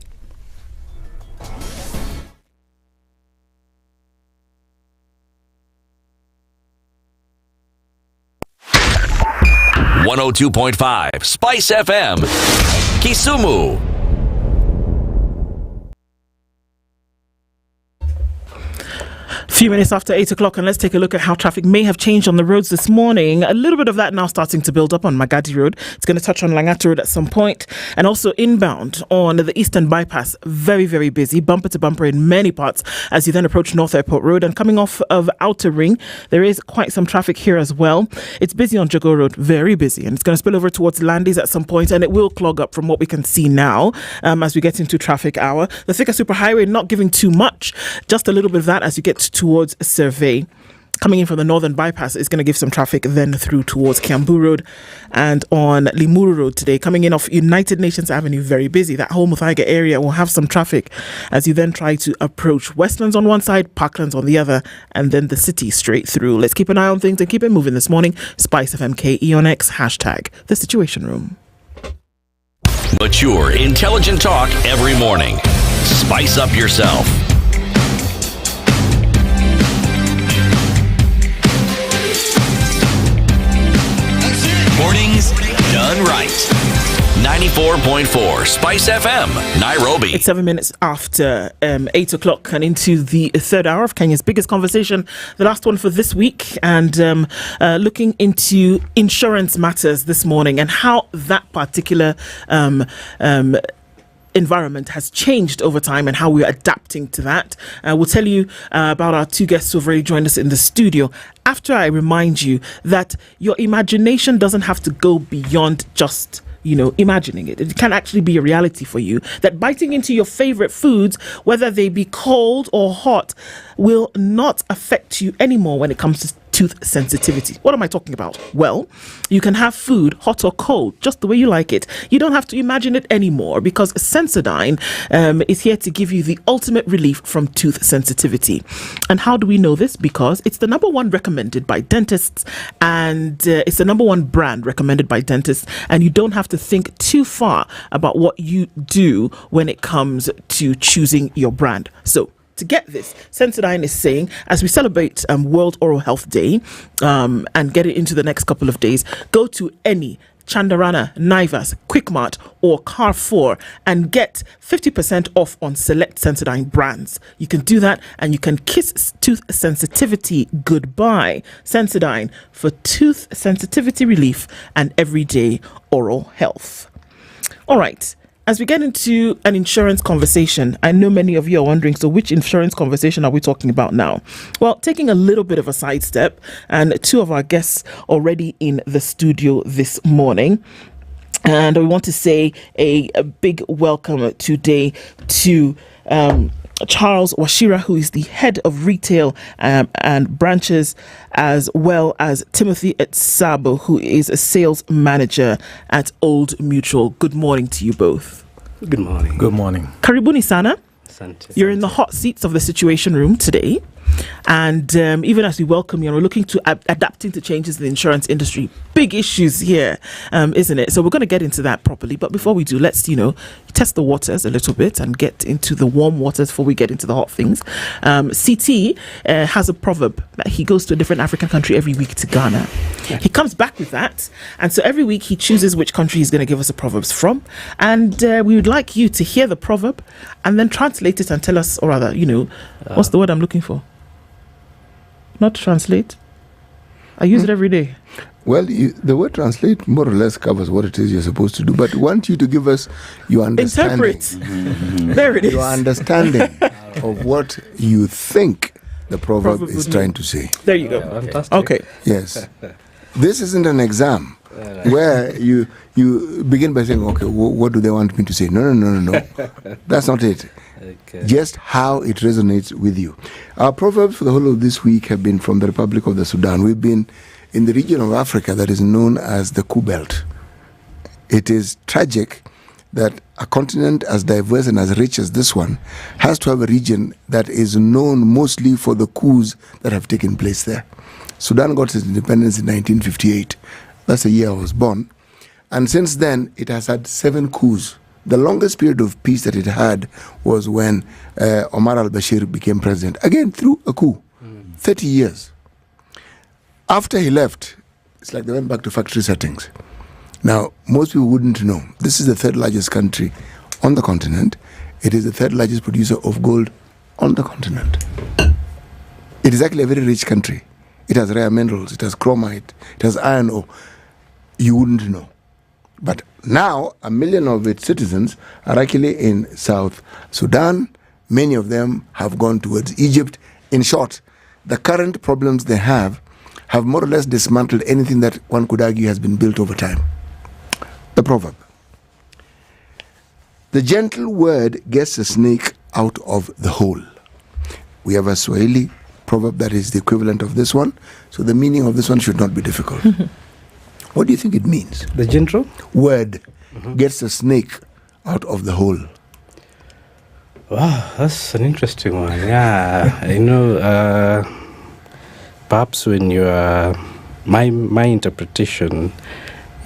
.5 Spice FM, Kisumu. Few minutes after 8 o'clock, and let's take a look at how traffic may have changed on the roads this morning. A little bit of that now starting to build up on Magadi Road. It's going to touch on Langata Road at some point, and also inbound on the Eastern Bypass. Very, very busy, bumper to bumper in many parts as you then approach North Airport Road. And coming off of Outer Ring, there is quite some traffic here as well. It's busy on Jago Road, very busy, and it's going to spill over towards Landys at some point, and it will clog up from what we can see now as we get into traffic hour. The Thika Superhighway not giving too much, just a little bit of that as you get towards Survey. Coming in from the Northern Bypass is going to give some traffic then through towards Kiambu Road, and on Limuru Road today. Coming in off United Nations Avenue, very busy. That whole Muthaiga area will have some traffic as you then try to approach Westlands on one side, Parklands on the other, and then the city straight through. Let's keep an eye on things and keep it moving this morning. SpiceFM KE on X, hashtag The Situation Room. Mature, intelligent talk every morning. Spice up yourself. Mornings done right. 94.4 Spice FM, Nairobi. It's 7 minutes after 8 o'clock and into the third hour of Kenya's biggest conversation, the last one for this week, and looking into insurance matters this morning and how that particular environment has changed over time and how we're adapting to that. We'll tell you about our two guests who have already joined us in the studio after I remind you that your imagination doesn't have to go beyond just imagining it. It can actually be a reality for you, that biting into your favorite foods, whether they be cold or hot, will not affect you anymore when it comes tooth sensitivity. What am I talking about? Well, you can have food hot or cold, just the way you like it. You don't have to imagine it anymore, because Sensodyne is here to give you the ultimate relief from tooth sensitivity. And how do we know this? Because it's the number one recommended by dentists, and it's the number one brand recommended by dentists, and you don't have to think too far about what you do when it comes to choosing your brand. So to get this, Sensodyne is saying, as we celebrate World Oral Health Day and get it into the next couple of days, go to any Chandarana, Naivas, Quickmart or Carrefour and get 50% off on select Sensodyne brands. You can do that and you can kiss tooth sensitivity goodbye. Sensodyne for tooth sensitivity relief and everyday oral health. All right. As we get into an insurance conversation, I know many of you are wondering, so which insurance conversation are we talking about now? Well, taking a little bit of a sidestep, and two of our guests already in the studio this morning. And we want to say a big welcome today to Charles Washira, who is the head of retail and branches, as well as Timothy Etsabo, who is a sales manager at Old Mutual. Good morning to you both. Good morning. Good morning. Karibuni sana. You're in the hot seats of the Situation Room today. And even as we welcome you, we're looking to adapting to changes in the insurance industry. Big issues here, isn't it? So we're going to get into that properly. But before we do, let's, test the waters a little bit and get into the warm waters before we get into the hot things. CT has a proverb that he goes to a different African country every week to Ghana. He comes back with that. And so every week he chooses which country he's going to give us the proverbs from. And we would like you to hear the proverb and then translate it and tell us, or rather, what's the word I'm looking for? Not translate. I use it every day. Well, the word translate more or less covers what it is you're supposed to do, but want you to give us your understanding. Interpret. There it is. Your understanding of what you think the proverb is trying to say. There you go. Fantastic. Okay. Yes. This isn't an exam where you begin by saying, okay, what do they want me to say? No. That's not it. Okay. Just how it resonates with you. Our proverbs for the whole of this week have been from the Republic of the Sudan. We've been in the region of Africa that is known as the Coup Belt. It is tragic that a continent as diverse and as rich as this one has to have a region that is known mostly for the coups that have taken place there. Sudan got its independence in 1958. That's the year I was born. And since then, it has had 7 coups. The longest period of peace that it had was when Omar al-Bashir became president, again through a coup, 30 years. After he left, it's like they went back to factory settings. Now, most people wouldn't know. This is the 3rd largest country on the continent. It is the 3rd largest producer of gold on the continent. It is actually a very rich country. It has rare minerals, it has chromite, it has iron ore. You wouldn't know. But now, 1 million of its citizens are actually in South Sudan. Many of them have gone towards Egypt. In short, the current problems they have more or less dismantled anything that one could argue has been built over time. The proverb. The gentle word gets a snake out of the hole. We have a Swahili proverb that is the equivalent of this one. So the meaning of this one should not be difficult. What do you think it means? The gentle word gets a snake out of the hole. Wow, that's an interesting one. Yeah, perhaps when you are, my interpretation,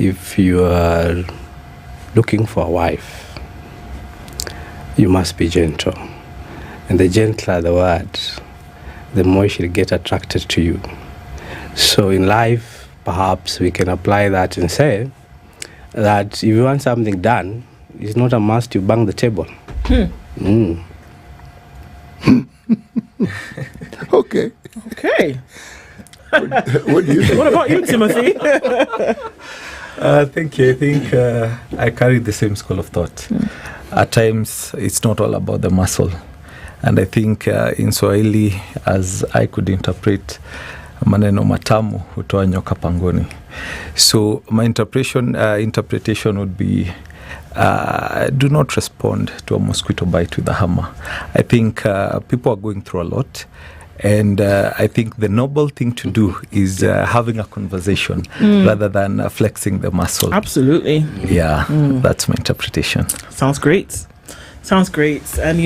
if you are looking for a wife, you must be gentle. And the gentler the word, the more she'll get attracted to you. So in life, perhaps we can apply that and say that if you want something done, it's not a must you bang the table. Okay. What do you think? What about you, Timothy? Thank you. I think I carry the same school of thought. At times, it's not all about the muscle. And I think in Swahili, as I could interpret, maneno matamu hutoa nyoka pangoni. So my interpretation would be, do not respond to a mosquito bite with a hammer. I think people are going through a lot, And I think the noble thing to do is having a conversation rather than flexing the muscle. Absolutely. Yeah, that's my interpretation. Sounds great. Sounds great. And,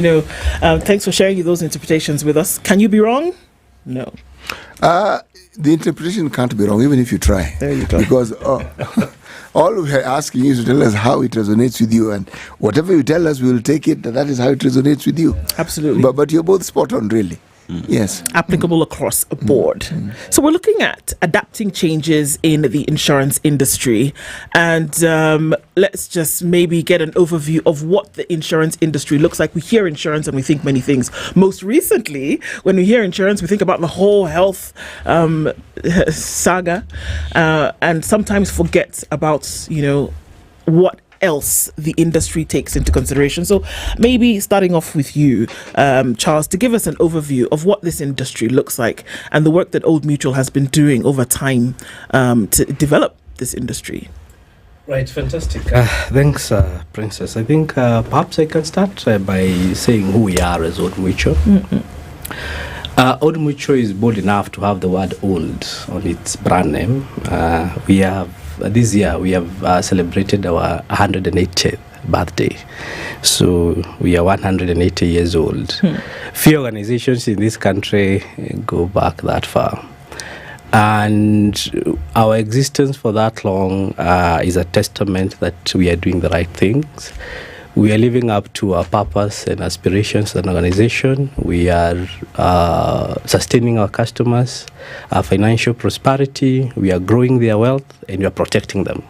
thanks for sharing those interpretations with us. Can you be wrong? No. The interpretation can't be wrong, even if you try. There you go. Because all we're asking you is to tell us how it resonates with you, and whatever you tell us, we will take it. That is how it resonates with you. Absolutely. But you're both spot on, really. Yes. Applicable across the board. So we're looking at adapting changes in the insurance industry, and let's just maybe get an overview of what the insurance industry looks like. We hear insurance and we think many things. Most recently, when we hear insurance, we think about the whole health saga, and sometimes forget about what else the industry takes into consideration. So maybe starting off with you, Charles, to give us an overview of what this industry looks like and the work that Old Mutual has been doing over time to develop this industry. Right, fantastic. Thanks, Princess. I think perhaps I can start by saying who we are as Old Mutual. Old Mutual is bold enough to have the word old on its brand name. This year we have celebrated our 180th birthday. So we are 180 years old. Few organizations in this country go back that far. And our existence for that long is a testament that we are doing the right things. We are living up to our purpose and aspirations as an organization. We are sustaining our customers, our financial prosperity. We are growing their wealth, and we are protecting them.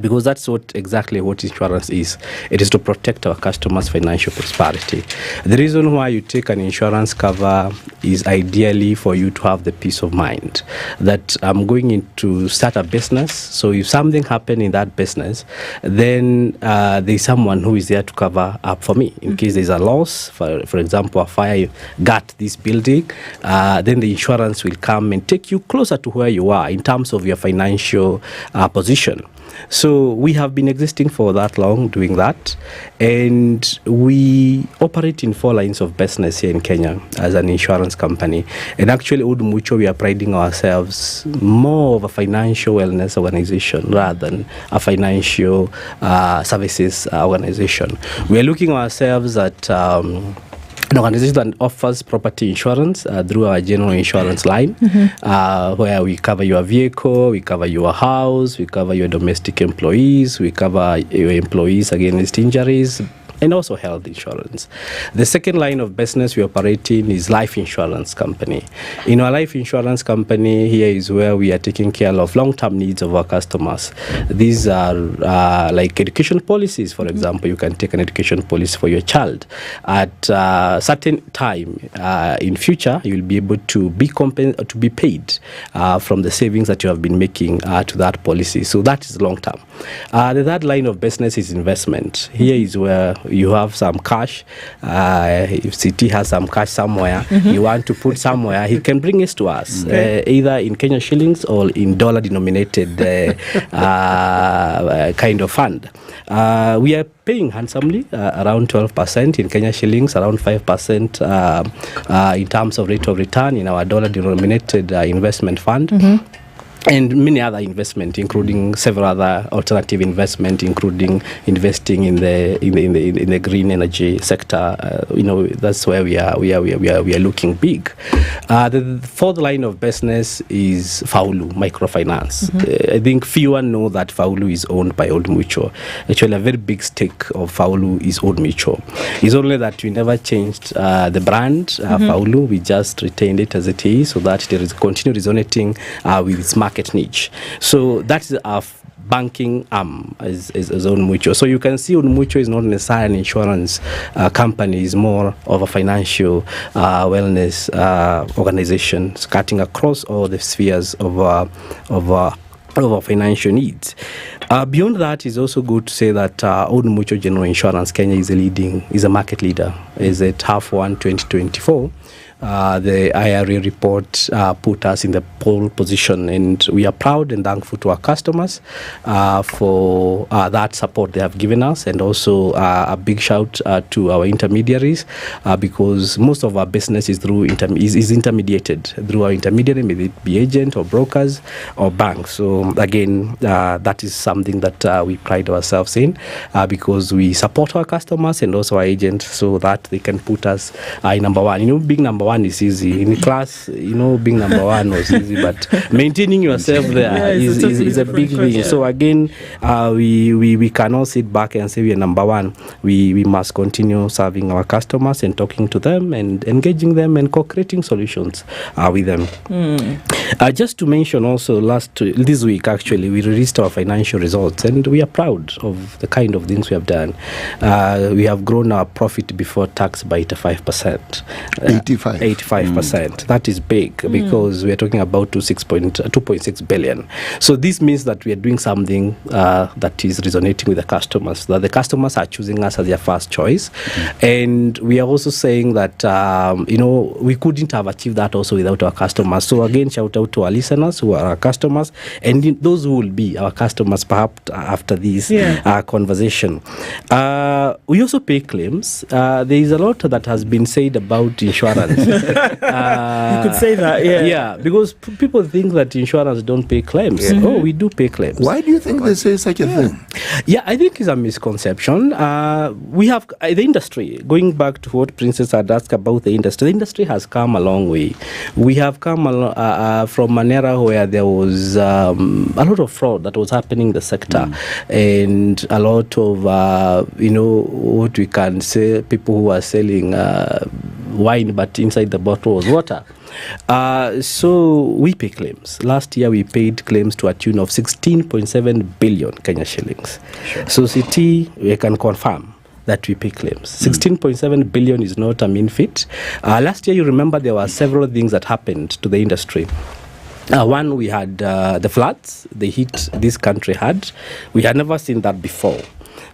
Because that's exactly what insurance is. It is to protect our customers' financial prosperity. The reason why you take an insurance cover is ideally for you to have the peace of mind that I'm going in to start a business. So if something happened in that business, then there's someone who is there to cover up for me. In case there's a loss, for example, a fire got this building, then the insurance will come and take you closer to where you are in terms of your financial position. So we have been existing for that long doing that, and we operate in 4 lines of business here in Kenya as an insurance company. And actually, Old Mutual, we are priding ourselves more of a financial wellness organization rather than a financial services organization. We are looking ourselves at an organization that offers property insurance through our general insurance line, where we cover your vehicle, we cover your house, we cover your domestic employees, we cover your employees against injuries, and also health insurance. The second line of business we operate in is life insurance company. In our life insurance company, here is where we are taking care of long-term needs of our customers. These are like education policies, for example. You can take an education policy for your child. At a certain time in future, you will be able to be paid from the savings that you have been making to that policy. So that is long-term. The third line of business is investment. Here is where you have some cash. If CT has some cash somewhere, you want to put somewhere, he can bring it to us, either in Kenyan shillings or in dollar-denominated kind of fund. We are paying handsomely, around 12% in Kenya shillings, around 5% in terms of rate of return in our dollar-denominated investment fund. And many other investment, including several other alternative investment, including investing in the green energy sector. That's where we are looking big. The fourth line of business is Faulu microfinance. I think fewer know that Faulu is owned by Old Mutual. Actually, a very big stake of Faulu is Old Mutual. It's only that we never changed the brand Faulu. We just retained it as it is, so that there is continue resonating with its market niche. So that's our banking arm is Old Mutual. So you can see Old Mutual is not necessarily an insurance company, it's more of a financial wellness organization, cutting across all the spheres of our financial needs. Beyond that, it's also good to say that Old Mutual General Insurance Kenya is a market leader is at half 1 2024. The IRA report put us in the pole position, and we are proud and thankful to our customers for that support they have given us, and also a big shout to our intermediaries because most of our business is through is intermediated through our intermediary, maybe it be agent or brokers or banks. So again, that is something that we pride ourselves in because we support our customers and also our agents so that they can put us in number one. Being number one is easy in class. Being number one was easy, but maintaining yourself there is a big thing. Yeah. So again, we cannot sit back and say we are number one. We must continue serving our customers and talking to them and engaging them and co-creating solutions with them. Just to mention also, this week actually we released our financial results, and we are proud of the kind of things we have done. We have grown our profit before tax by 85%. 85%. That is big because we are talking about 2.6 billion. So this means that we are doing something that is resonating with the customers, that the customers are choosing us as their first choice. And we are also saying that, we couldn't have achieved that also without our customers. So again, shout out to our listeners who are our customers and those who will be our customers perhaps after this conversation. We also pay claims. There is a lot that has been said about insurance. You could say that, yeah, because people think that insurance don't pay claims. Oh, we do pay claims. Why do you think they say such a thing? Yeah, I think it's a misconception. We have the industry, going back to what Princess had asked about the industry has come a long way. We have come from an era where there was a lot of fraud that was happening in the sector, and a lot of, what we can say, people who are selling wine, but inside the bottle was water. So we pay claims. Last year we paid claims to a tune of 16.7 billion Kenya shillings. So CT, we can confirm that we pay claims. 16.7 billion is not a mean feat. Last year, you remember there were several things that happened to the industry. One, we had the floods, the hit this country had. We had never seen that before.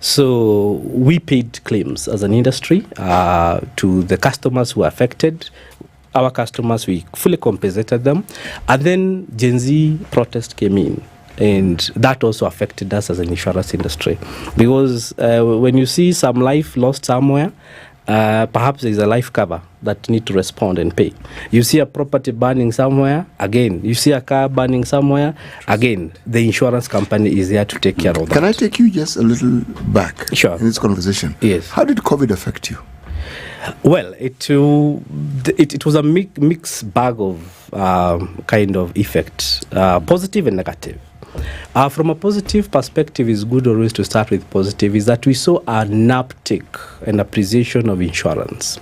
So we paid claims as an industry to the customers who were affected. Our customers, we fully compensated them. And then Gen Z protest came in. And that also affected us as an insurance industry. Because when you see some life lost somewhere, perhaps there is a life cover that need to respond and pay. You see a property burning somewhere, again. You see a car burning somewhere, again. The insurance company is there to take care of that. Can I take you just a little back in this conversation? Yes. How did COVID affect you? Well, it was a mixed bag of kind of effect, positive and negative. From a positive perspective, it's good always to start with positive, is that we saw an uptick and appreciation of insurance.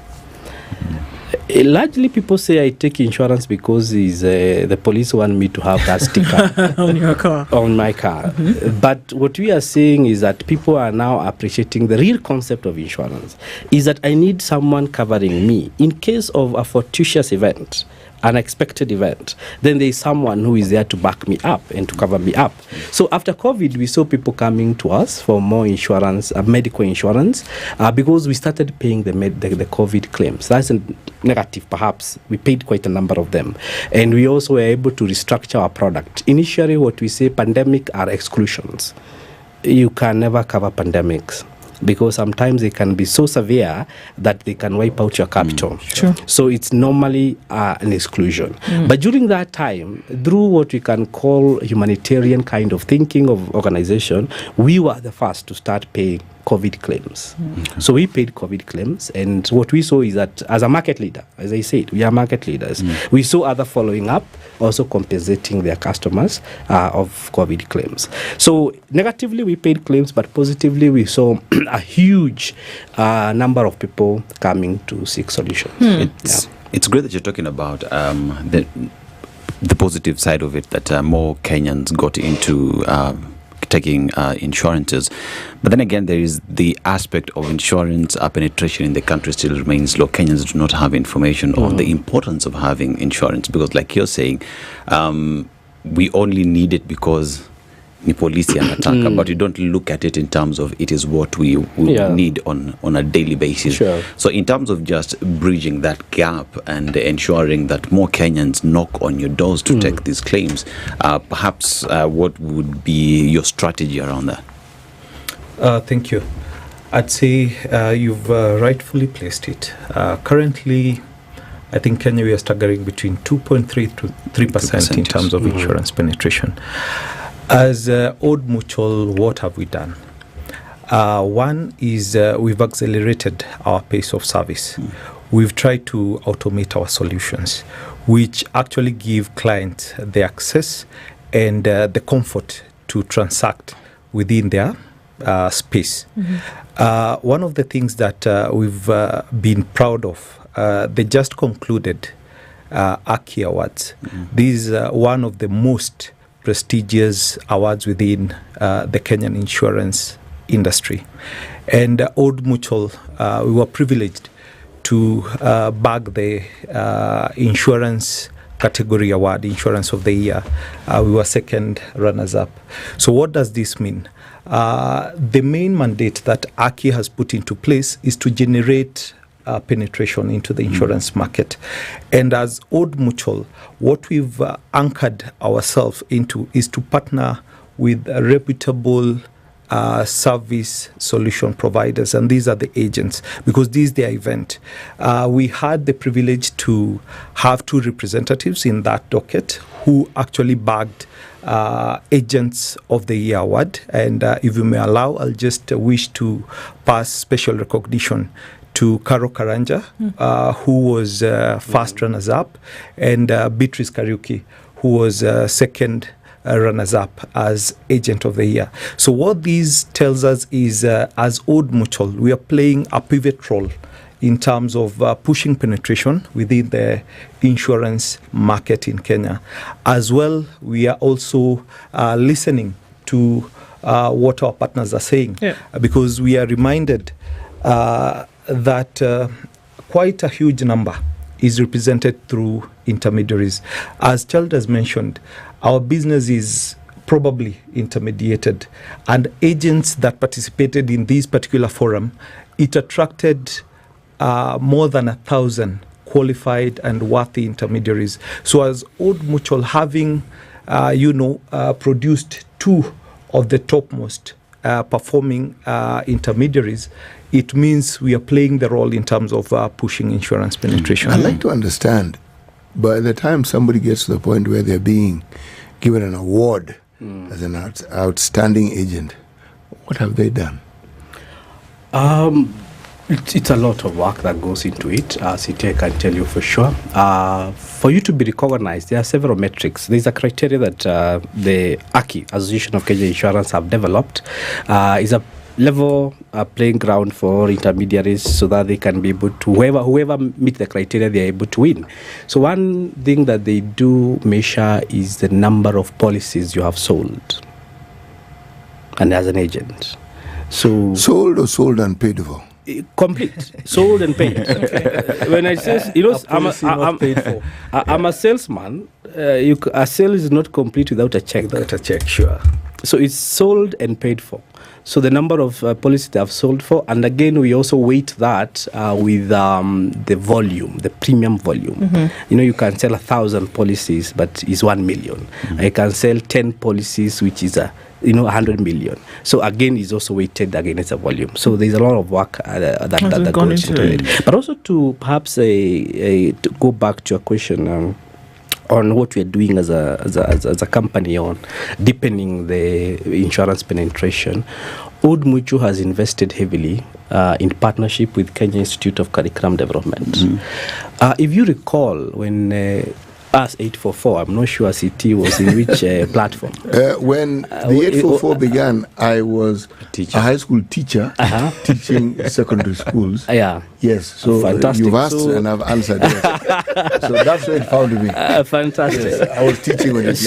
Largely people say I take insurance because the police want me to have that sticker on your car. On my car. But what we are saying is that people are now appreciating the real concept of insurance, is that I need someone covering me in case of a fortuitous event, unexpected event. Then there is someone who is there to back me up and to cover me up. So after COVID, we saw people coming to us for more insurance, medical insurance, because we started paying the COVID claims. That's a negative, perhaps. We paid quite a number of them. And we also were able to restructure our product. Initially, what we say, pandemic are exclusions. You can never cover pandemics, because sometimes they can be so severe that they can wipe out your capital. Sure. So it's normally an exclusion. But during that time, through what we can call humanitarian kind of thinking of organization, we were the first to start paying COVID claims. So we paid COVID claims, and what we saw is that as a market leader, as I said, we are market leaders, we saw other following up, also compensating their customers of COVID claims. So negatively we paid claims, but positively we saw a huge number of people coming to seek solutions. It's great that you're talking about the positive side of it, that more Kenyans got into taking insurances. But then again, there is the aspect of insurance penetration in the country still remains low. Kenyans do not have information on the importance of having insurance, because like you're saying, we only need it because ni polisi anataka, but you don't look at it in terms of it is what we need on a daily basis. Sure. So in terms of just bridging that gap and ensuring that more Kenyans knock on your doors to take these claims, perhaps what would be your strategy around that? Thank you. I'd say you've rightfully placed it. Currently, I think Kenya, we are staggering between 2.3 to 3% in terms of insurance penetration. As Old Mutual, what have we done? One is we've accelerated our pace of service. We've tried to automate our solutions, which actually give clients the access and the comfort to transact within their space. One of the things that we've been proud of, they just concluded Aki Awards. This is one of the most prestigious awards within the Kenyan insurance industry. And Old Mutual, we were privileged to bag the insurance category award, Insurance of the Year. We were second runners-up. So what does this mean? The main mandate that Aki has put into place is to generate penetration into the insurance market. And as Old Mutual, what we've anchored ourselves into is to partner with reputable service solution providers, and these are the agents, because this is their event. We had the privilege to have 2 representatives in that docket who actually bagged Agents of the Year award. And if you may allow, I'll just wish to pass special recognition to Karo Karanja, who was first runners-up, and Beatrice Kariuki, who was second runners-up as Agent of the Year. So what this tells us is, as Old Mutual, we are playing a pivot role in terms of pushing penetration within the insurance market in Kenya. As well, we are also listening to what our partners are saying, because we are reminded that quite a huge number is represented through intermediaries. As Child has mentioned, our business is probably intermediated, and agents that participated in this particular forum, it attracted more than 1,000 qualified and worthy intermediaries. So as Old Mutual, having produced 2 of the topmost performing intermediaries, it means we are playing the role in terms of pushing insurance penetration. I'd like to understand, by the time somebody gets to the point where they're being given an award as an outstanding agent, what have they done? It's a lot of work that goes into it, as I can tell you for sure. For you to be recognized, there are several metrics. There's a criteria that the AKI, Association of Kenya Insurance, have developed. Is a level playing ground for intermediaries so that they can be able to, whoever meet the criteria, they are able to win. So one thing that they do measure is the number of policies you have sold, and as an agent. So sold or sold and paid for? Complete, sold and paid. When I say, I'm a salesman. A sale is not complete without a check. Without a check, sure. So it's sold and paid for. So the number of policies they have sold for, and again we also weight that with the volume, the premium volume. You can sell 1,000 policies, but it's 1 million. I can sell 10 policies, which is 100 million. So again, is also weighted against the volume. So there's a lot of work that goes into it. But also to perhaps to go back to your question on what we're doing as a company on deepening the insurance penetration, Old Mutual has invested heavily in partnership with Kenya Institute of Curriculum Development. If you recall, when Us 844, I'm not sure CT was in which platform. When the 844 began, I was a high school teacher teaching secondary schools. Yes, so fantastic. You've asked and I've answered. Yes. So that's where it found me. Fantastic. Yes, I was teaching when it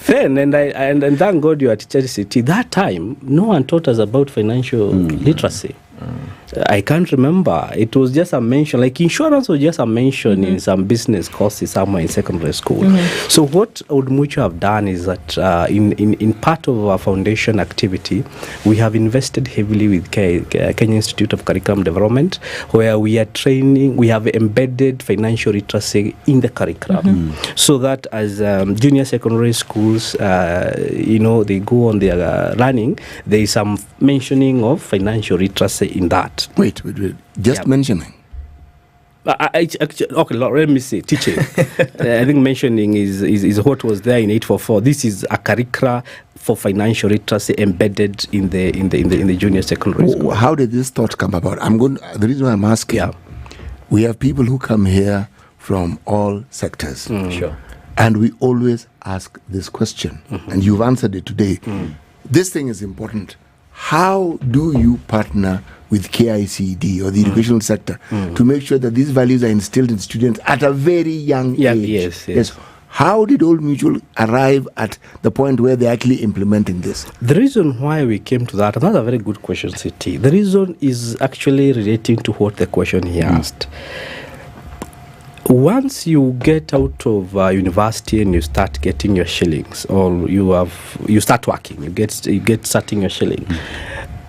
then, and thank God you are teaching CT. That time, no one taught us about financial literacy. I can't remember. It was just a mention, like insurance was just a mention in some business courses somewhere in secondary school. So what Mucho have done is that in part of our foundation activity, we have invested heavily with Kenya Institute of Curriculum Development, where we are training, we have embedded financial literacy in the curriculum, so that as junior secondary schools, they go on their learning, there is some mentioning of financial literacy in that. Wait. Just mentioning. Okay, let me see. Teaching. I think mentioning is what was there in 844. This is a curricula for financial literacy embedded in the junior secondary school. How did this thought come about? The reason why I'm asking, we have people who come here from all sectors. Sure. And we always ask this question, and you've answered it today. This thing is important. How do you partner with KICD or the educational sector to make sure that these values are instilled in students at a very young age? Yes. How did Old Mutual arrive at the point where they're actually implementing this? The reason why we came to that, another very good question, CT. The reason is actually relating to what the question he asked. Once you get out of university and you start getting your shillings, or you start working, you get starting your shilling,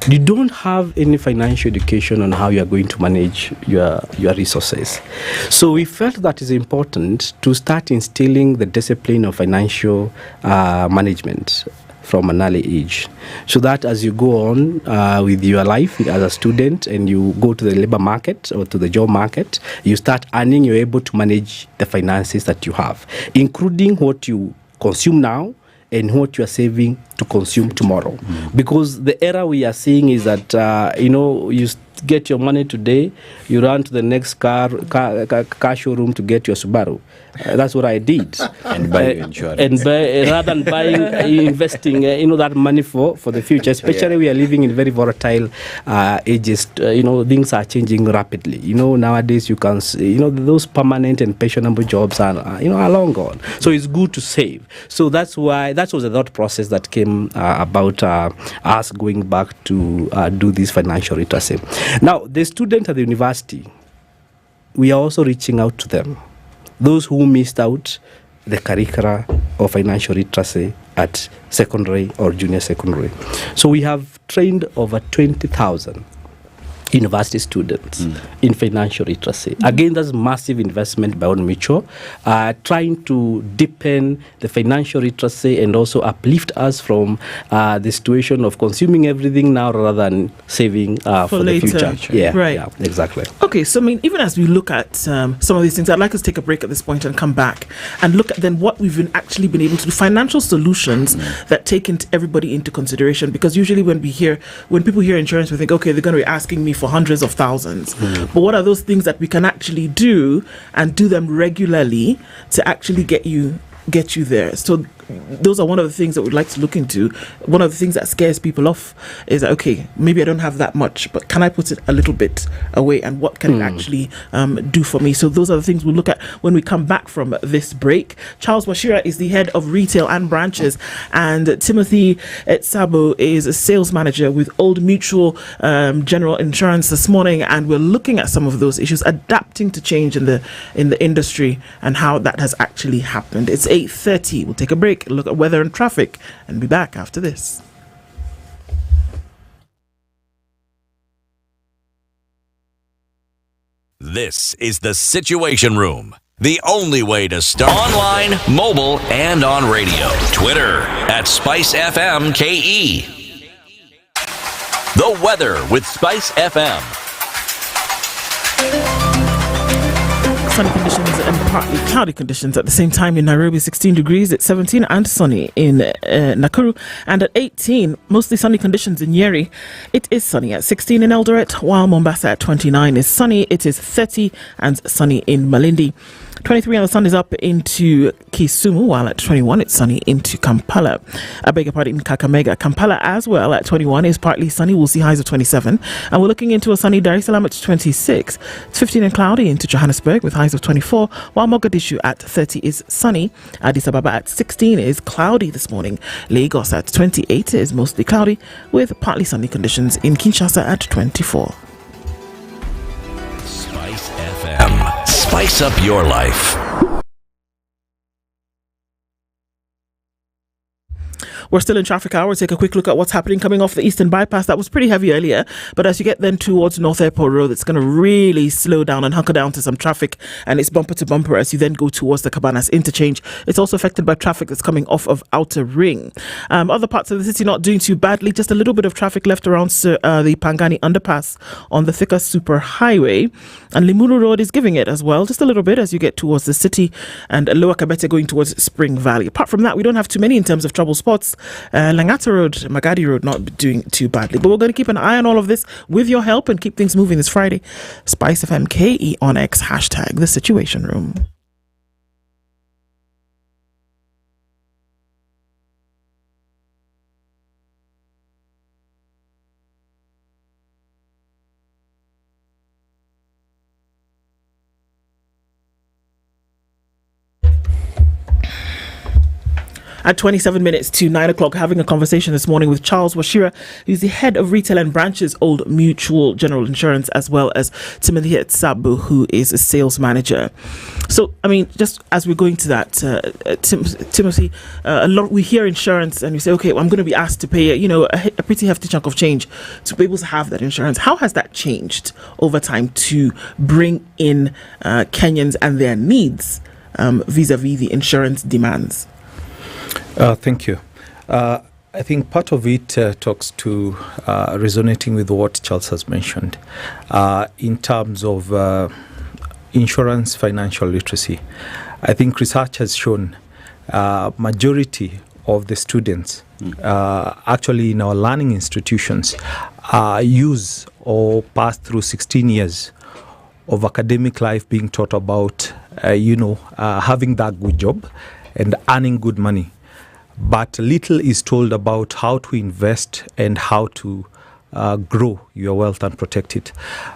you don't have any financial education on how you are going to manage your resources. So we felt that it's important to start instilling the discipline of financial management from an early age, so that as you go on with your life as a student and you go to the labor market or to the job market, you start earning, you're able to manage the finances that you have, including what you consume now and what you are saving to consume tomorrow. Because the era we are seeing is that, you get your money today, you run to the next car showroom to get your Subaru. That's what I did. And buy your insurance. And rather than buying, investing, that money for the future. Especially we are living in very volatile ages. Things are changing rapidly. Nowadays you can see, those permanent and pensionable jobs are long gone. So it's good to save. So that was the thought process that came about us going back to do this financial literacy. Now, the students at the university, we are also reaching out to them. Those who missed out the curricula of financial literacy at secondary or junior secondary. So we have trained over 20,000 university students in financial literacy. Again, that's massive investment by Old Mutual, trying to deepen the financial literacy and also uplift us from the situation of consuming everything now rather than saving for the future. Yeah, exactly. Okay, so even as we look at some of these things, I'd like us to take a break at this point and come back and look at then what we've actually been able to do, financial solutions that take everybody into consideration. Because usually when people hear insurance, we think, okay, they're going to be asking me for hundreds of thousands. But what are those things that we can actually do and do them regularly to actually get you there? So those are one of the things that we'd like to look into. One of the things that scares people off is that, okay, maybe I don't have that much, but can I put it a little bit away, and what can it actually do for me? So those are the things we'll look at when we come back from this break. Charles Washira is the head of retail and branches, and Timothy Etsabo is a sales manager with Old Mutual General Insurance this morning, and we're looking at some of those issues, adapting to change in the industry and how that has actually happened. It's 8:30. We'll take a break, look at weather and traffic, and be back after this. This is the Situation Room, the only way to start online, mobile, and on radio. Twitter at SpiceFM KE. The weather with SpiceFM. Sunny conditions and partly cloudy conditions at the same time in Nairobi. 16 degrees, it's 17 and sunny in Nakuru, and at 18 mostly sunny conditions in Nyeri. It is sunny at 16 in Eldoret, while Mombasa at 29 is sunny. It is 30 and sunny in Malindi. 23 and the sun is up into Kisumu, while at 21 it's sunny into Kampala. I beg your pardon, in Kakamega. Kampala as well at 21 is partly sunny. We'll see highs of 27. And we're looking into a sunny Dar es Salaam at 26. It's 15 and cloudy into Johannesburg with highs of 24, while Mogadishu at 30 is sunny. Addis Ababa at 16 is cloudy this morning. Lagos at 28 is mostly cloudy with partly sunny conditions in Kinshasa at 24. Spice up your life. We're still in traffic hour. Take a quick look at what's happening coming off the Eastern Bypass. That was pretty heavy earlier, but as you get then towards North Airport Road, it's going to really slow down and hunker down to some traffic, and it's bumper to bumper as you then go towards the Cabanas interchange. It's also affected by traffic that's coming off of Outer Ring. Other parts of the city not doing too badly, just a little bit of traffic left around the Pangani underpass on the Thika Super Highway, and Limuru Road is giving it as well, just a little bit as you get towards the city, and Lower Kabete going towards Spring Valley. Apart from that, we don't have too many in terms of trouble spots. Langata Road, Magadi Road not doing too badly, but we're going to keep an eye on all of this with your help and keep things moving this Friday. SpiceFM KE on X, hashtag The Situation Room. At 27 minutes to 9 o'clock, having a conversation this morning with Charles Washira, who's the head of retail and branches, Old Mutual General Insurance, as well as Timothy Etsabu, who is a sales manager. So, I mean, just as we're going to that, Timothy, a lot we hear insurance and we say, okay, well, I'm going to be asked to pay, a pretty hefty chunk of change to be able to have that insurance. How has that changed over time to bring in Kenyans and their needs vis-a-vis the insurance demands? Thank you. I think part of it talks to resonating with what Charles has mentioned in terms of insurance financial literacy. I think research has shown majority of the students actually in our learning institutions use or pass through 16 years of academic life being taught about, having that good job and earning good money. But little is told about how to invest and how to grow your wealth and protect it.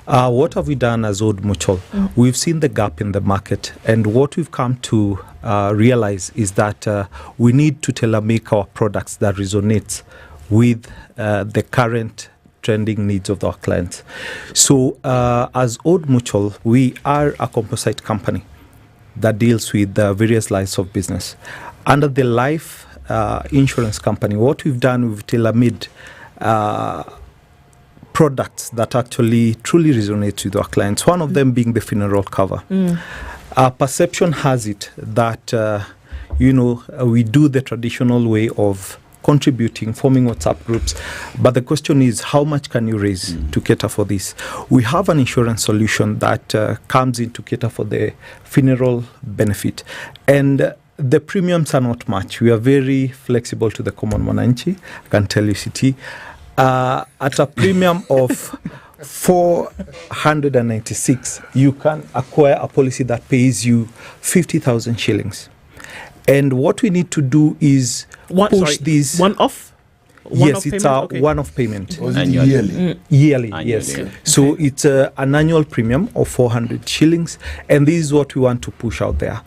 What have we done as Old Mutual? We've seen the gap in the market, and what we've come to realize is that we need to tailor-make our products that resonate with the current trending needs of our clients. So as Old Mutual, we are a composite company that deals with various lines of business. Under the life insurance company, what we've done, we've tailor-made products that actually truly resonate with our clients. One of them being the funeral cover. Our perception has it that, we do the traditional way of contributing, forming WhatsApp groups. But the question is, how much can you raise to cater for this? We have an insurance solution that comes in to cater for the funeral benefit. And the premiums are not much. We are very flexible to the common mwananchi, I can tell you, CT. At a premium of 496, you can acquire a policy that pays you 50,000 shillings. And what we need to do is push these... One-off? Yes, it's a one-off payment. Was it yearly? Yearly, yes. Okay. So it's an annual premium of 400 shillings, and this is what we want to push out there.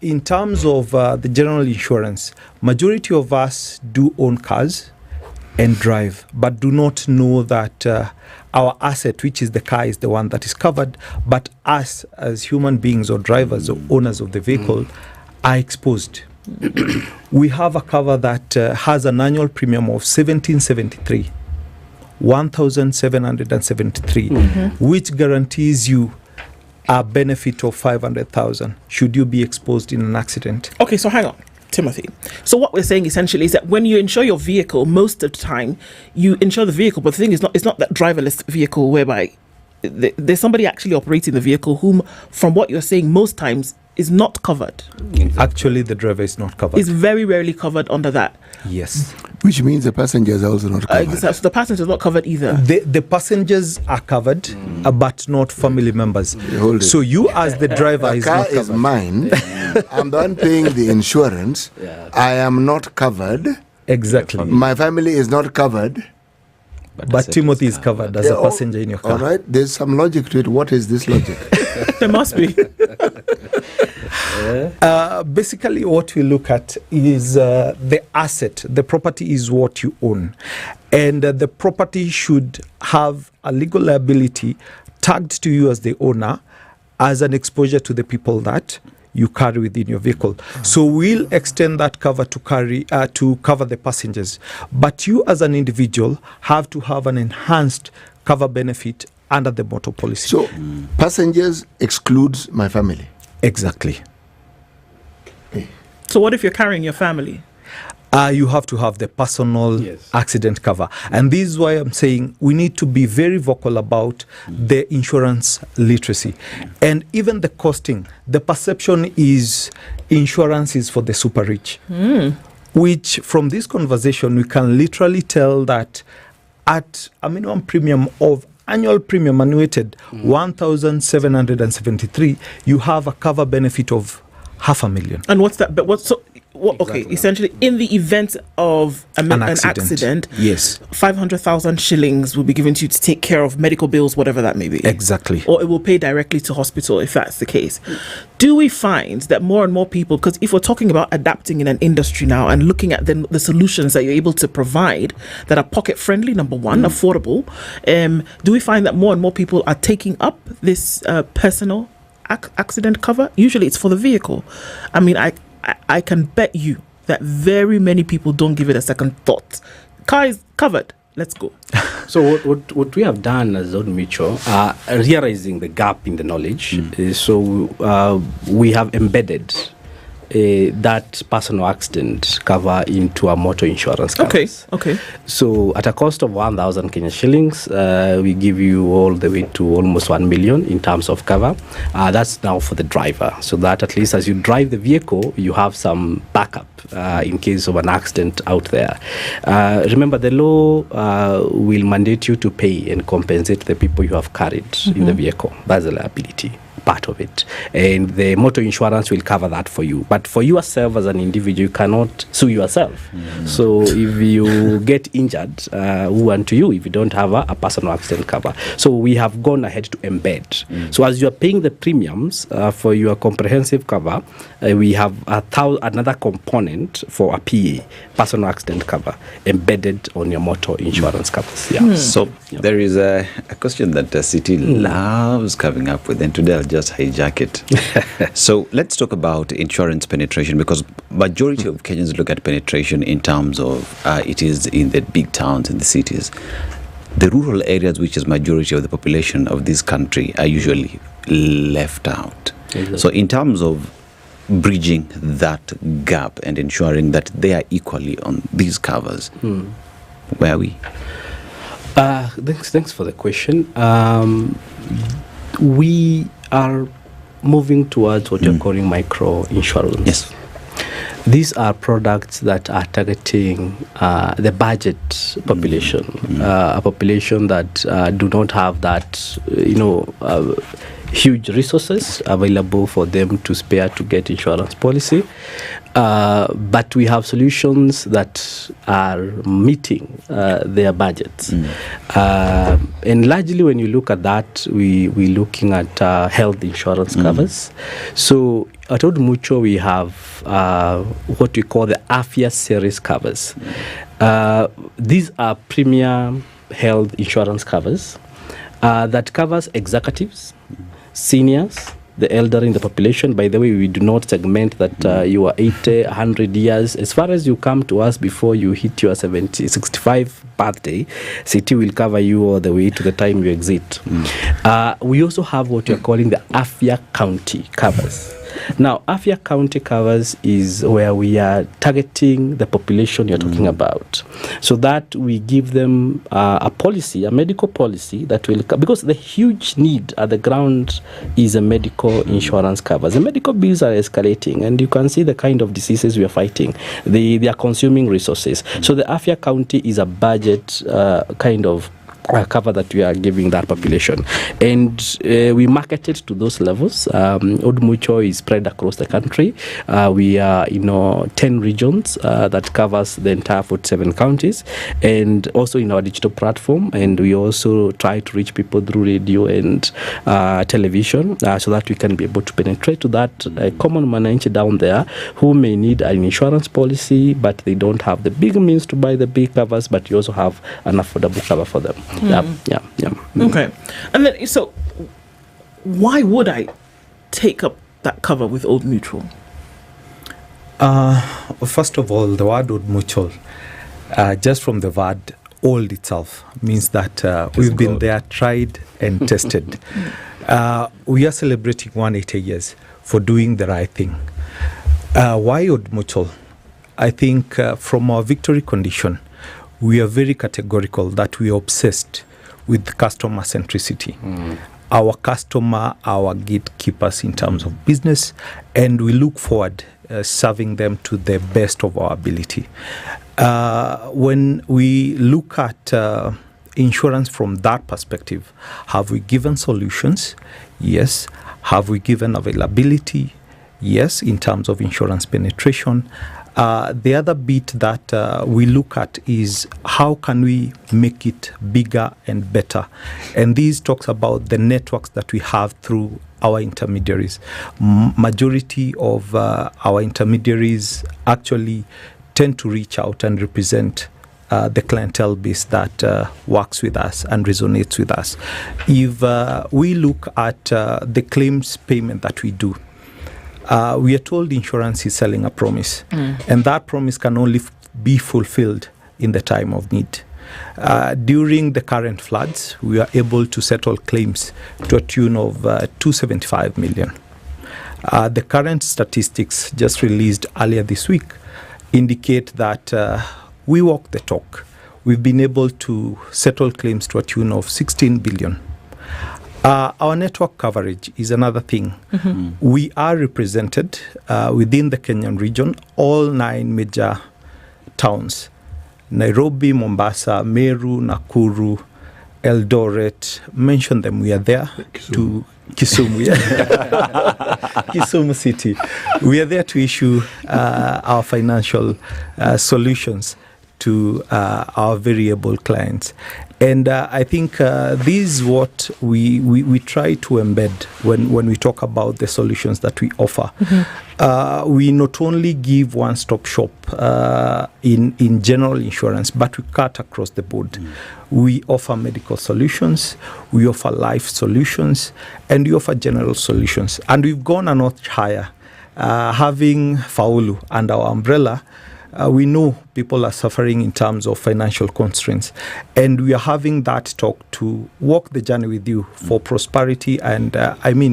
In terms of the general insurance, majority of us do own cars and drive, but do not know that our asset, which is the car, is the one that is covered, but us as human beings or drivers or owners of the vehicle are exposed. We have a cover that has an annual premium of 1,773, which guarantees you a benefit of 500,000 should you be exposed in an accident. Okay, so hang on, Timothy. So what we're saying essentially is that when you insure your vehicle, most of the time you insure the vehicle, but the thing is it's not that driverless vehicle whereby there's somebody actually operating the vehicle whom, from what you're saying, most times is not covered. Actually, the driver is not covered. Is very rarely covered under that. Yes. Which means the passengers are also not covered. So the passengers are not covered either. The passengers are covered, but not family members. So you as the driver the is car not covered. is mine. I'm the one paying the insurance. I am not covered. Exactly. My family is not covered. But Timothy is covered as a passenger in your car. All right. There's some logic to it. What is this logic? There must be. Basically, what we look at is the asset. The property is what you own. And the property should have a legal liability tagged to you as the owner as an exposure to the people that you carry within your vehicle. So we'll extend that cover to cover the passengers. But you as an individual have to have an enhanced cover benefit under the motor policy. So passengers excludes my family. Exactly. So what if you're carrying your family? You have to have the personal accident cover. And this is why I'm saying we need to be very vocal about the insurance literacy. And even the costing, the perception is insurance is for the super rich. Which from this conversation, we can literally tell that at a minimum premium of annual premium annuated 1,773, you have a cover benefit of $500,000. And what's that? But what's so? Okay, essentially, in the event of an accident, yes, 500,000 shillings will be given to you to take care of medical bills, whatever that may be. Exactly. Or it will pay directly to hospital if that's the case. Do we find that more and more people, because if we're talking about adapting in an industry now and looking at the solutions that you're able to provide that are pocket friendly, number one, affordable, do we find that more and more people are taking up this personal accident cover? Usually it's for the vehicle. I mean, I can bet you that very many people don't give it a second thought. Car is covered. Let's go. So what we have done as Old Mutual, realizing the gap in the knowledge, we have embedded that personal accident cover into a motor insurance cover. Okay. So at a cost of 1,000 Kenya shillings, we give you all the way to almost 1 million in terms of cover. That's now for the driver, so that at least as you drive the vehicle, you have some backup in case of an accident out there. Remember, the law will mandate you to pay and compensate the people you have carried in the vehicle. That's the liability part of it, and the motor insurance will cover that for you. But for yourself as an individual, you cannot sue yourself. So if you get injured, who unto you if you don't have a personal accident cover? So we have gone ahead to embed. So as you are paying the premiums for your comprehensive cover, we have another component for a PA, personal accident cover, embedded on your motor insurance covers. So there is a question that the city loves coming up with, and today I'll just hijack it. So let's talk about insurance penetration, because majority of Kenyans look at penetration in terms of it is in the big towns and the cities. The rural areas, which is majority of the population of this country, are usually left out. So in terms of bridging that gap and ensuring that they are equally on these covers, where are we? Thanks for the question. We are moving towards what you're calling micro insurance. Yes. These are products that are targeting the budget population, a population that do not have that, huge resources available for them to spare to get insurance policy. But we have solutions that are meeting their budgets. And largely when you look at that, we're looking at health insurance covers. So at Old Mutual, we have what we call the Afya series covers. These are premium health insurance covers that covers executives, seniors, the elderly in the population. By the way, we do not segment that you are 80, 100 years. As far as you come to us before you hit your 65 birthday, City will cover you all the way to the time you exit. We also have what you're calling the Afya County covers. Now, Afya County covers is where we are targeting the population you're talking about, so that we give them a policy, a medical policy that will, because the huge need at the ground is a medical insurance cover. The medical bills are escalating, and you can see the kind of diseases we are fighting. They are consuming resources. So the Afya County is a budget kind of cover that we are giving that population, and we market it to those levels. Old Mutual is spread across the country. We are 10 regions that covers the entire 47 counties, and also in our digital platform, and we also try to reach people through radio and television, so that we can be able to penetrate to that common mwananchi down there who may need an insurance policy, but they don't have the big means to buy the big covers, but you also have an affordable cover for them. Yeah. Okay. And then, so why would I take up that cover with Old Mutual? First of all, the word Old Mutual, just from the word old itself, means that we've been there, tried and tested. We are celebrating 180 years for doing the right thing. Why Old Mutual? I think from our victory condition, we are very categorical that we are obsessed with customer centricity. Our customer, our gatekeepers in terms of business, and we look forward serving them to the best of our ability. When we look at insurance from that perspective, have we given solutions? Yes. Have we given availability? Yes, in terms of insurance penetration. The other bit that we look at is how can we make it bigger and better. And this talks about the networks that we have through our intermediaries. Majority of our intermediaries actually tend to reach out and represent the clientele base that works with us and resonates with us. If we look at the claims payment that we do, we are told insurance is selling a promise, and that promise can only be fulfilled in the time of need. During the current floods, we are able to settle claims to a tune of 275 million. The current statistics just released earlier this week indicate that we walk the talk. We've been able to settle claims to a tune of 16 billion. Our network coverage is another thing. We are represented within the Kenyan region, all 9 major towns: Nairobi, Mombasa, Meru, Nakuru, Eldoret. Mention them, we are there. To Kisumu, Kisumu City. We are there to issue our financial solutions to our variable clients. And I think this is what we try to embed when we talk about the solutions that we offer. We not only give one-stop shop in general insurance, but we cut across the board. We offer medical solutions, we offer life solutions, and we offer general solutions. And we've gone a notch higher. Having Faulu under our umbrella, we know people are suffering in terms of financial constraints, and we are having that talk to walk the journey with you for prosperity and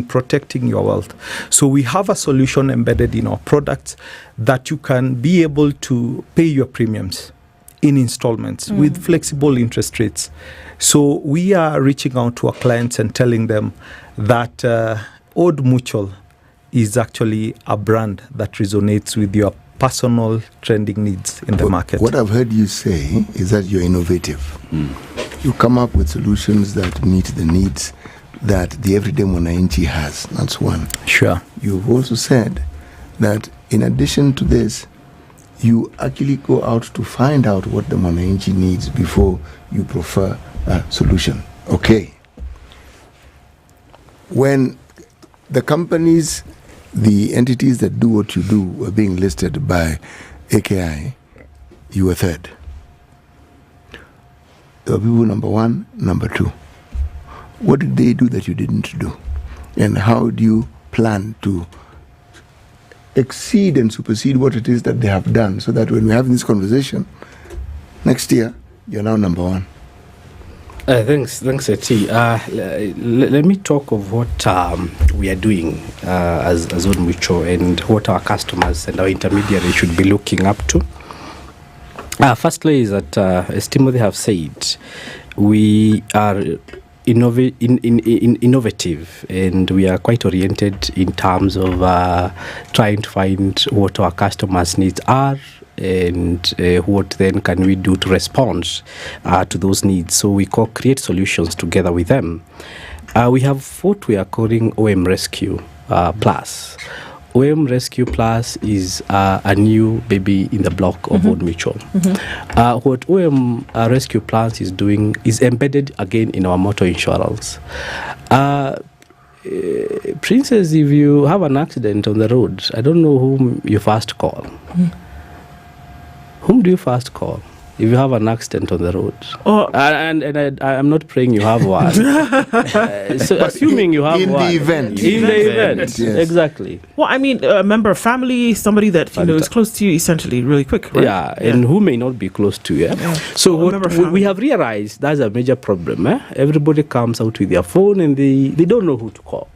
protecting your wealth. So we have a solution embedded in our products that you can be able to pay your premiums in installments with flexible interest rates. So we are reaching out to our clients and telling them that Old Mutual is actually a brand that resonates with your personal trending needs in the market. What I've heard you say is that you're innovative. You come up with solutions that meet the needs that the everyday mwananchi has. That's one. Sure. You've also said that in addition to this, you actually go out to find out what the mwananchi needs before you prefer a solution. Okay. When the companies, the entities that do what you do were being listed by AKI, you were third. There were people number 1, number 2. What did they do that you didn't do? And how do you plan to exceed and supersede what it is that they have done, so that when we're having this conversation next year, you're now number 1? Thanks, Eti. Let me talk of what we are doing as Old Mutual and what our customers and our intermediaries should be looking up to. Firstly is that, as Timothy have said, we are innovative, and we are quite oriented in terms of trying to find what our customers' needs are, and what then can we do to respond to those needs. So we co-create solutions together with them. We have what we are calling OM Rescue Plus. OM Rescue Plus is a new baby in the block of Old Mutual. What OM Rescue Plus is doing is embedded again in our motor insurance. Princess, if you have an accident on the road, I don't know whom you first call. Whom do you first call? if you have an accident on the road, and I'm not praying you have one. So assuming you have one. In the event. Yes. Exactly. Well, I mean, a member of family, somebody that is close to you, essentially, really quick, right? Yeah, and who may not be close to you. So what we have realized, that's a major problem. Everybody comes out with their phone and they don't know who to call.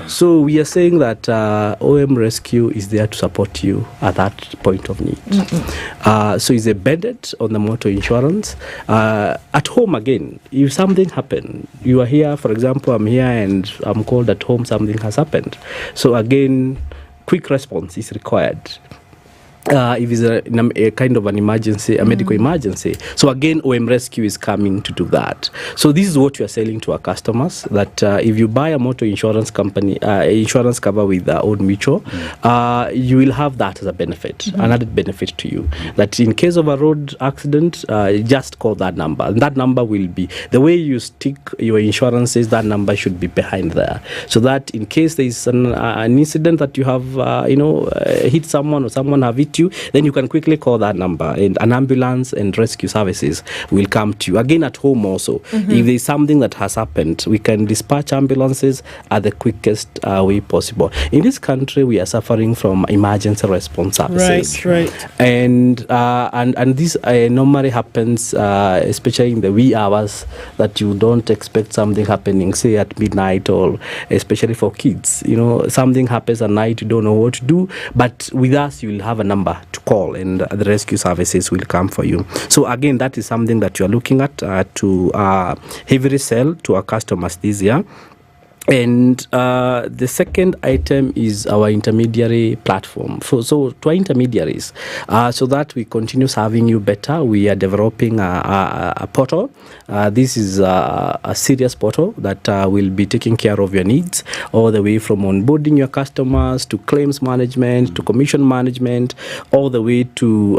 So we are saying that OM Rescue is there to support you at that point of need. So it's embedded on the motor insurance. At home again, if something happened, you are here, for example, I'm here and I'm called at home, something has happened. So again, quick response is required. If it's a kind of an emergency, a medical emergency. So again, OM Rescue is coming to do that. So this is what we are selling to our customers, that if you buy a motor insurance company, insurance cover with Old Mutual, you will have that as a benefit, an added benefit to you. That in case of a road accident, just call that number. And that number will be, the way you stick your insurances, that number should be behind there. So that in case there is an incident that you have, hit someone or someone have hit you, then you can quickly call that number and an ambulance and rescue services will come to you. Again, at home also, if there's something that has happened, we can dispatch ambulances at the quickest way possible. In this country, we are suffering from emergency response services. Right. And this normally happens, especially in the wee hours that you don't expect something happening, say at midnight, or especially for kids. Something happens at night, you don't know what to do, but with us, you will have a number to call and the rescue services will come for you. So again, that is something that you are looking at to heavily sell to our customers this year. And the second item is our intermediary platform. So to our intermediaries, so that we continue serving you better, we are developing a portal. This is a serious portal that will be taking care of your needs, all the way from onboarding your customers to claims management, to commission management, all the way to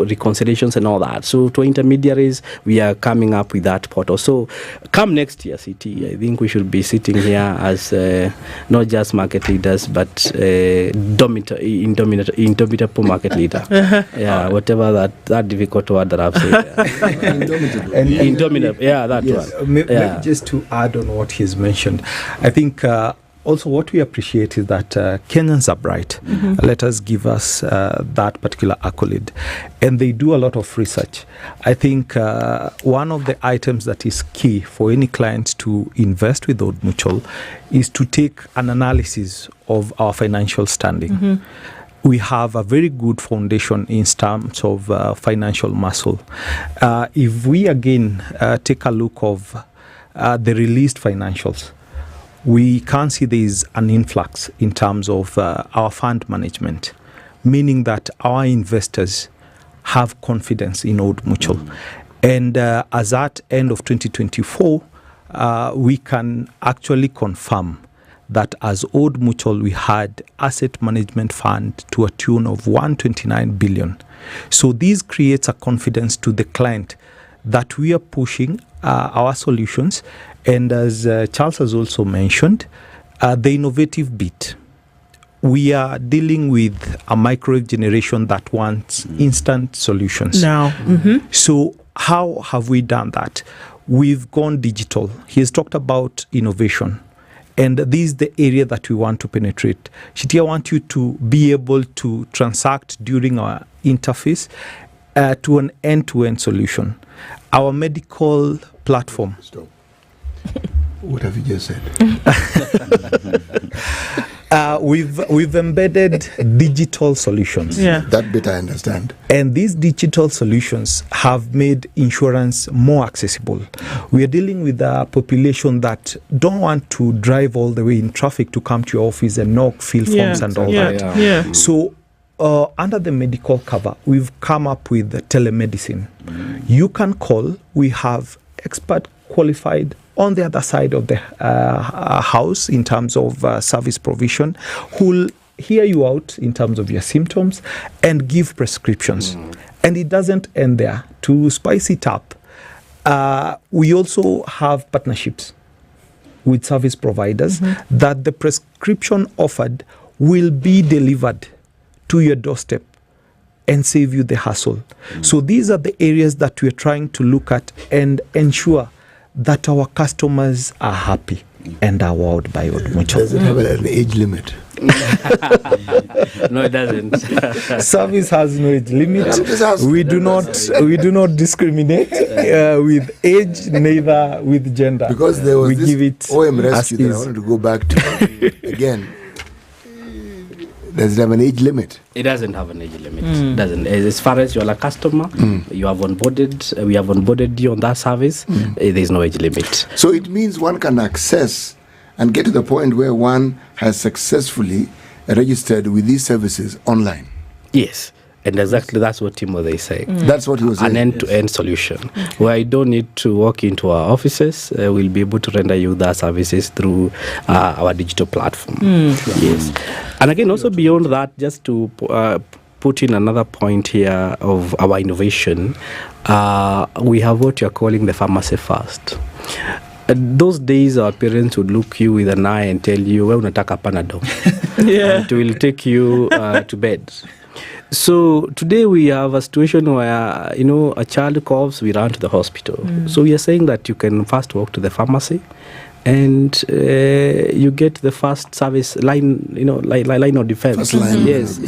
reconciliations and all that. So to intermediaries, we are coming up with that portal. So come next year, CT, I think we should be sitting here as not just market leaders, but indomitable market leader. Whatever that difficult word that I've said. Indomitable. That one. Just to add on what he's mentioned, I think also what we appreciate is that Kenyans are bright. Let us give us that particular accolade. And they do a lot of research. I think one of the items that is key for any client to invest with Old Mutual is to take an analysis of our financial standing. We have a very good foundation in terms of financial muscle. If we again take a look of the released financials, we can see there is an influx in terms of our fund management, meaning that our investors have confidence in Old Mutual. And as at end of 2024, we can actually confirm that as Old Mutual, we had asset management fund to a tune of 129 billion. So this creates a confidence to the client that we are pushing our solutions. And as Charles has also mentioned, the innovative bit. We are dealing with a microwave generation that wants instant solutions. Now, So how have we done that? We've gone digital. He has talked about innovation. And this is the area that we want to penetrate. Shiti, I want you to be able to transact during our interface to an end-to-end solution. Our medical platform. Stop. What have you just said? We've embedded digital solutions. That bit I understand. And these digital solutions have made insurance more accessible. We are dealing with a population that don't want to drive all the way in traffic to come to your office and knock, fill forms and all that. So under the medical cover, we've come up with telemedicine. You can call. We have expert qualified on the other side of the house in terms of service provision, who'll hear you out in terms of your symptoms and give prescriptions. And it doesn't end there. To spice it up, we also have partnerships with service providers that the prescription offered will be delivered to your doorstep and save you the hassle. So these are the areas that we're trying to look at and ensure that our customers are happy and are wowed by Old Mutual. Does it have an age limit? No, it doesn't. Service has no age limit. We do not discriminate with age, neither with gender. Because there was we this give it OM rescue that I wanted to go back to again. Does it have an age limit? It doesn't have an age limit. It doesn't. As far as you're a customer, you have onboarded. We have onboarded you on that service. There is no age limit. So it means one can access and get to the point where one has successfully registered with these services online. Yes. And exactly that's what Timothy is saying. That's what he was saying. An end-to-end solution where you don't need to walk into our offices. We'll be able to render you the services through our digital platform. Yes. And again, also beyond that, just to put in another point here of our innovation, we have what you're calling the pharmacy first. Those days our parents would look you with an eye and tell you, well, unataka Panadol. It will take you to bed. So today we have a situation where, a child coughs, we run to the hospital. So we are saying that you can first walk to the pharmacy and you get the first service line, line of defense. Yes,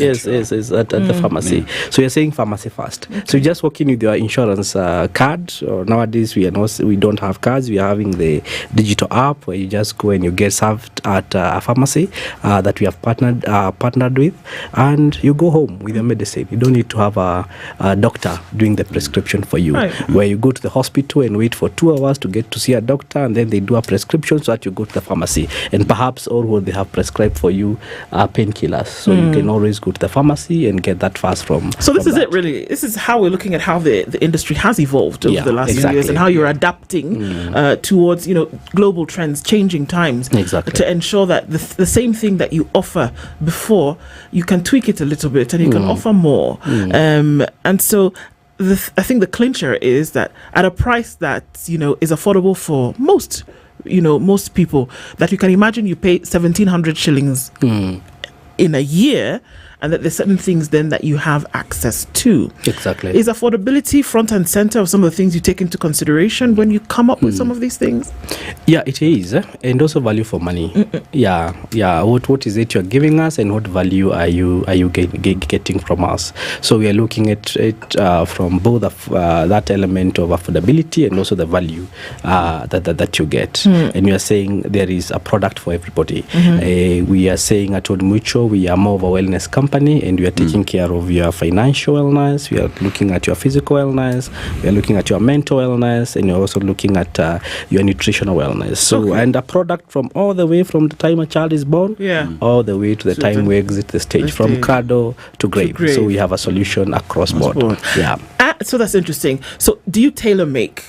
at the pharmacy. So you're saying pharmacy first. Okay. So you just walk in with your insurance card. Or nowadays we don't have cards. We are having the digital app where you just go and you get served at a pharmacy that we have partnered with, and you go home with your medicine. You don't need to have a doctor doing the prescription for you. Right. Where you go to the hospital and wait for 2 hours to get to see a doctor, and then they do a prescription so that you go to the pharmacy, and perhaps or what they have prescribed for you are painkillers, so you can always go to the pharmacy and get that fast from. So this from is that. It really. This is how we're looking at how the industry has evolved over the last few years, and how you're adapting towards global trends, changing times, to ensure that the same thing that you offer before, you can tweak it a little bit and you can offer more. And so I think the clincher is that at a price that is affordable for most people, that you can imagine you pay 1,700 shillings in a year, and that there's certain things then that you have access to. Exactly. Is affordability front and center of some of the things you take into consideration when you come up with some of these things? Yeah, it is. And also value for money. Yeah. What is it you're giving us, and what value are you getting from us? So we are looking at it from both that element of affordability and also the value that you get. And we are saying there is a product for everybody. We are saying at Old Mutual, we are more of a wellness company, and we are taking care of your financial wellness. We are looking at your physical wellness. We are looking at your mental wellness, and you're also looking at your nutritional wellness. So, and a product from all the way from the time a child is born, all the way to the time we exit the stage, from cradle to grave. So we have a solution across board. Yeah. So that's interesting. So do you tailor make?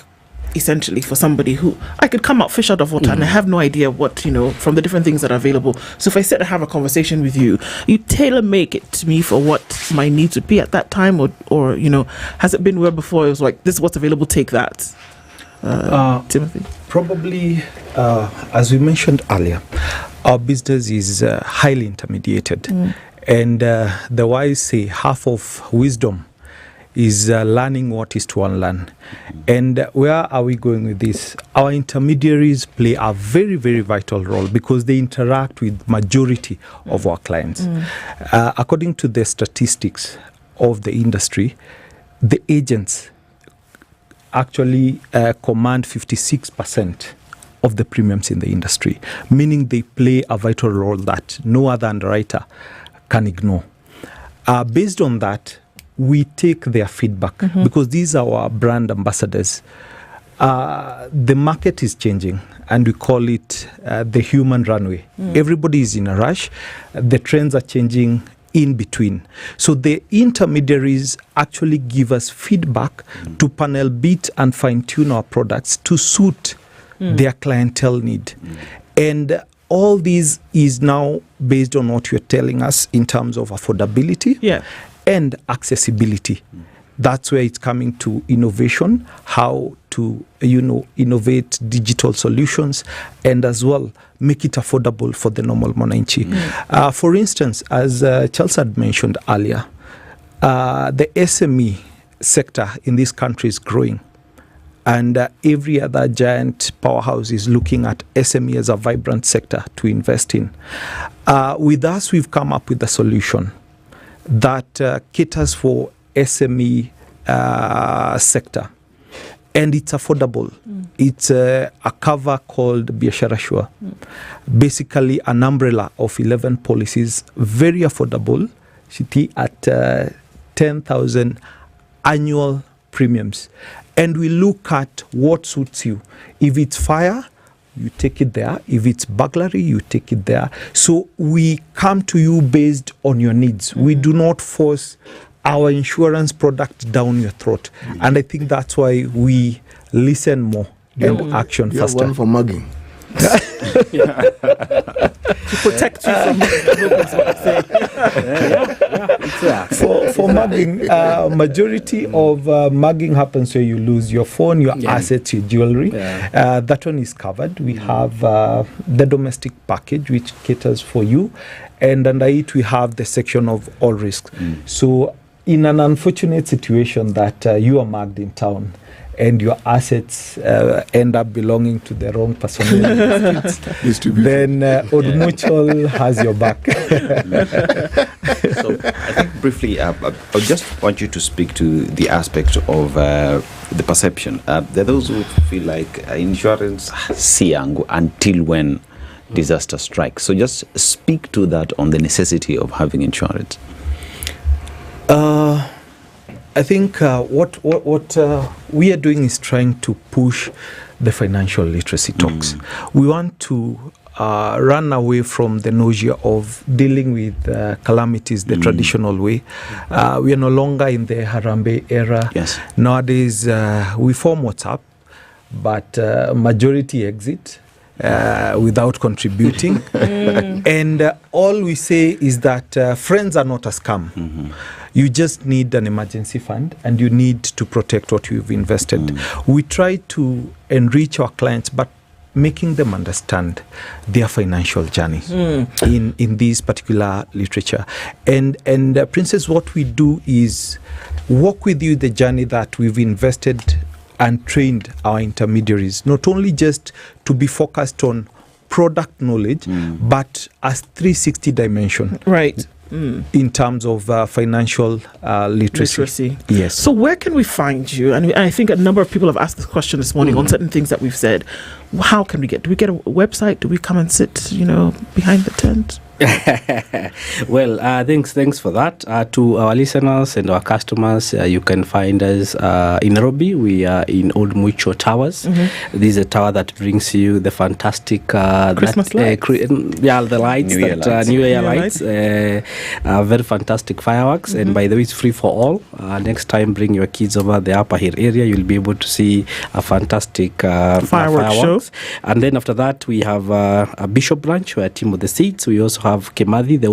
Essentially, for somebody who I could come out fish out of water and I have no idea what from the different things that are available. So if I sit and have a conversation with you, you tailor make it to me for what my needs would be at that time, or has it been where before it was like, this is what's available, take that? Timothy? Probably, as we mentioned earlier, our business is highly intermediated, and the wise say half of wisdom is learning what is to unlearn. And where are we going with this? Our intermediaries play a very, very vital role because they interact with majority of our clients. According to the statistics of the industry, the agents actually command 56% of the premiums in the industry, meaning they play a vital role that no other underwriter can ignore. Based on that, we take their feedback because these are our brand ambassadors. The market is changing, and we call it the human runway. Everybody is in a rush. The trends are changing in between. So the intermediaries actually give us feedback to panel beat and fine-tune our products to suit their clientele need. And all these is now based on what you're telling us in terms of affordability and accessibility. That's where it's coming to innovation, how to innovate digital solutions, and as well make it affordable for the normal mwananchi. For instance, as Charles had mentioned earlier, the SME sector in this country is growing. And every other giant powerhouse is looking at SME as a vibrant sector to invest in. With us, we've come up with a solution that caters for SME sector. And it's affordable. It's a cover called Biashara Shua. Basically, an umbrella of 11 policies, very affordable, at 10,000 annual premiums. And we look at what suits you. If it's fire, you take it there. If it's burglary, you take it there. So we come to you based on your needs. We do not force our insurance product down your throat. And I think that's why we listen more and action faster. One for mugging. To protect you from For mugging, majority of mugging happens where you lose your phone, your assets, your jewelry. That one is covered. We have the domestic package, which caters for you. And under it, we have the section of all risks. So in an unfortunate situation that you are mugged in town, and your assets end up belonging to the wrong person, then Old Mutual has your back. So I think briefly, I just want you to speak to the aspect of the perception. There are those who feel like insurance siang until when disaster strikes. So just speak to that on the necessity of having insurance. I think what we are doing is trying to push the financial literacy talks. We want to run away from the nausea of dealing with calamities the traditional way. We are no longer in the Harambe era. Nowadays, we form WhatsApp, but majority exit without contributing. And all we say is that friends are not a scam. You just need an emergency fund and you need to protect what you've invested. We try to enrich our clients, but making them understand their financial journey in this particular literature. And Princess, what we do is walk with you the journey that we've invested and trained our intermediaries, not only just to be focused on product knowledge, but as 360 dimension. Right. In terms of financial literacy. Yes. So where can we find you? And I think a number of people have asked this question this morning on certain things that we've said. How can we get? Do we get a website? Do we come and sit, behind the tent? Well, thanks for that. To our listeners and our customers, you can find us in Nairobi. We are in Old Mutual Towers. This is a tower that brings you the fantastic Christmas lights. The lights, New Year lights. Very fantastic fireworks. And by the way, it's free for all. Next time, bring your kids over the Upper Hill area. You'll be able to see a fantastic fireworks show. And then after that, we have a Bishop branch where Team of the Seats. We also have Kimathi, the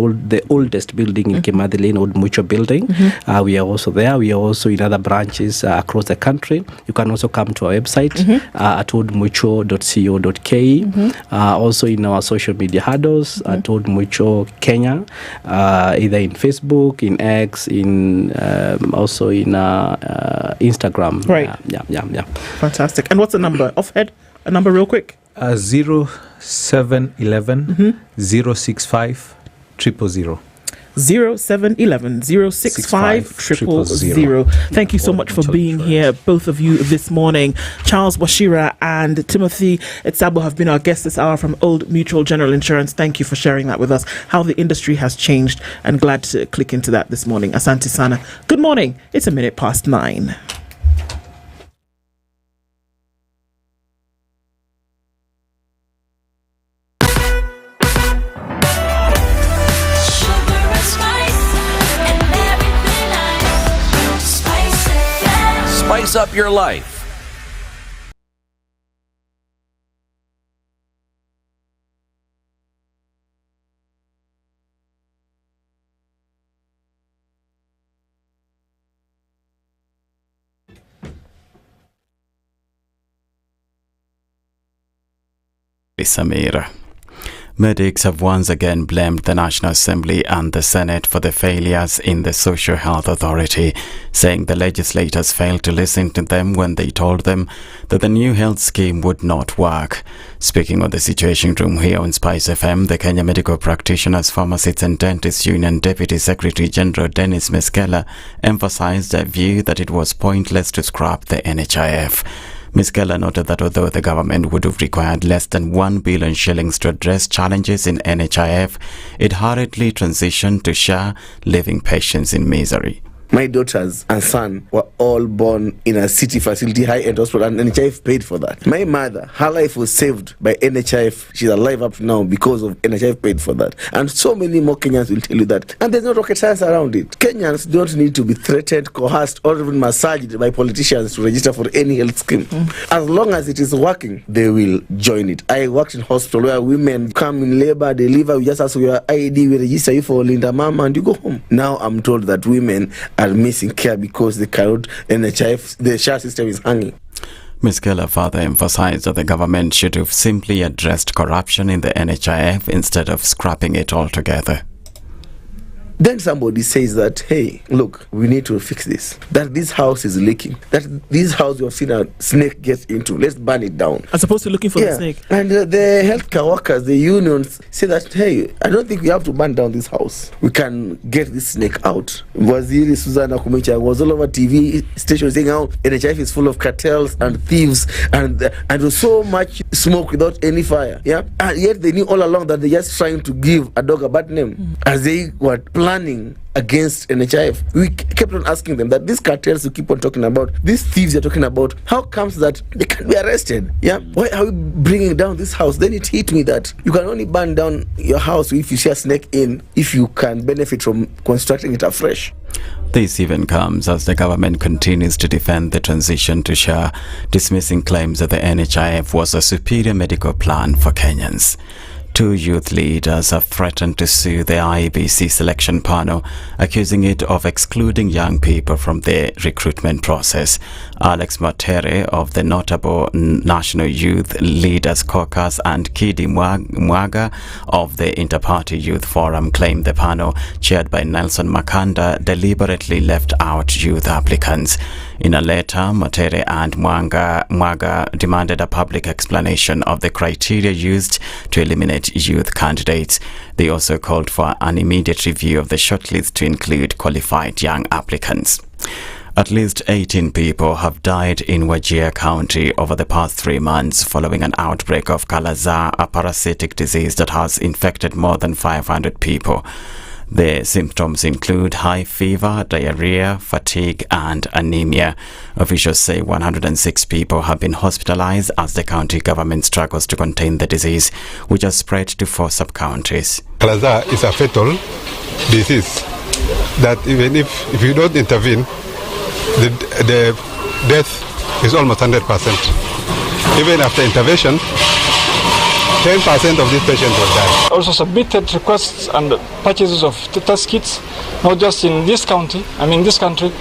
oldest building in Kimathi Lane, Old Mutual building. We are also there. We are also in other branches across the country. You can also come to our website at oldmutual.co.ke. Also in our social media handles at Old Mutual Kenya, either in Facebook, in X, also in Instagram. Right. Yeah. Fantastic. And what's the number? Offhead? A number real quick. 0711 065 000. 0711 065 000. Thank you so much for being here, both of you, this morning. Charles Washira and Timothy Etsabo have been our guests this hour from Old Mutual General Insurance. Thank you for sharing that with us, how the industry has changed, and glad to click into that this morning. Asante Sana. Good morning. It's 9:01. Spice up your life. Agamira. Medics have once again blamed the National Assembly and the Senate for the failures in the Social Health Authority, saying the legislators failed to listen to them when they told them that the new health scheme would not work. Speaking on the Situation Room here on SpiceFM, the Kenya Medical Practitioners, Pharmacists and Dentists Union Deputy Secretary General Dennis Miskela emphasized their view that it was pointless to scrap the NHIF. Miskela noted that although the government would have required less than 1 billion shillings to address challenges in NHIF, it hurriedly transitioned to SHA, leaving patients in misery. My daughters and son were all born in a city facility, high-end hospital, and NHIF paid for that. My mother, her life was saved by NHIF. She's alive up now because of NHIF paid for that. And so many more Kenyans will tell you that. And there's no rocket science around it. Kenyans don't need to be threatened, coerced, or even massaged by politicians to register for any health scheme. As long as it is working, they will join it. I worked in hospital where women come in labor, they deliver, we just ask for your ID, we register you for Linda Mama, and you go home. Now I'm told that women are missing care because the NHIF, the SHA system is hanging. Ms. Keller further emphasized that the government should have simply addressed corruption in the NHIF instead of scrapping it altogether. Then somebody says that, hey, look, we need to fix this. That this house is leaking. That this house you have seen a snake get into. Let's burn it down. As opposed to looking for the snake. And the healthcare workers, the unions, say that, hey, I don't think we have to burn down this house. We can get this snake out. Waziri Susanna Kumicha was all over TV stations saying how NHIF is full of cartels and thieves and there was so much smoke without any fire. Yeah, and yet they knew all along that they're just trying to give a dog a bad name as they were planning against NHIF. We kept on asking them that these cartels you keep on talking about, these thieves you're talking about, how comes that they can't be arrested? Yeah, why are we bringing down this house? Then it hit me that you can only burn down your house if you see a snake in, if you can benefit from constructing it afresh. This even comes as the government continues to defend the transition to SHA, dismissing claims that the NHIF was a superior medical plan for Kenyans. 2 youth leaders have threatened to sue the IEBC selection panel, accusing it of excluding young people from the recruitment process. Alex Matere of the notable National Youth Leaders Caucus and Kidi Muga of the Interparty Youth Forum claimed the panel, chaired by Nelson Makanda, deliberately left out youth applicants. In a letter, Matere and Muga demanded a public explanation of the criteria used to eliminate youth candidates. They also called for an immediate review of the shortlist to include qualified young applicants. At least 18 people have died in Wajir County over the past 3 months following an outbreak of Kala-Azar, a parasitic disease that has infected more than 500 people. The symptoms include high fever, diarrhea, fatigue, and anemia. Officials say 106 people have been hospitalized as the county government struggles to contain the disease, which has spread to 4 sub-counties. Kala-Azar is a fatal disease that even if you don't intervene, the death is almost 100%. Even after intervention, 10% of these patients will die. Also submitted requests and purchases of test kits, not just in this country, this country,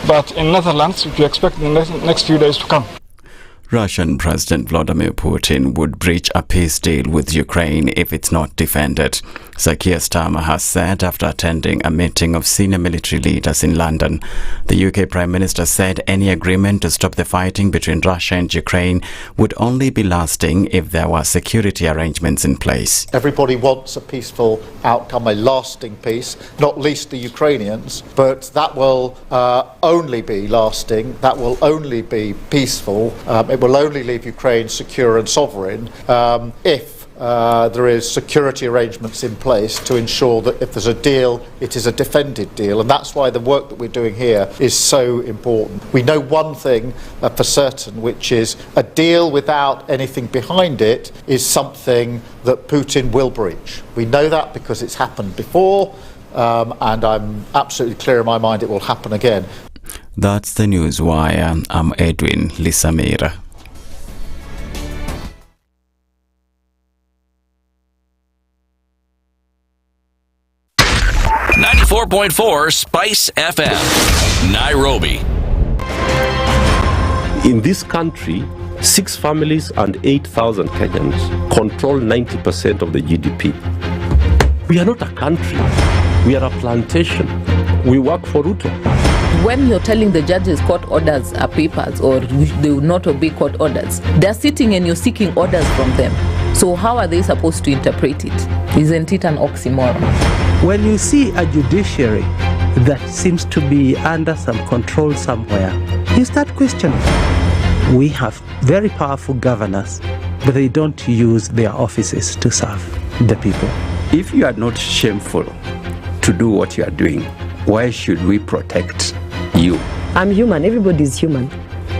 but in Netherlands, which we expect in the next few days to come. Russian President Vladimir Putin would breach a peace deal with Ukraine if it's not defended. Sir Keir Starmer has said after attending a meeting of senior military leaders in London. The UK Prime Minister said any agreement to stop the fighting between Russia and Ukraine would only be lasting if there were security arrangements in place. Everybody wants a peaceful outcome, a lasting peace, not least the Ukrainians, but that will only be lasting, that will only be peaceful. It will only leave Ukraine secure and sovereign if there is security arrangements in place to ensure that if there's a deal, it is a defended deal. And that's why the work that we're doing here is so important. We know one thing for certain, which is a deal without anything behind it is something that Putin will breach. We know that because it's happened before, and I'm absolutely clear in my mind it will happen again. That's the News Wire. I'm Edwin Lisamira. .4 Spice FM, Nairobi. In this country, 6 families and 8,000 Kenyans control 90% of the GDP. We are not a country. We are a plantation. We work for Ruto. When you're telling the judges court orders are papers or they will not obey court orders, they're sitting and you're seeking orders from them. So how are they supposed to interpret it? Isn't it an oxymoron? When you see a judiciary that seems to be under some control somewhere, you start questioning. We have very powerful governors, but they don't use their offices to serve the people. If you are not shameful to do what you are doing, why should we protect you? I'm human. Everybody is human.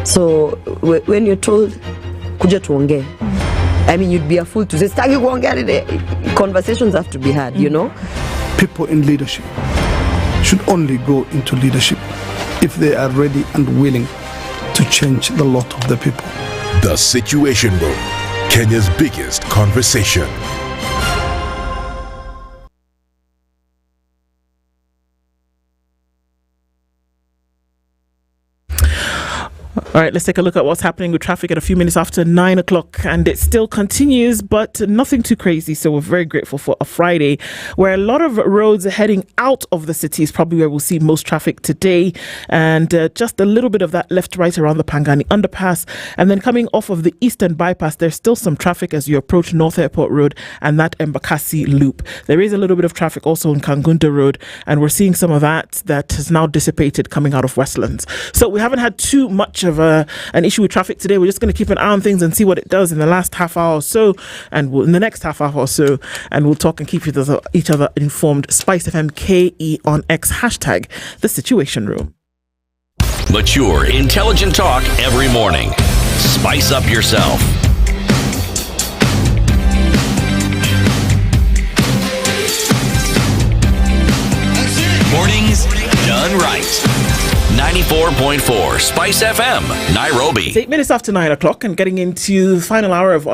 So when you're told, kuja tuongee, I mean, you'd be a fool to say, stagi kuongea. Conversations have to be had, you know? People in leadership should only go into leadership if they are ready and willing to change the lot of the people. The Situation Room, Kenya's biggest conversation. All right, let's take a look at what's happening with traffic at a few minutes after 9 o'clock. And it still continues, but nothing too crazy. So we're very grateful for a Friday where a lot of roads are heading out of the city is probably where we'll see most traffic today. And just a little bit of that left, right around the Pangani underpass. And then coming off of the Eastern bypass, there's still some traffic as you approach North Airport Road and that Embakasi loop. There is a little bit of traffic also on Kangunda Road. And we're seeing some of that has now dissipated coming out of Westlands. So we haven't had too much of an issue with traffic today. We're just going to keep an eye on things and see what it does in the last half hour or so, and in the next half hour or so, and we'll talk and keep each other informed. SpiceFM KE on X, hashtag The Situation Room. Mature, intelligent talk every morning. Spice up yourself. Mornings done right. 94.4 Spice FM, Nairobi. It's 8 minutes after 9 o'clock and getting into the final hour of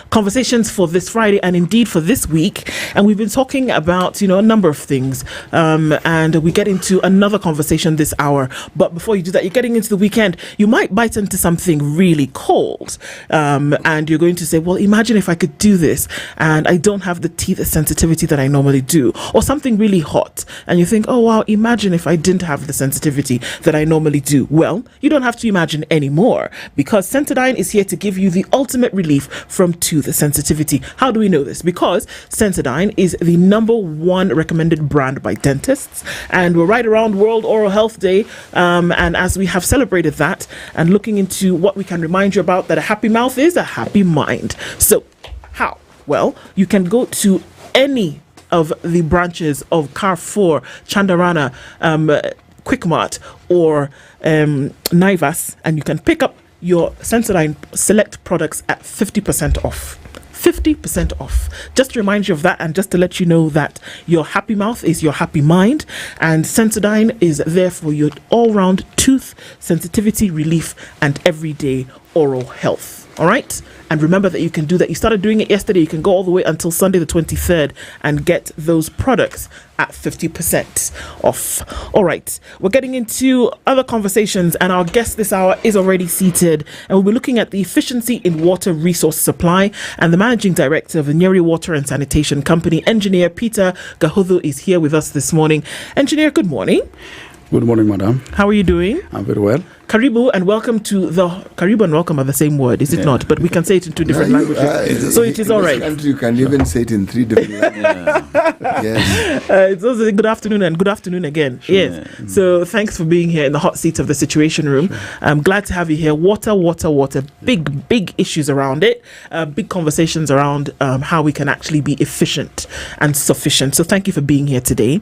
conversations for this Friday and indeed for this week. And we've been talking about, a number of things. And we get into another conversation this hour. But before you do that, you're getting into the weekend. You might bite into something really cold. And you're going to say, well, imagine if I could do this and I don't have the teeth sensitivity that I normally do. Or something really hot. And you think, oh, wow, imagine if I didn't have the sensitivity that I normally do. Well, you don't have to imagine anymore because Sensodyne is here to give you the ultimate relief from tooth sensitivity. How do we know this? Because Sensodyne is the #1 recommended brand by dentists, and we're right around World Oral Health Day, and as we have celebrated that and looking into what we can remind you about, that a happy mouth is a happy mind. So how? Well, you can go to any of the branches of Carrefour, Chandarana, Quickmart or Naivas, and you can pick up your Sensodyne select products at 50% off. 50% off. Just to remind you of that and just to let you know that your happy mouth is your happy mind, and Sensodyne is there for your all-round tooth sensitivity relief and everyday oral health. All right? And remember that you can do that. You started doing it yesterday. You can go all the way until Sunday the 23rd and get those products at 50% off. All right. We're getting into other conversations, and our guest this hour is already seated. And we'll be looking at the efficiency in water resource supply. And the managing director of the Nyeri Water and Sanitation Company, Engineer Peter Gahodho, is here with us this morning. Engineer, good morning. Good morning, madam. How are you doing? I'm very well. Karibu and welcome to the... Karibu and welcome are the same word, is it not? But we can say it in two different languages. So it is all right. And you can even say it in 3 different languages. Yes. It's also good afternoon and good afternoon again. Sure. Yes. So thanks for being here in the hot seat of the Situation Room. I'm glad to have you here. Water. Big issues around it. Big conversations around how we can actually be efficient and sufficient. So thank you for being here today.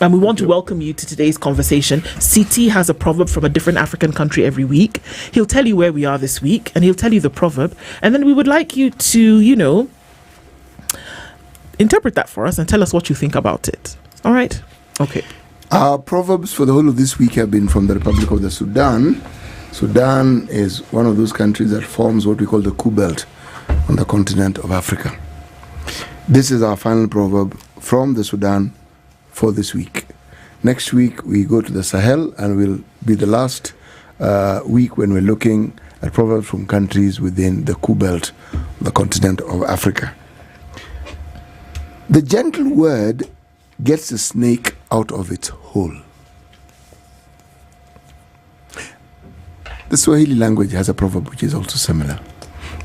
And we want to welcome you to today's conversation. CT has a proverb from a different African country every week. He'll tell you where we are this week, and he'll tell you the proverb. And then we would like you to, interpret that for us and tell us what you think about it. All right? Okay. Our proverbs for the whole of this week have been from the Republic of the Sudan. Sudan is one of those countries that forms what we call the Coup Belt on the continent of Africa. This is our final proverb from the Sudan for this week. Next week we go to the Sahel and will be the last week when we're looking at proverbs from countries within the Ku Belt, the continent of Africa. The gentle word gets the snake out of its hole. The Swahili language has a proverb which is also similar,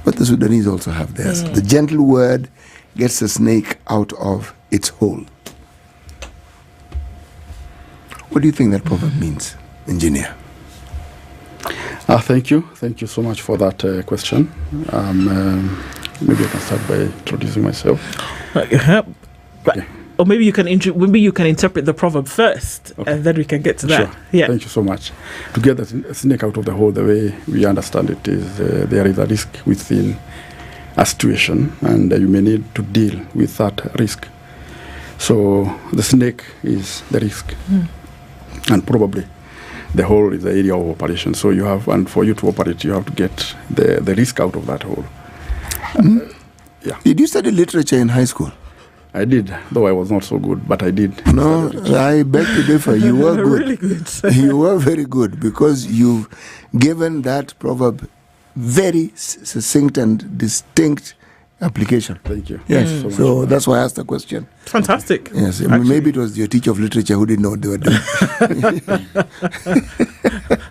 but the Sudanese also have theirs. The gentle word gets the snake out of its hole. What do you think that proverb means, engineer? Thank you. Thank you so much for that question. Maybe I can start by introducing myself. Okay. Or maybe you can interpret the proverb first, and then we can get to that. Sure. Yeah. Thank you so much. To get the snake out of the hole, the way we understand it is there is a risk within a situation, and you may need to deal with that risk. So the snake is the risk, and probably the hole is the area of operation. So you have, and for you to operate, you have to get the risk out of that hole. Yeah. Did you study literature in high school? I did, though I was not so good, but I did. No, I beg to differ. You were good. Really good. You were very good because you've given that proverb very succinct and distinct application. Thank you. Yes, Thank you so much. that's why I asked the question. Fantastic. Yes, maybe it was your teacher of literature who didn't know what they were doing.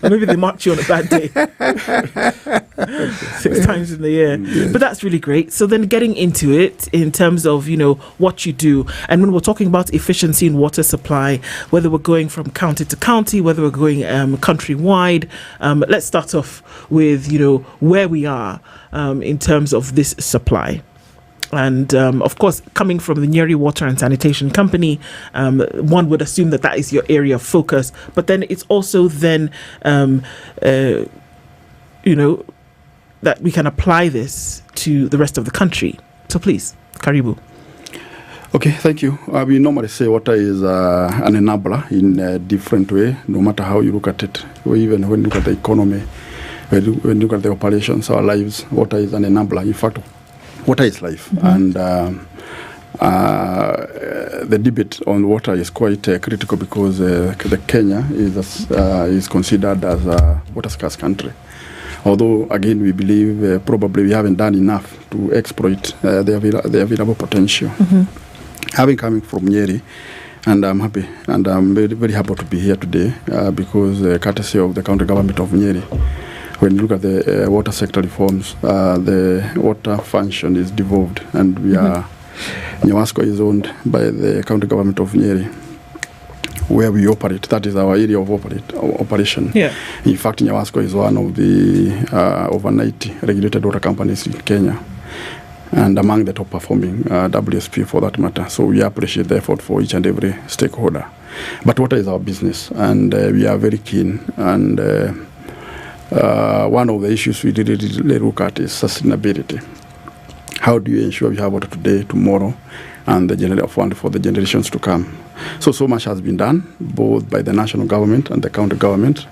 Maybe they marked you on a bad day 6 times in the year. Yes. But that's really great. So then getting into it in terms of, what you do. And when we're talking about efficiency in water supply, whether we're going from county to county, whether we're going countrywide, let's start off with, where we are in terms of this supply. And of course, coming from the Nyeri Water and Sanitation Company, one would assume that is your area of focus. But then it's also then, that we can apply this to the rest of the country. So please, Karibu. Okay, thank you. We normally say water is an enabler in a different way, no matter how you look at it. Or even when you look at the economy, when you look at the operations, our lives, water is an enabler. In fact, water is life, and the debate on water is quite critical because the Kenya is considered as a water scarce country. Although, again, we believe probably we haven't done enough to exploit the available potential. Having coming from Nyeri, and I'm happy, and I'm very, very happy to be here today because courtesy of the county government of Nyeri. When you look at the water sector reforms, the water function is devolved, and we are Nyawasco is owned by the county government of Nyeri, where we operate. That is our area of operation. Yeah. In fact, Nyawasco is one of the over 90 regulated water companies in Kenya, and among the top performing WSP for that matter. So we appreciate the effort for each and every stakeholder. But water is our business, and we are very keen, and one of the issues we really look at is sustainability. How do you ensure we have water today, tomorrow, and for the generations to come? So much has been done, both by the national government and the county government.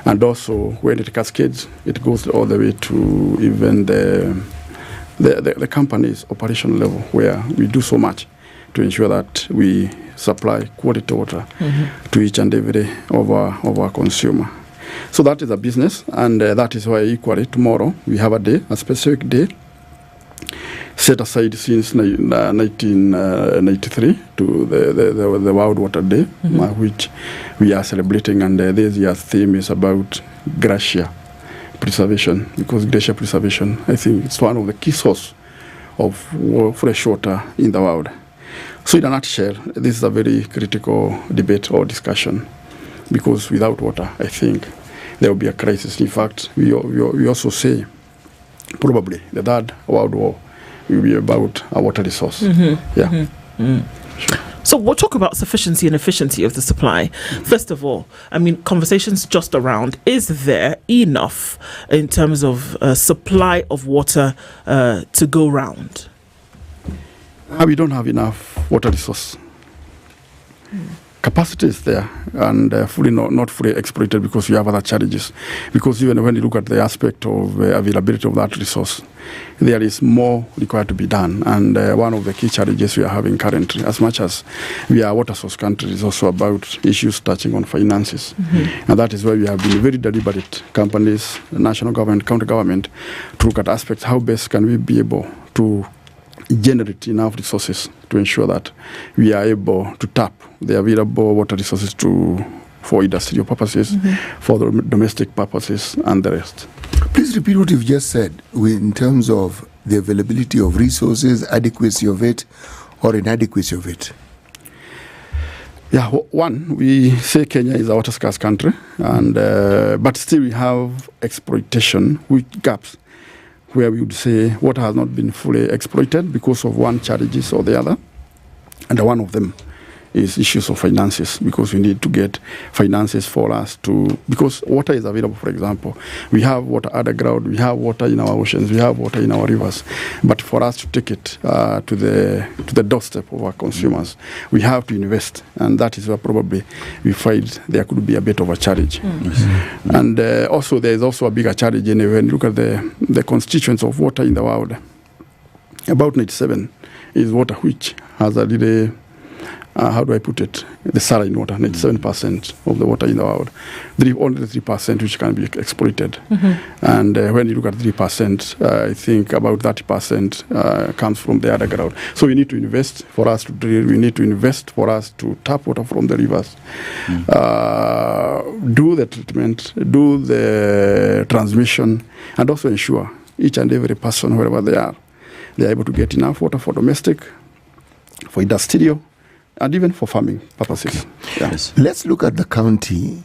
And also, when it cascades, it goes all the way to even the company's operational level, where we do so much to ensure that we supply quality water to each and every of our consumer. So that is a business, and that is why equally tomorrow we have a specific day set aside since 1993 to the World Water Day, which we are celebrating, and this year's theme is about glacier preservation, because glacier preservation, I think, it's one of the key sources of fresh water in the world. So in a nutshell, this is a very critical debate or discussion, because without water, I think, there will be a crisis. In fact, we also say probably the Third World War will be about a water resource. Yeah. Sure. So we'll talk about sufficiency and efficiency of the supply. First of all, I mean, conversations just around, is there enough in terms of supply of water to go round? We don't have enough water resource. Capacity is there, and not fully exploited because we have other challenges. Because even when you look at the aspect of availability of that resource, there is more required to be done. And one of the key challenges we are having currently, as much as we are a water source country, is also about issues touching on finances. And that is why we have been very deliberate, companies, national government, county government, to look at aspects, how best can we be able to generate enough resources to ensure that we are able to tap the available water resources for industrial purposes, for the domestic purposes, and the rest. Please repeat what you've just said in terms of the availability of resources, adequacy of it, or inadequacy of it. Yeah, one, we say Kenya is a water scarce country, and but still we have exploitation with gaps, where we would say water has not been fully exploited because of one challenges or the other. And one of them is issues of finances, because we need to get finances for us to, because water is available. For example, we have water underground, we have water in our oceans, we have water in our rivers, but for us to take it to the doorstep of our consumers, we have to invest, and that is where probably we find there could be a bit of a challenge. And also there is also a bigger challenge when you look at the constituents of water in the world. About 97 is water which has a really how do I put it? The saline water, 97% of the water in the world. Only 3% which can be exploited. And when you look at 3%, I think about 30% comes from the underground. So we need to invest for us to drill. We need to invest for us to tap water from the rivers, do the treatment, do the transmission, and also ensure each and every person, wherever they are able to get enough water for domestic, for industrial, and even for farming purposes. Yes. Let's look at the county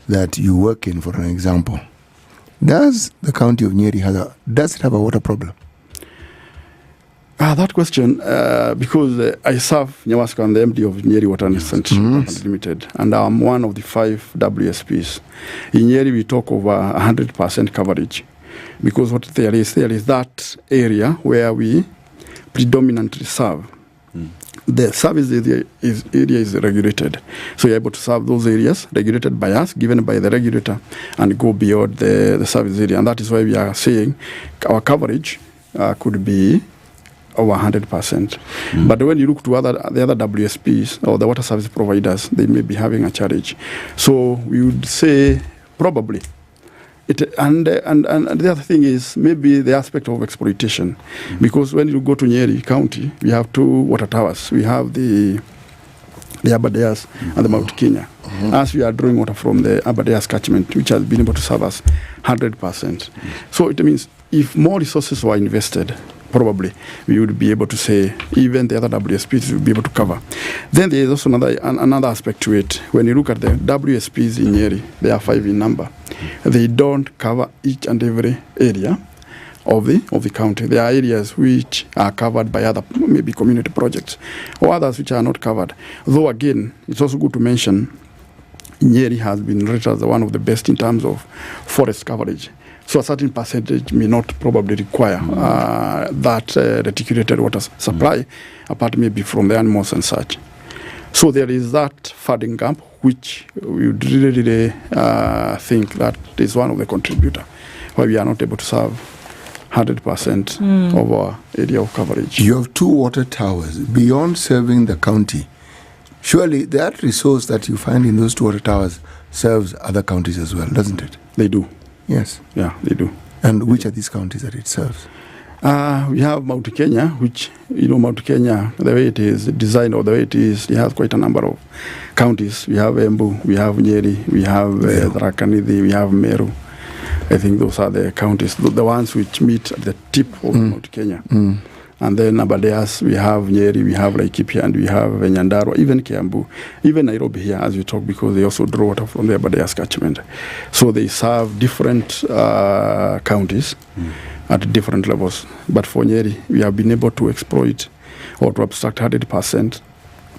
that you work in, for an example. Does the county of Nyeri does it have a water problem? That question, because I serve Nyawaska, and the MD of Nyeri Water and Sanitation Limited, and I'm one of the 5 WSPs. In Nyeri, we talk over 100% coverage, because what there is that area where we predominantly serve. The service area is regulated. So you're able to serve those areas regulated by us, given by the regulator, and go beyond the service area. And that is why we are saying our coverage could be over 100%. But when you look to the other WSPs or the water service providers, they may be having a challenge. So we would say probably. And the other thing is maybe the aspect of exploitation, because when you go to Nyeri County, we have 2 water towers. We have the Abadeas and the Mount Kenya. As we are drawing water from the Abadeas catchment, which has been able to serve us 100%. So it means if more resources were invested, probably we would be able to say even the other WSPs will be able to cover. Then there is also another aspect to it. When you look at the WSPs in Nyeri, they are 5 in number. They don't cover each and every area of the county. There are areas which are covered by other maybe community projects, or others which are not covered. Though again, it's also good to mention Nyeri has been rated as one of the best in terms of forest coverage. So a certain percentage may not probably require that reticulated water supply, apart maybe from the animals and such. So there is that funding gap, which we would really think that is one of the contributors why we are not able to serve 100% of our area of coverage. You have 2 water towers. Beyond serving the county, surely that resource that you find in those 2 water towers serves other counties as well, doesn't it? They do. Yes. Yeah, they do. And which are these counties that it serves? We have Mount Kenya, which, Mount Kenya, the way it is designed or the way it is, it has quite a number of counties. We have Embu, we have Nyeri, we have Tharaka Nithi, we have Meru. I think those are the counties, the ones which meet at the tip of Mount Kenya. And then Abadeas, we have Nyeri, we have Laikipia, and we have Nyandarua, even Kiambu, even Nairobi here as we talk, because they also draw water from the Abadeas catchment. So they serve different counties at different levels. But for Nyeri, we have been able to exploit or to abstract 100%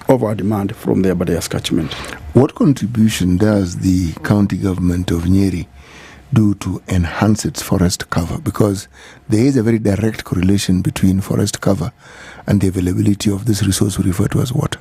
of our demand from the Abadeas catchment. What contribution does the county government of Nyeri do to enhance its forest cover? Because there is a very direct correlation between forest cover and the availability of this resource we refer to as water.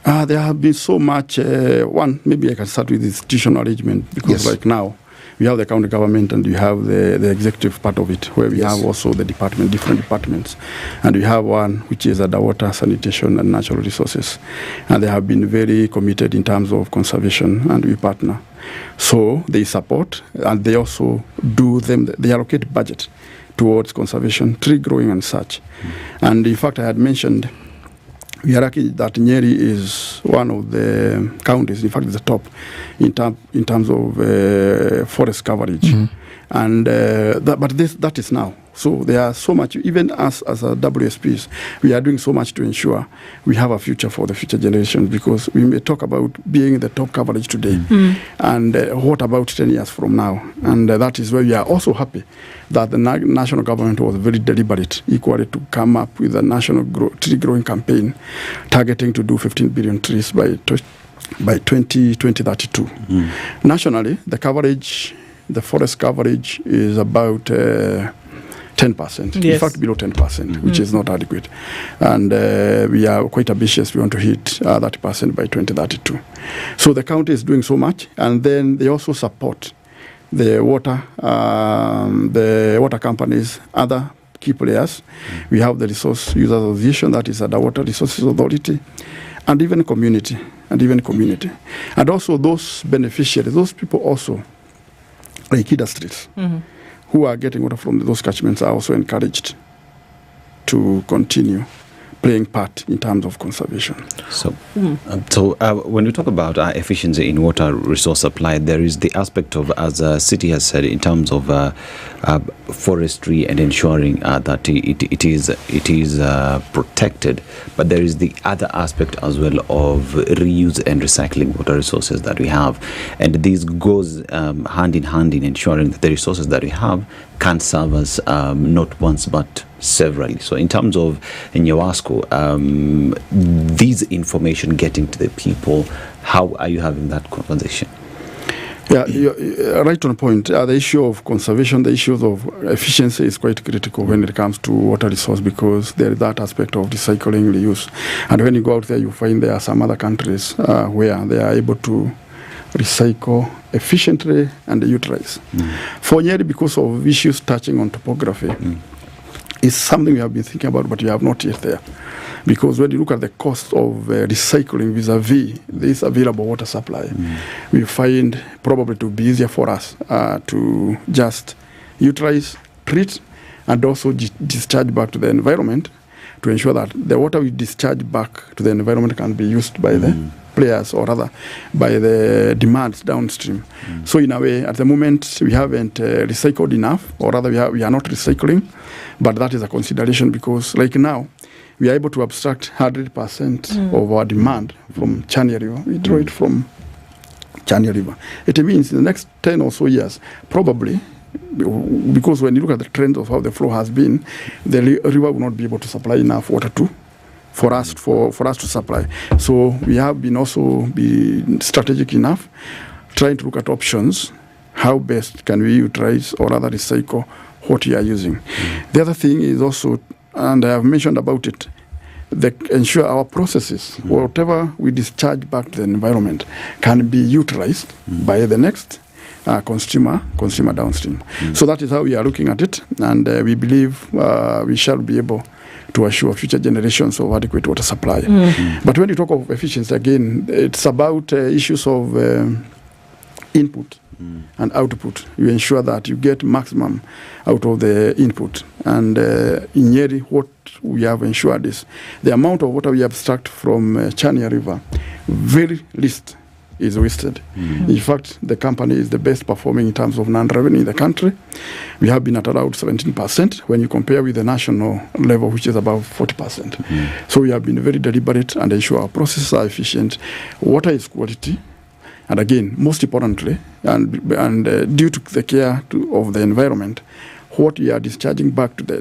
There have been so much. One, maybe I can start with the institutional arrangement, because like now, we have the county government and you have the executive part of it, where we have also the different departments. And we have one which is the water, sanitation and natural resources. And they have been very committed in terms of conservation, and we partner. So they support, and they also they allocate budget towards conservation, tree growing and such. And in fact, I had mentioned, we are lucky that Nyeri is one of the counties, in fact, it's the top in terms of forest coverage. And that is now. So there are so much, even us as a WSPs, we are doing so much to ensure we have a future for the future generations, because we may talk about being the top coverage today. And what about 10 years from now? And that is where we are also happy that the national government was very deliberate, equally, to come up with a national tree growing campaign targeting to do 15 billion trees by 2032. Nationally, the forest coverage is about 10%, in fact below 10%, which is not adequate. And we are quite ambitious. We want to hit 30% by 2032. So the county is doing so much, and then they also support the water companies, other key players. We have the Resource Users Association, that is the Water Resources Authority, and even community. And also those beneficiaries, those people also, like industries, who are getting water from those catchments, are also encouraged to continue playing part in terms of conservation. So when we talk about efficiency in water resource supply, there is the aspect of, as the city has said, in terms of forestry and ensuring that it is protected. But there is the other aspect as well of reuse and recycling water resources that we have, and this goes hand in hand in ensuring that the resources that we have can serve us not once but severally. So in terms of Nyawasco, these information getting to the people, how are you having that conversation? Yeah, you're right on point. The issue of conservation, the issues of efficiency is quite critical when it comes to water resource, because there is that aspect of recycling, reuse. And when you go out there, you find there are some other countries where they are able to recycle efficiently and utilize. For Nyeri, because of issues touching on topography, is something we have been thinking about, but we have not yet there. Because when you look at the cost of recycling vis-a-vis this available water supply, we find probably to be easier for us to just utilize, treat, and also discharge back to the environment, to ensure that the water we discharge back to the environment can be used by the players, or rather by the demands downstream. So in a way, at the moment, we haven't recycled enough, or rather we are not recycling, but that is a consideration, because like now, we are able to abstract 100% of our demand from Chania River. We draw it from Chania River. It means in the next 10 or so years, probably, because when you look at the trend of how the flow has been, the river will not be able to supply enough water for us to supply. So we have been also be strategic enough, trying to look at options, how best can we utilize or rather recycle what we are using. The other thing is also, and I have mentioned about it, ensure our processes, whatever we discharge back to the environment, can be utilized by the next consumer downstream. So that is how we are looking at it, and we believe we shall be able to assure future generations of adequate water supply. But when you talk of efficiency, again, it's about issues of input and output. You ensure that you get maximum out of the input. And in Nyeri, what we have ensured is the amount of water we abstract from Chania River, very least is wasted. In fact, the company is the best performing in terms of non-revenue in the country. We have been at around 17% when you compare with the national level, which is about 40%. So we have been very deliberate and ensure our processes are efficient. Water is quality. And again, most importantly, and due to the care of the environment, what we are discharging back to the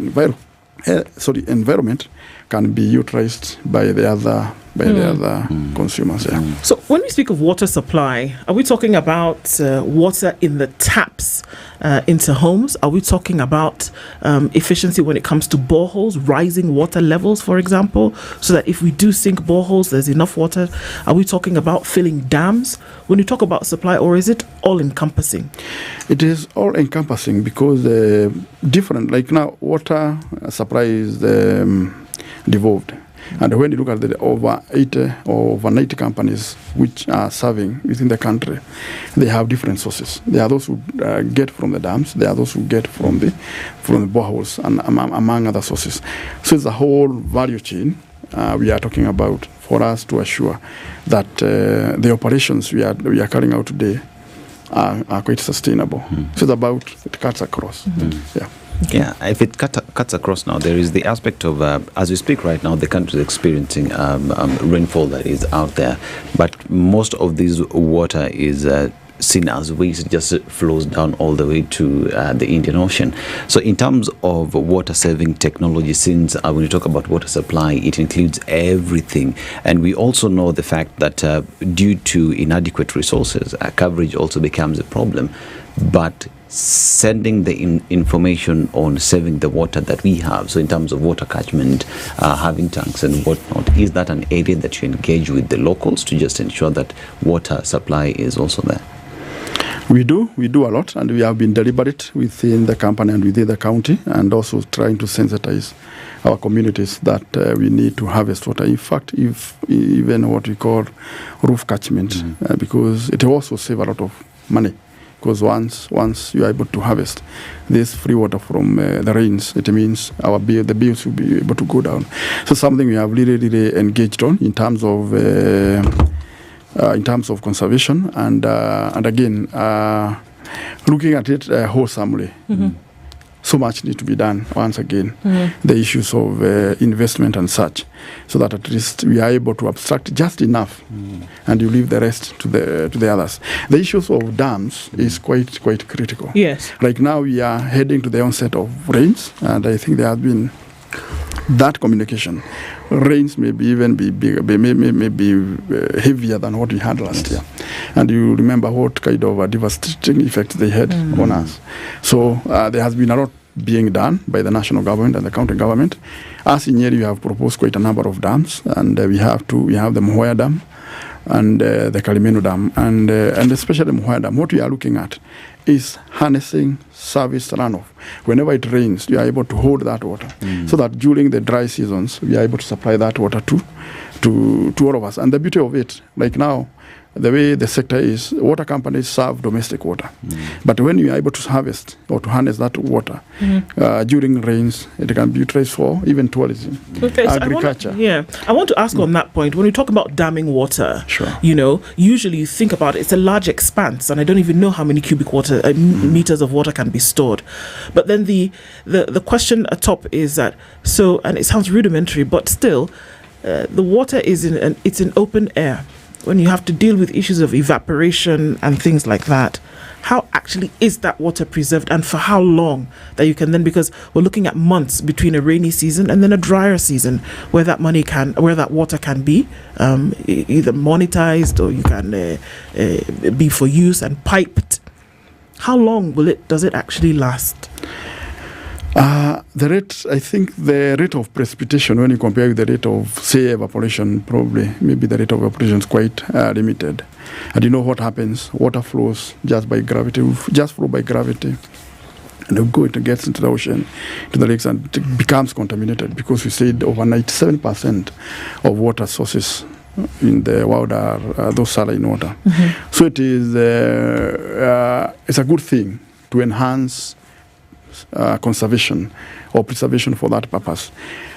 environment can be utilized by the other consumers. Yeah. So when we speak of water supply, are we talking about water in the taps into homes? Are we talking about efficiency when it comes to boreholes, rising water levels, for example, so that if we do sink boreholes, there's enough water? Are we talking about filling dams when you talk about supply, or is it all encompassing? It is all encompassing because different, like now, water supply is devolved. And when you look at the over 80 or over 90 companies which are serving within the country, they have different sources. There are those who get from the dams, there are those who get from the boreholes, and among other sources. So it's a whole value chain we are talking about for us to assure that the operations we are carrying out today are quite sustainable. So it's about, it cuts across. Yeah. Okay. Yeah, if it cuts across now, there is the aspect of, as we speak right now, the country is experiencing rainfall that is out there, but most of this water is seen as waste, just flows down all the way to the Indian Ocean. So in terms of water-saving technology, since when you talk about water supply, it includes everything. And we also know the fact that due to inadequate resources, coverage also becomes a problem. But sending the information on saving the water that we have, so in terms of water catchment, having tanks and whatnot, is that an area that you engage with the locals to just ensure that water supply is also there? We do a lot, and we have been deliberate within the company and within the county, and also trying to sensitize our communities that we need to harvest water. In fact, even what we call roof catchment, because it will also save a lot of money. Because once you are able to harvest this free water from the rains, it means the bills will be able to go down. So something we have really engaged on in terms of conservation, and again looking at it wholesomely. So much needs to be done once again. The issues of investment and such, so that at least we are able to abstract just enough, and you leave the rest to the others. The issues of dams is quite critical. Yes. Like now we are heading to the onset of rains, and I think there has been that communication. Rains may be bigger, may be heavier than what we had last year, and you remember what kind of a devastating effect they had on us. So there has been a lot being done by the national government and the county government. As in Nyeri, we have proposed quite a number of dams, and we have the Muga Dam and the Kalimenu Dam, and especially the Muga Dam. What we are looking at is harnessing service runoff. Whenever it rains, you are able to hold that water, so that during the dry seasons, we are able to supply that water to all of us. And the beauty of it, like now, the way the sector is, water companies serve domestic water. But when you are able to harvest or to harness that water during rains, it can be utilized for even tourism, agriculture. I want to ask on that point. When we talk about damming water, usually you think about it's a large expanse, and I don't even know how many cubic meters of water can be stored. But then the question atop is that, and it sounds rudimentary, but still, the water is it's in open air. When you have to deal with issues of evaporation and things like that, how actually is that water preserved, and for how long that you can then, because we're looking at months between a rainy season and then a drier season where that water can be either monetized or you can be for use and piped. How long does it actually last? The rate of precipitation, when you compare with the rate of, say, evaporation, maybe the rate of evaporation is quite limited. And you know what happens? Water flows just by gravity, and it gets into the ocean, to the lakes, and it becomes contaminated, because we said over 97% of water sources in the world are those saline water. So it is it's a good thing to enhance conservation or preservation for that purpose.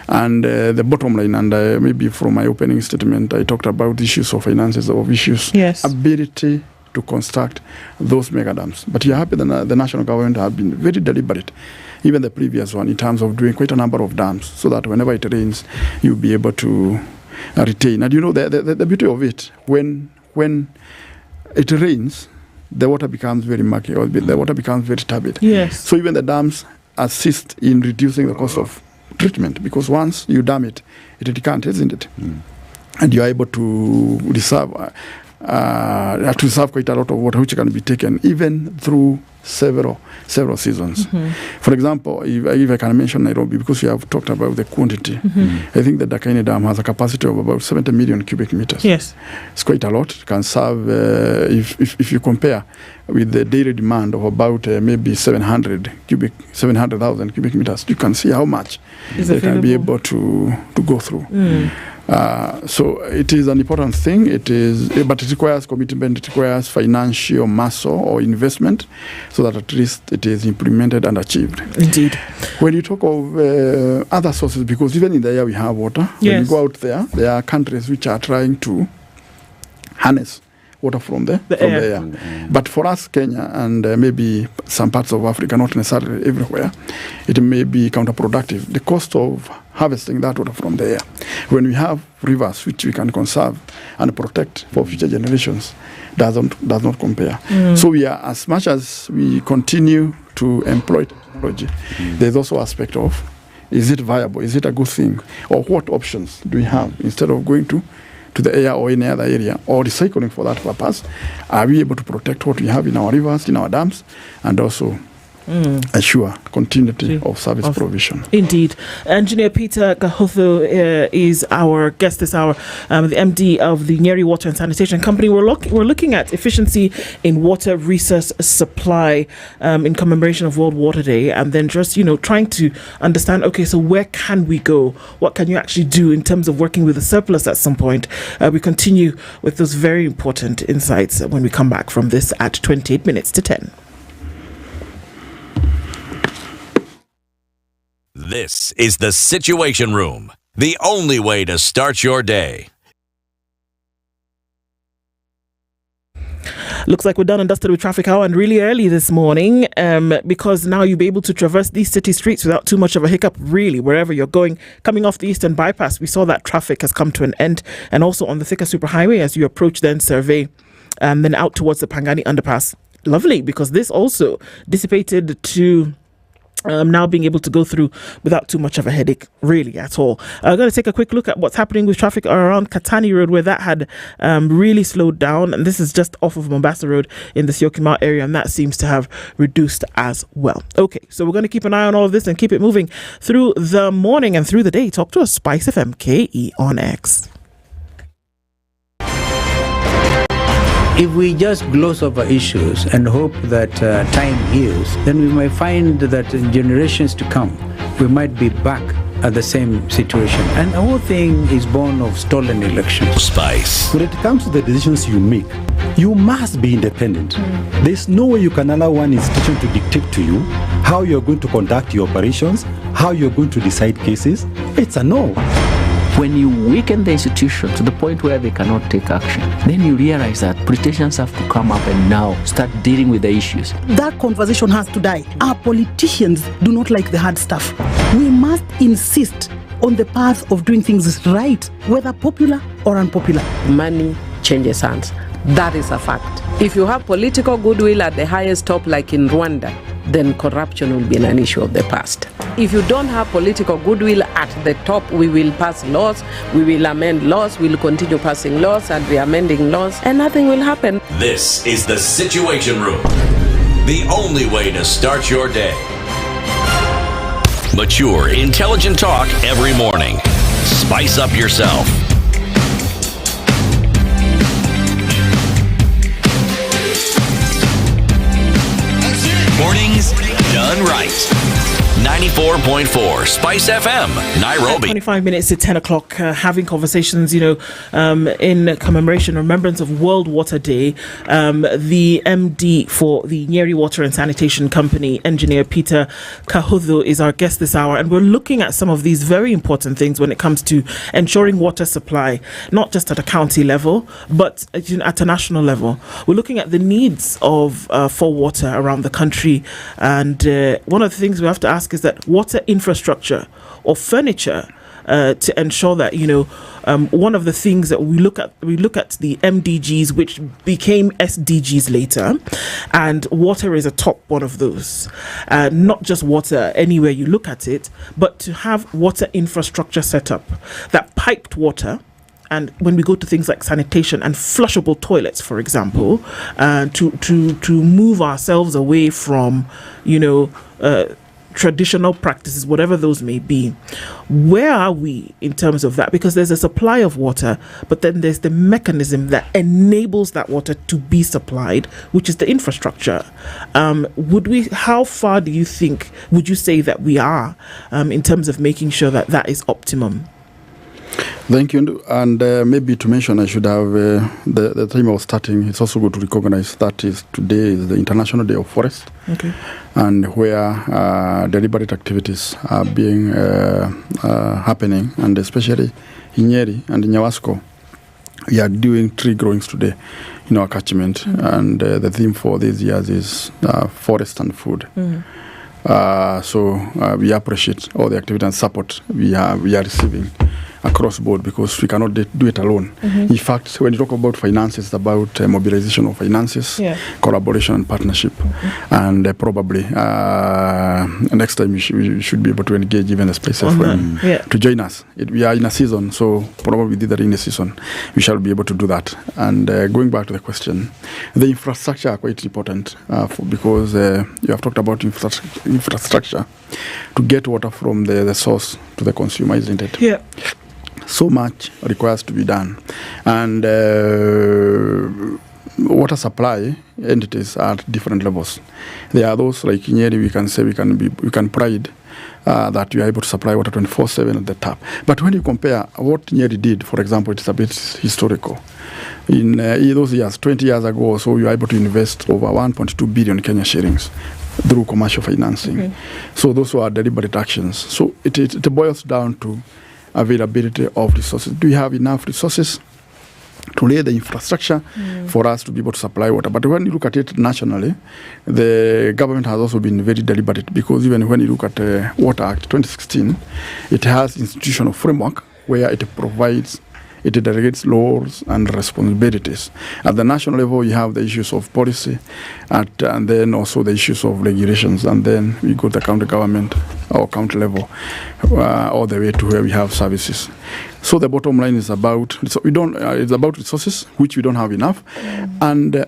And the bottom line, and maybe from my opening statement, I talked about issues of finances, ability to construct those mega dams. But you're happy that the national government have been very deliberate, even the previous one, in terms of doing quite a number of dams, so that whenever it rains, you'll be able to retain. And the beauty of it, when it rains, the water becomes very murky, or the water becomes very turbid. Yes. So even the dams assist in reducing the cost of treatment, because once you dam it, it decants, isn't it? And you are able to reserve quite a lot of water, which can be taken even through several seasons. For example, if I can mention Nairobi, because we have talked about the quantity, I think the Dakaine Dam has a capacity of about 70 million cubic meters. Yes, it's quite a lot. It can serve, if you compare with the daily demand of about maybe 700,000 cubic meters, you can see how much they can be able to go through. So it is an important thing. But it requires commitment. It requires financial muscle or investment, so that at least it is implemented and achieved. Indeed. When you talk of other sources, because even in the air we have water. Yes. When you go out there are countries which are trying to harness water from the air. But for us, Kenya, and maybe some parts of Africa, not necessarily everywhere, it may be counterproductive. The cost of harvesting that water from the air, when we have rivers which we can conserve and protect for future generations, does not compare. So we are, as much as we continue to employ technology, there's also aspect of, is it viable? Is it a good thing? Or what options do we have instead of going to the air or any other area, or recycling for that purpose? Are we able to protect what we have in our rivers, in our dams, and also ensure continuity of service provision? Indeed. Engineer Peter Kahoto is our guest this hour, the MD of the Nyeri Water and Sanitation Company. We're looking at efficiency in water resource supply in commemoration of World Water Day, and then just trying to understand, okay, so where can we go? What can you actually do in terms of working with a surplus at some point? We continue with those very important insights when we come back from this at 28 minutes to 10. This is the Situation Room, the only way to start your day. Looks like we're done and dusted with traffic hour, and really early this morning, because now you'll be able to traverse these city streets without too much of a hiccup, really, wherever you're going. Coming off the Eastern Bypass, we saw that traffic has come to an end, and also on the Thika Superhighway as you approach then Survey, and then out towards the Pangani Underpass. Lovely, because this also dissipated to now being able to go through without too much of a headache, really, at all. I'm going to take a quick look at what's happening with traffic around Katani Road, where that had really slowed down, and this is just off of Ombaso Road in the Syokimau area, and that seems to have reduced as well. Okay, so we're going to keep an eye on all of this and keep it moving through the morning and through the day. Talk to us, SpiceFM KE on X. If we just gloss over issues and hope that time heals, then we might find that in generations to come, we might be back at the same situation. And the whole thing is born of stolen elections. Spice. When it comes to the decisions you make, you must be independent. There's no way you can allow one institution to dictate to you how you're going to conduct your operations, how you're going to decide cases. It's a no. When you weaken the institution to the point where they cannot take action, then you realize that politicians have to come up and now start dealing with the issues. That conversation has to die. Our politicians do not like the hard stuff. We must insist on the path of doing things right, whether popular or unpopular. Money changes hands. That is a fact. If you have political goodwill at the highest top, like in Rwanda, then corruption will be an issue of the past. If you don't have political goodwill at the top, we will pass laws, we will amend laws, we will continue passing laws and re-amending laws, and nothing will happen. This is the Situation Room, the only way to start your day. Mature, intelligent talk every morning. Spice up yourself. Mornings done right. 94.4 Spice FM, Nairobi. 25 minutes to 10 o'clock, having conversations, in commemoration, remembrance of World Water Day. The MD for the Nyeri Water and Sanitation Company, Engineer Peter Kahoto, is our guest this hour, and we're looking at some of these very important things when it comes to ensuring water supply, not just at a county level, but at a national level. We're looking at the needs of for water around the country, and one of the things we have to ask is that water infrastructure or furniture to ensure that, one of the things that we look at the MDGs, which became SDGs later, and water is a top one of those. Not just water anywhere you look at it, but to have water infrastructure set up, that piped water. And when we go to things like sanitation and flushable toilets, for example, to move ourselves away from, traditional practices, whatever those may be. Where are we in terms of that? Because there's a supply of water, but then there's the mechanism that enables that water to be supplied, which is the infrastructure. How far would you say that we are in terms of making sure that that is optimum? Thank you. And maybe to mention, I should have the time I was starting. It's also good to recognize that today is the International Day of Forest. Okay. And where deliberate activities are being happening, and especially in Nyeri and in Nyawasco, we are doing tree growings today in our catchment. And the theme for these years is forest and food. So we appreciate all the activity and support we are receiving across board, because we cannot do it alone. In fact, when you talk about finances, it's about mobilization of finances, collaboration and partnership. And probably next time we should be able to engage even the SpiceFM to join us. We are in a season, so probably within the rainy season we shall be able to do that. And going back to the question, the infrastructure are quite important because you have talked about infrastructure to get water from the source to the consumer, isn't it? Yeah. So much requires to be done, and water supply entities are at different levels. There are those like Nyeri, we can say we can pride that we are able to supply water 24/7 at the tap. But when you compare what Nyeri did, for example, it's a bit historical. In those years, 20 years ago, so we were able to invest over 1.2 billion Kenya shillings through commercial financing. So those were deliberate actions. So it boils down to availability of resources. Do we have enough resources to lay the infrastructure for us to be able to supply water? But when you look at it nationally, the government has also been very deliberate, because even when you look at the Water Act 2016, it has institutional framework where it provides, it delegates laws and responsibilities. At the national level, you have the issues of policy, and then also the issues of regulations, and then we go to the county government or county level, all the way to where we have services. So the bottom line is about it's about resources, which we don't have enough, and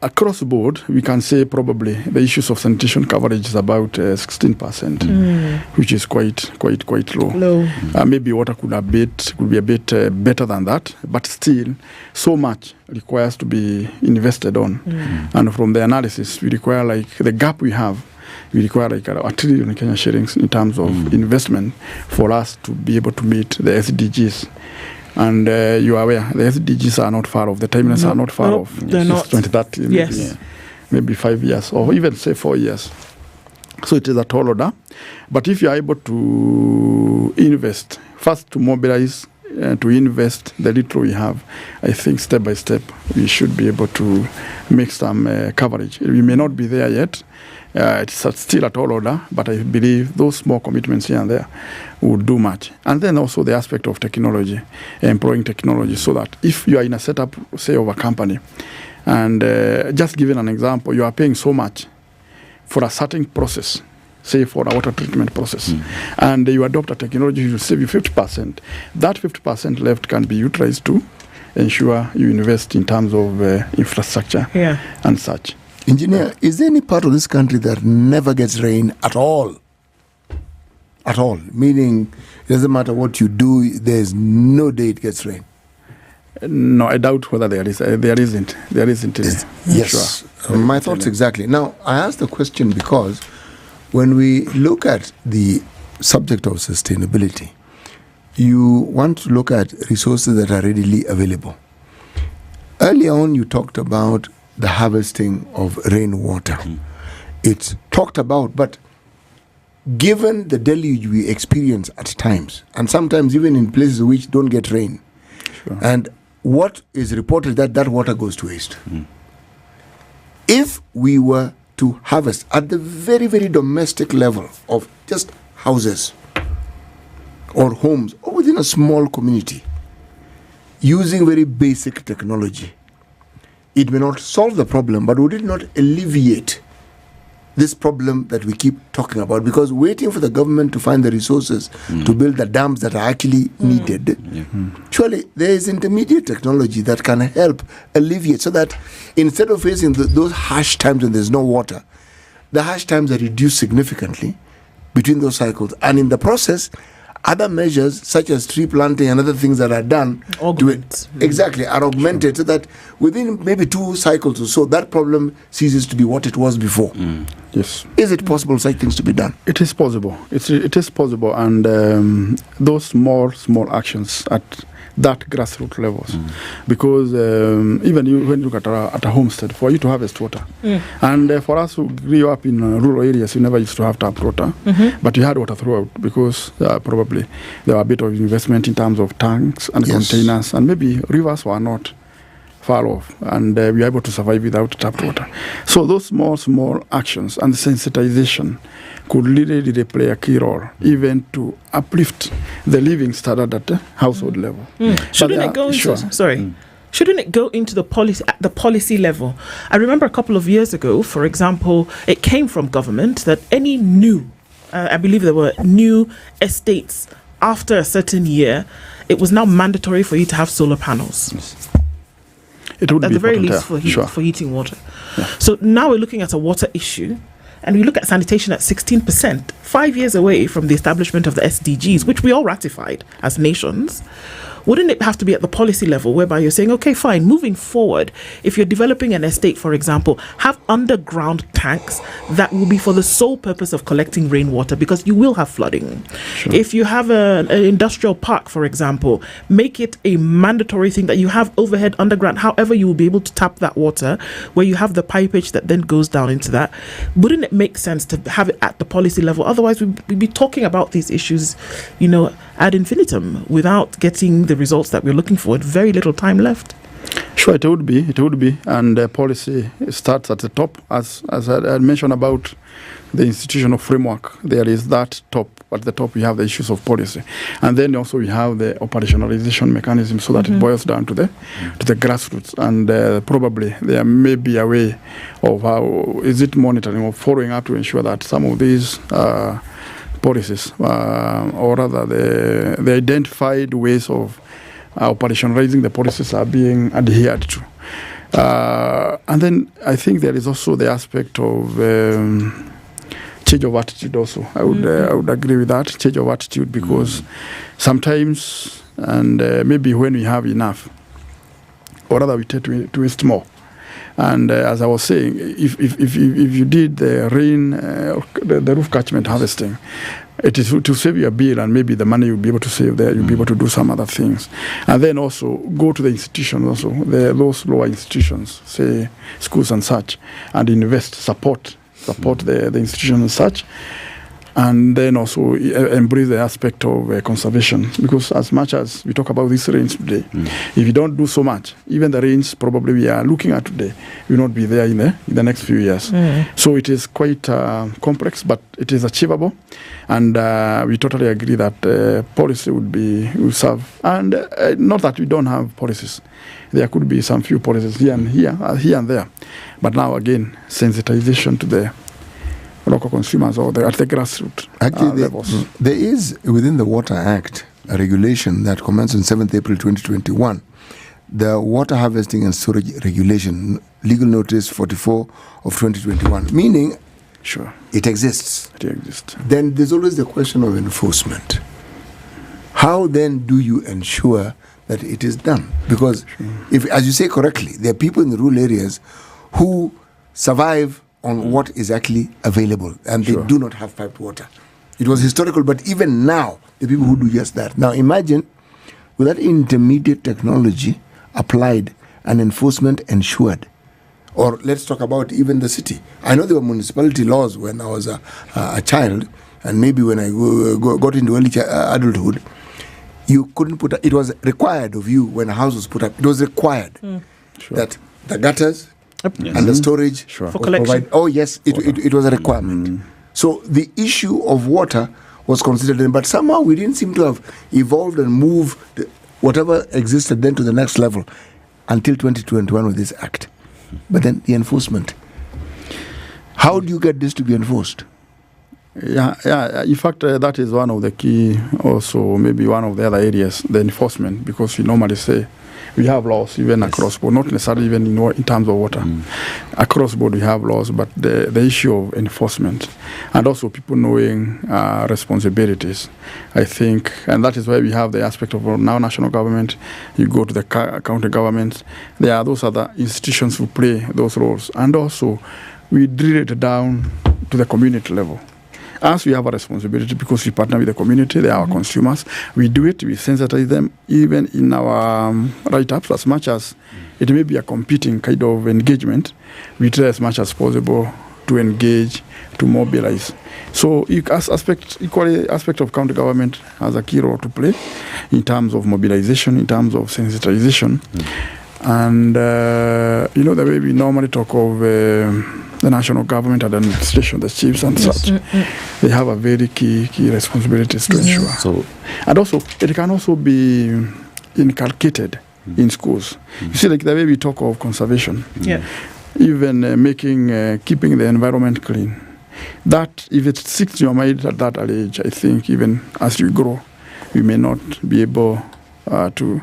across the board, we can say probably the issues of sanitation coverage is about 16%, which is quite low. Maybe water could be a bit better than that, but still, so much requires to be invested on. And from the analysis, we require the gap we have. We require like 1 trillion Kenya shillings in terms of investment for us to be able to meet the SDGs. And you are aware, the SDGs are not far off. The timelines are not far off. They're not. 2030, maybe 5 years, or even say 4 years. So it is a tall order. But if you are able to invest, first to mobilize, to invest the little we have, I think step by step we should be able to make some coverage. We may not be there yet. It's still a tall order, but I believe those small commitments here and there would do much. And then also the aspect of technology, employing technology, so that if you are in a setup, say, of a company, and just giving an example, you are paying so much for a certain process, say for a water treatment process, and you adopt a technology, it will save you 50%. That 50% left can be utilized to ensure you invest in terms of infrastructure and such. Engineer, is there any part of this country that never gets rain at all? At all? Meaning, it doesn't matter what you do, there's no day it gets rain? No, I doubt whether there is. There isn't. Yes. Sure. My thoughts exactly. Now, I asked the question because when we look at the subject of sustainability, you want to look at resources that are readily available. Earlier on, you talked about the harvesting of rainwater. It's talked about, but given the deluge we experience at times, and sometimes even in places which don't get rain, and what is reported that water goes to waste. If we were to harvest at the very, very domestic level of just houses, or homes or within a small community using very basic technology, it may not solve the problem, but would it not alleviate this problem that we keep talking about? Because waiting for the government to find the resources to build the dams that are actually needed, surely there is intermediate technology that can help alleviate, so that instead of facing those harsh times when there's no water, the harsh times are reduced significantly between those cycles. And in the process, other measures such as tree planting and other things that are done exactly are augmented, so that within maybe 2 cycles or so, that problem ceases to be what it was before. Yes. Is it possible such things to be done? It is possible. It is possible, and those small actions at that grassroots levels, because even when you look at a homestead, for you to harvest water, and for us who grew up in rural areas, you never used to have tap water, but you had water throughout, because probably there were a bit of investment in terms of tanks and containers, and maybe rivers were not far off, and we were able to survive without tap water. So those small actions and sensitization could really play a key role, even to uplift the living standard at the household level. Shouldn't it go into, shouldn't it go into the policy at the policy level? I remember a couple of years ago, for example, it came from government that any new, I believe there were new estates after a certain year, it was now mandatory for you to have solar panels. It would at be the very least for heating water. So now we're looking at a water issue, and we look at sanitation at 16%, 5 years away from the establishment of the SDGs, which we all ratified as nations. Wouldn't it have to be at the policy level, whereby you're saying, okay, fine, moving forward, if you're developing an estate, for example, have underground tanks that will be for the sole purpose of collecting rainwater, because you will have flooding. If you have an industrial park, for example, make it a mandatory thing that you have overhead underground, however you will be able to tap that water, where you have the pipage that then goes down into that. Wouldn't it make sense to have it at the policy level? Otherwise, we'd be talking about these issues, ad infinitum, without getting the results that we're looking for, with very little time left. Sure, it would be, and policy starts at the top, as I mentioned about the institutional framework. There is that top. At the top, we have the issues of policy, and then also we have the operationalization mechanism, so that it boils down to the grassroots. And probably there may be a way of how is it monitoring or following up to ensure that some of these policies, or rather the identified ways of operationalizing the policies are being adhered to. And then I think there is also the aspect of change of attitude also. I would agree with that, change of attitude, because sometimes, and maybe when we have enough, or rather we tend to waste more. And as I was saying, if you did the rain, the roof catchment harvesting, it is to save your bill, and maybe the money you'll be able to save there, you'll be able to do some other things. And then also go to the institutions, also those lower institutions, say schools and such, and invest, support the institutions and such. And then also embrace the aspect of conservation, because as much as we talk about these rains today, if you don't do so much, even the rains probably we are looking at today will not be there in the next few years. So it is quite complex, but it is achievable, and we totally agree that policy will serve. And not that we don't have policies. There could be some few policies here and there, but now again, sensitization to the local consumers or at the grassroots levels. There is, within the Water Act, a regulation that commenced on 7th April 2021, the Water Harvesting and Storage Regulation, Legal Notice 44 of 2021, meaning it exists. Then there's always the question of enforcement. How then do you ensure that it is done? Because, if, as you say correctly, there are people in the rural areas who survive on what is actually available, and they do not have piped water. It was historical, but even now, the people who do just that. Now imagine, with that intermediate technology applied and enforcement ensured, or let's talk about even the city. I know there were municipality laws when I was a child, and maybe when I got into early adulthood, you couldn't put, it was required of you when a house was put up, it was required that the gutters, and the storage for collection. It was a requirement. So the issue of water was considered. But somehow we didn't seem to have evolved and moved whatever existed then to the next level until 2021 with this act. But then the enforcement. How do you get this to be enforced? Yeah. In fact, that is one of the key, also maybe one of the other areas, the enforcement, because we normally say we have laws even across board, not necessarily even in terms of water. Across board we have laws, but the issue of enforcement and also people knowing responsibilities, I think, and that is why we have the aspect of now national government. You go to the county government, there are those other institutions who play those roles, and also we drill it down to the community level. As we have a responsibility because we partner with the community, they are our consumers. We do it, we sensitize them even in our write-ups as much as it may be a competing kind of engagement. We try as much as possible to engage, to mobilize. So aspect of county government has a key role to play in terms of mobilization, in terms of sensitization. And, the way we normally talk of the national government and administration, the chiefs and such, they have a very key responsibilities to ensure. So, and also, it can also be inculcated in schools. You see, like the way we talk of conservation, even keeping the environment clean. That, if it sticks to your mind at that age, I think even as you grow, you may not be able to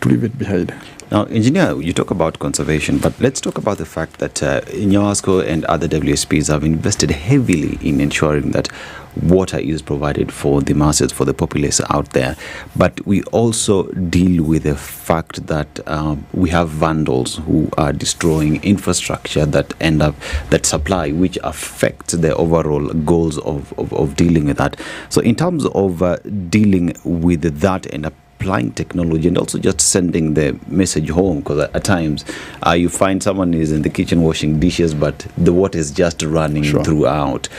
leave it behind. Now, Engineer, you talk about conservation, but let's talk about the fact that Nyawasco and other WSPs have invested heavily in ensuring that water is provided for the masses, for the populace out there. But we also deal with the fact that we have vandals who are destroying infrastructure that supply, which affect the overall goals of dealing with that. So in terms of dealing with that and applying technology and also just sending the message home, because at times you find someone is in the kitchen washing dishes, but the water is just running throughout.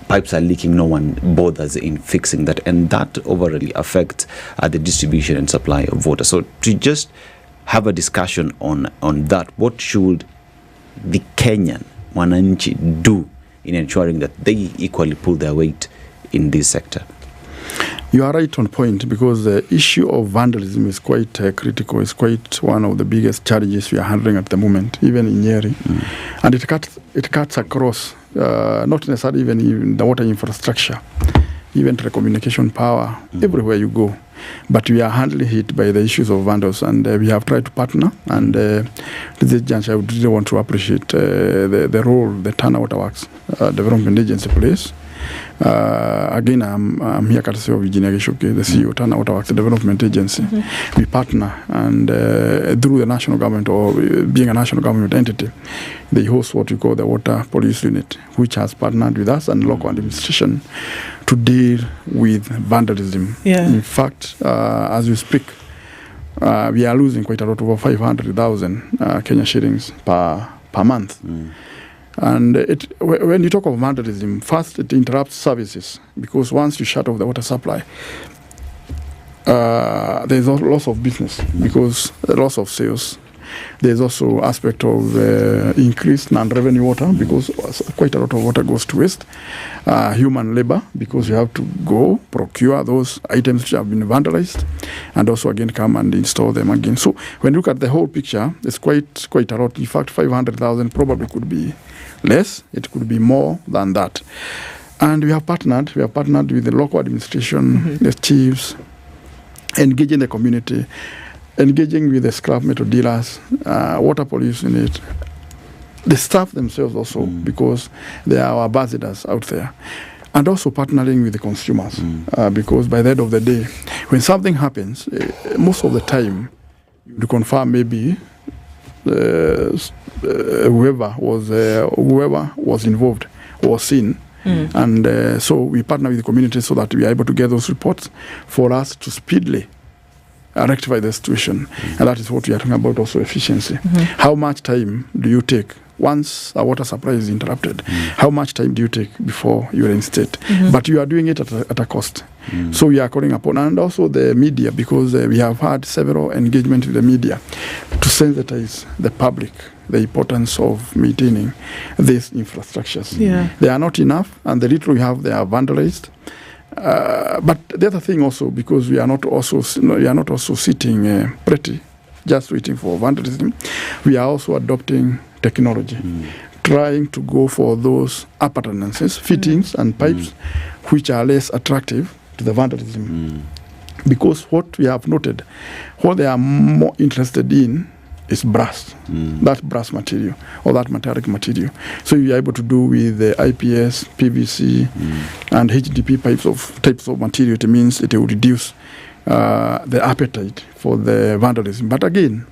Pipes are leaking, no one bothers in fixing that, and that overall affects the distribution and supply of water. So to just have a discussion on that, what should the Kenyan Mwananchi do in ensuring that they equally pull their weight in this sector? You are right on point, because the issue of vandalism is quite critical. It's quite one of the biggest challenges we are handling at the moment, even in Nyeri. And it cuts across, not necessarily even in the water infrastructure, even to the communication power, everywhere you go. But we are hardly hit by the issues of vandals, and we have tried to partner. And this juncture, I would really want to appreciate the role the Tana Waterworks Development Agency plays. Again, I'm here courtesy of Virginia Geshoke, the CEO of Tana Waterworks Development Agency. We partner, and through the national government, or being a national government entity, they host what we call the Water Police Unit, which has partnered with us and local administration to deal with vandalism. In fact, as we speak, we are losing quite a lot, over 500,000 Kenya shillings per month. And when you talk of vandalism, first it interrupts services, because once you shut off the water supply, there's a loss of business, because loss of sales. There's also aspect of increased non-revenue water, because quite a lot of water goes to waste. Human labor, because you have to go procure those items which have been vandalized, and also again come and install them again. So when you look at the whole picture, it's quite a lot. In fact, 500,000 probably could be less. It could be more than that. And we have partnered with the local administration, the chiefs, engaging the community, engaging with the scrap metal dealers, water police unit, the staff themselves also, because they are our ambassadors out there, and also partnering with the consumers, because by the end of the day, when something happens, most of the time, you confirm maybe whoever was involved was seen. And so we partner with the community so that we are able to get those reports for us to speedily rectify the situation. And that is what we are talking about, also efficiency. How much time do you take once a water supply is interrupted, how much time do you take before you reinstate? But you are doing it at a cost. So we are calling upon, and also the media, because we have had several engagements with the media to sensitize the public the importance of maintaining these infrastructures. They are not enough, and the little we have, they are vandalized. But the other thing also, because we are not also sitting pretty, just waiting for vandalism, we are also adopting technology, trying to go for those appurtenances, fittings and pipes, which are less attractive to the vandalism. Because what we have noted, what they are more interested in is brass, that brass material or that metallic material. So you are able to do with the IPS, PVC, and HDP types of material. It means it will reduce the appetite for the vandalism. But again,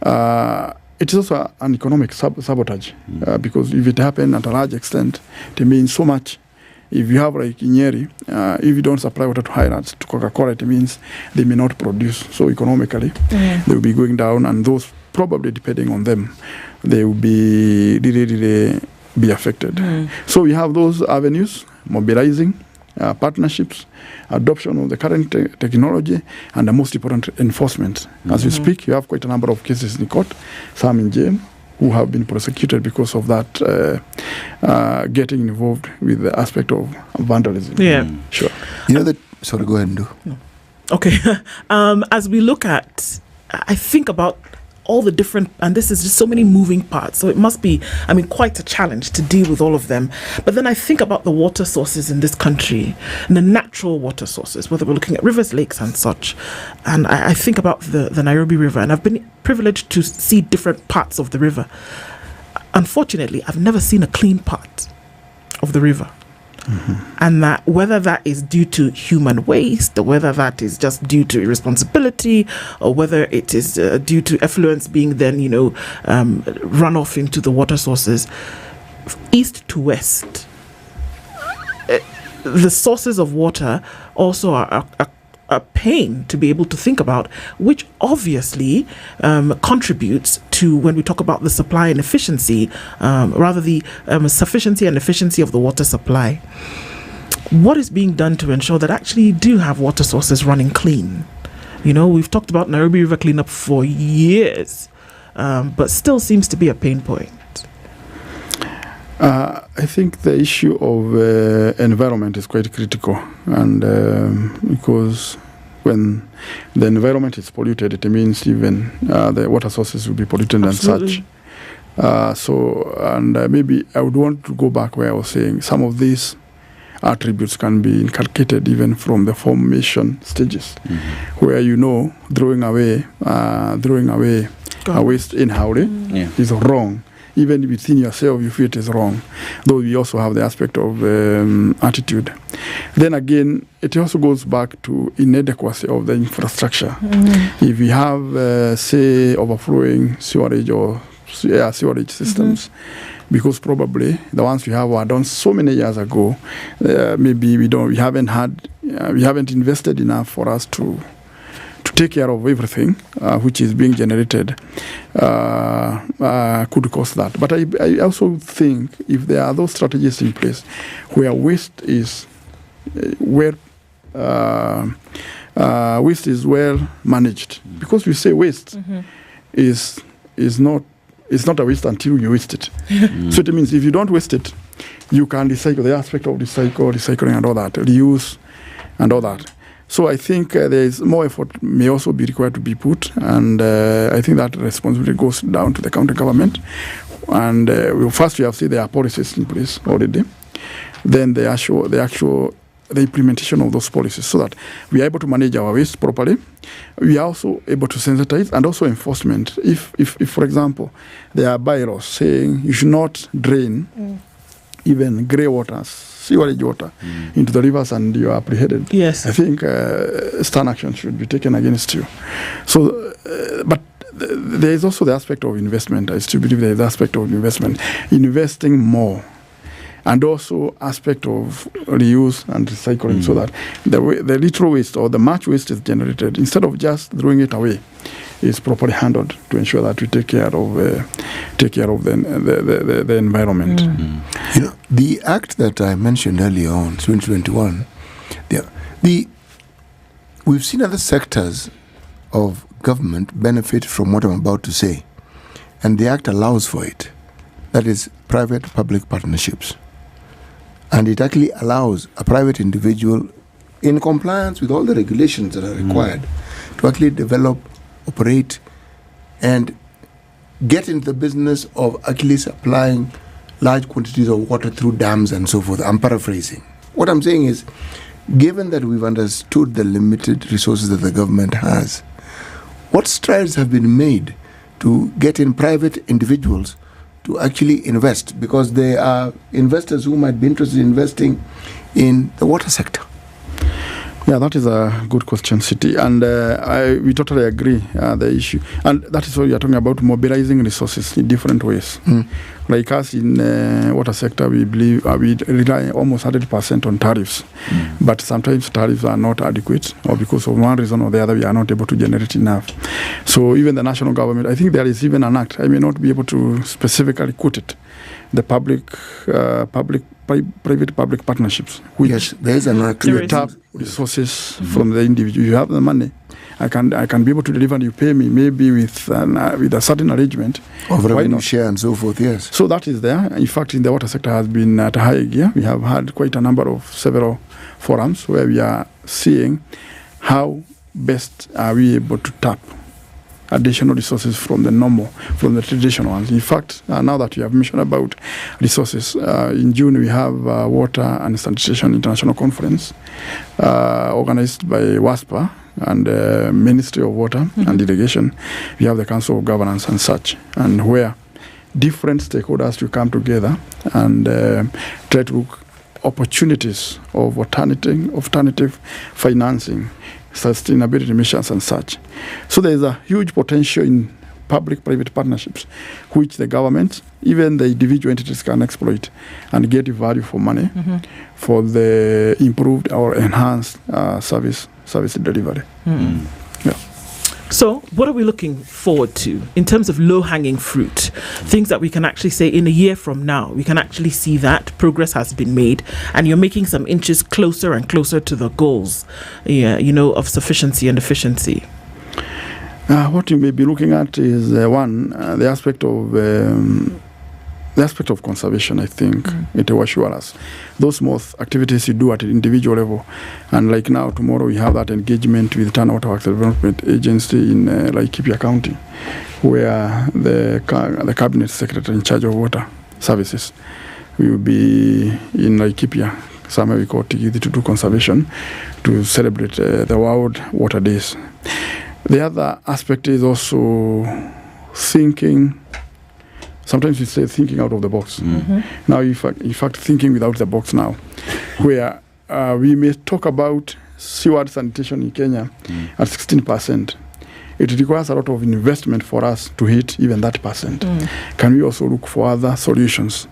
it is also an economic sabotage, because if it happens at a large extent, it means so much. If you have like Nyeri, if you don't supply water to Highlands, to Coca-Cola, it means they may not produce. So economically, they will be going down, and those probably, depending on them, they will be really be affected. So we have those avenues, mobilizing, partnerships, adoption of the current technology, and the most important, enforcement. As we speak, you have quite a number of cases in court, some in jail, who have been prosecuted because of that, getting involved with the aspect of vandalism. Sure. You know that, sorry, go ahead and do. Okay. As we look at, I think about all the different, and this is just so many moving parts, so it must be, quite a challenge to deal with all of them. But then I think about the water sources in this country, and the natural water sources, whether we're looking at rivers, lakes and such. And I think about the Nairobi River, and I've been privileged to see different parts of the river. Unfortunately, I've never seen a clean part of the river. And that whether that is due to human waste, or whether that is just due to irresponsibility, or whether it is due to effluents being then run off into the water sources, east to west, the sources of water also are a pain to be able to think about, which obviously contributes to, when we talk about the supply and efficiency, rather the sufficiency and efficiency of the water supply. What is being done to ensure that actually you do have water sources running clean? We've talked about Nairobi River cleanup for years, but still seems to be a pain point. I think the issue of environment is quite critical, and because when the environment is polluted, it means even the water sources will be polluted. Absolutely. And such. Maybe I would want to go back where I was saying some of these attributes can be inculcated even from the formation stages, where throwing away a waste in Haure is wrong. Even within yourself, you feel it is wrong. Though we also have the aspect of attitude. Then again, it also goes back to inadequacy of the infrastructure. If we have, say, overflowing sewerage or sewerage systems, because probably the ones we have were done so many years ago, maybe we haven't invested enough for us to take care of everything which is being generated, could cause that. But I also think if there are those strategies in place where waste is well managed, because we say waste is not a waste until you waste it. So it means if you don't waste it, you can recycle, the aspect of recycling and all that, reuse and all that. So I think there is more effort may also be required to be put, and I think that responsibility goes down to the county government. And first we have seen there are policies in place already. Then the implementation of those policies, so that we are able to manage our waste properly. We are also able to sensitize, and also enforcement. If for example, there are bylaws saying you should not drain even grey waters, sewerage water into the rivers, and you are apprehended. Yes. I think stern action should be taken against you. So, but there is also the aspect of investment. I still believe there is the aspect of investment. Investing more and also aspect of reuse and recycling, so that the little waste or the much waste is generated, instead of just throwing it away, is properly handled to ensure that we take care of the environment. You know, the act that I mentioned earlier on, 2021, we've seen other sectors of government benefit from what I'm about to say, and the act allows for it. That is private-public partnerships. And it actually allows a private individual, in compliance with all the regulations that are required, to actually develop, operate, and get into the business of actually supplying large quantities of water through dams and so forth. I'm paraphrasing. What I'm saying is, given that we've understood the limited resources that the government has, what strides have been made to get in private individuals to actually invest? Because there are investors who might be interested in investing in the water sector. Yeah, that is a good question, City, and we totally agree the issue, and that is what we are talking about, mobilizing resources in different ways. Like us in water sector, we believe we rely almost 100% on tariffs, but sometimes tariffs are not adequate, or because of one reason or the other, we are not able to generate enough. So even the national government, I think there is even an act, I may not be able to specifically quote it, the private-public partnerships, which yes, there is an act. You tap resources from the individual. You have the money. I can be able to deliver, and you pay me maybe with a certain arrangement of revenue share and so forth. Yes. So that is there. In fact, in the water sector has been at a high gear. We have had quite a number of several forums where we are seeing how best are we able to tap additional resources from the traditional ones. In fact, now that you have mentioned about resources, in June we have Water and Sanitation International Conference organized by WASPA and Ministry of Water and Irrigation. We have the Council of Governance and such, and where different stakeholders will come together and try to look opportunities of alternative financing, sustainability measures and such. So there is a huge potential in public-private partnerships, which the government, even the individual entities, can exploit and get value for money for the improved or enhanced service delivery. Yeah. So what are we looking forward to in terms of low-hanging fruit? Things that we can actually say in a year from now, we can actually see that progress has been made and you're making some inches closer and closer to the goals, of sufficiency and efficiency. What you may be looking at is the aspect of conservation. I think it will assure us those most activities you do at an individual level, and like now tomorrow we have that engagement with Tana Water Works Development Agency in Laikipia County, where the cabinet secretary in charge of water services will be in Laikipia, somewhere we call Tigidi, to do conservation, to celebrate the World Water Days. The other aspect is also thinking. Sometimes we say thinking out of the box. Now, in fact, thinking without the box now, where we may talk about sewer sanitation in Kenya at 16%. It requires a lot of investment for us to hit even that percent. Can we also look for other solutions,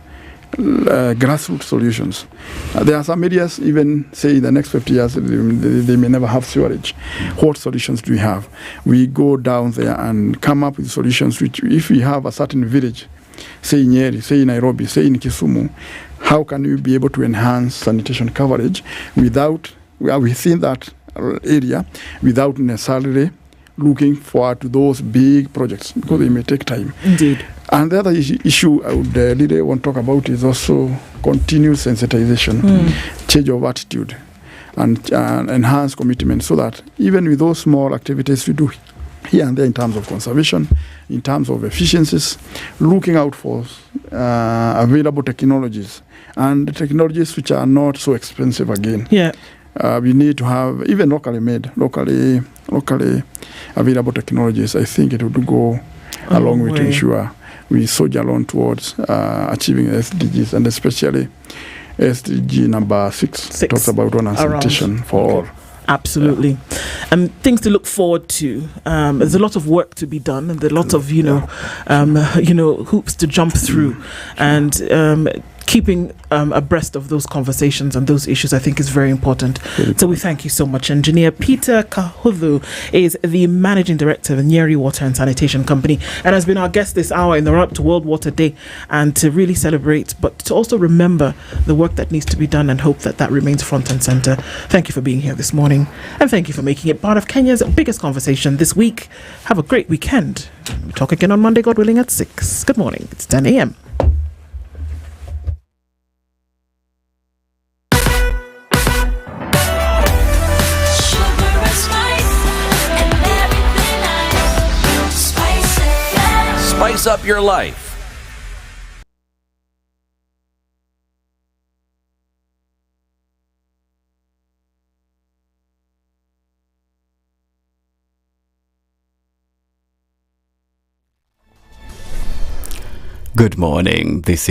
grassroots solutions? There are some areas, even say in the next 50 years, they may never have sewerage. What solutions do we have? We go down there and come up with solutions which, if we have a certain village, say in Nyeri, say in Nairobi, say in Kisumu, how can we be able to enhance sanitation coverage within that area without necessarily looking forward to those big projects, because they may take time. Indeed. And the other issue I would really want to talk about is also continued sensitization, change of attitude, and enhanced commitment, so that even with those small activities we do here and there in terms of conservation, in terms of efficiencies, looking out for available technologies, and technologies which are not so expensive again. Yeah. We need to have even locally available technologies. I think it would go a long way to ensure we soldier along towards achieving SDGs, and especially SDG number 6 talks about water and sanitation for all. Absolutely. Things to look forward to. There's a lot of work to be done, and there's a lot of hoops to jump through. And keeping abreast of those conversations and those issues, I think, is very important. So we thank you so much. Engineer Peter Kahudhu is the Managing Director of the Nyeri Water and Sanitation Company and has been our guest this hour in the run-up to World Water Day, and to really celebrate, but to also remember the work that needs to be done and hope that remains front and center. Thank you for being here this morning, and thank you for making it part of Kenya's biggest conversation this week. Have a great weekend. We'll talk again on Monday, God willing, at 6. Good morning. It's 10 a.m. Spice up your life. Good morning. This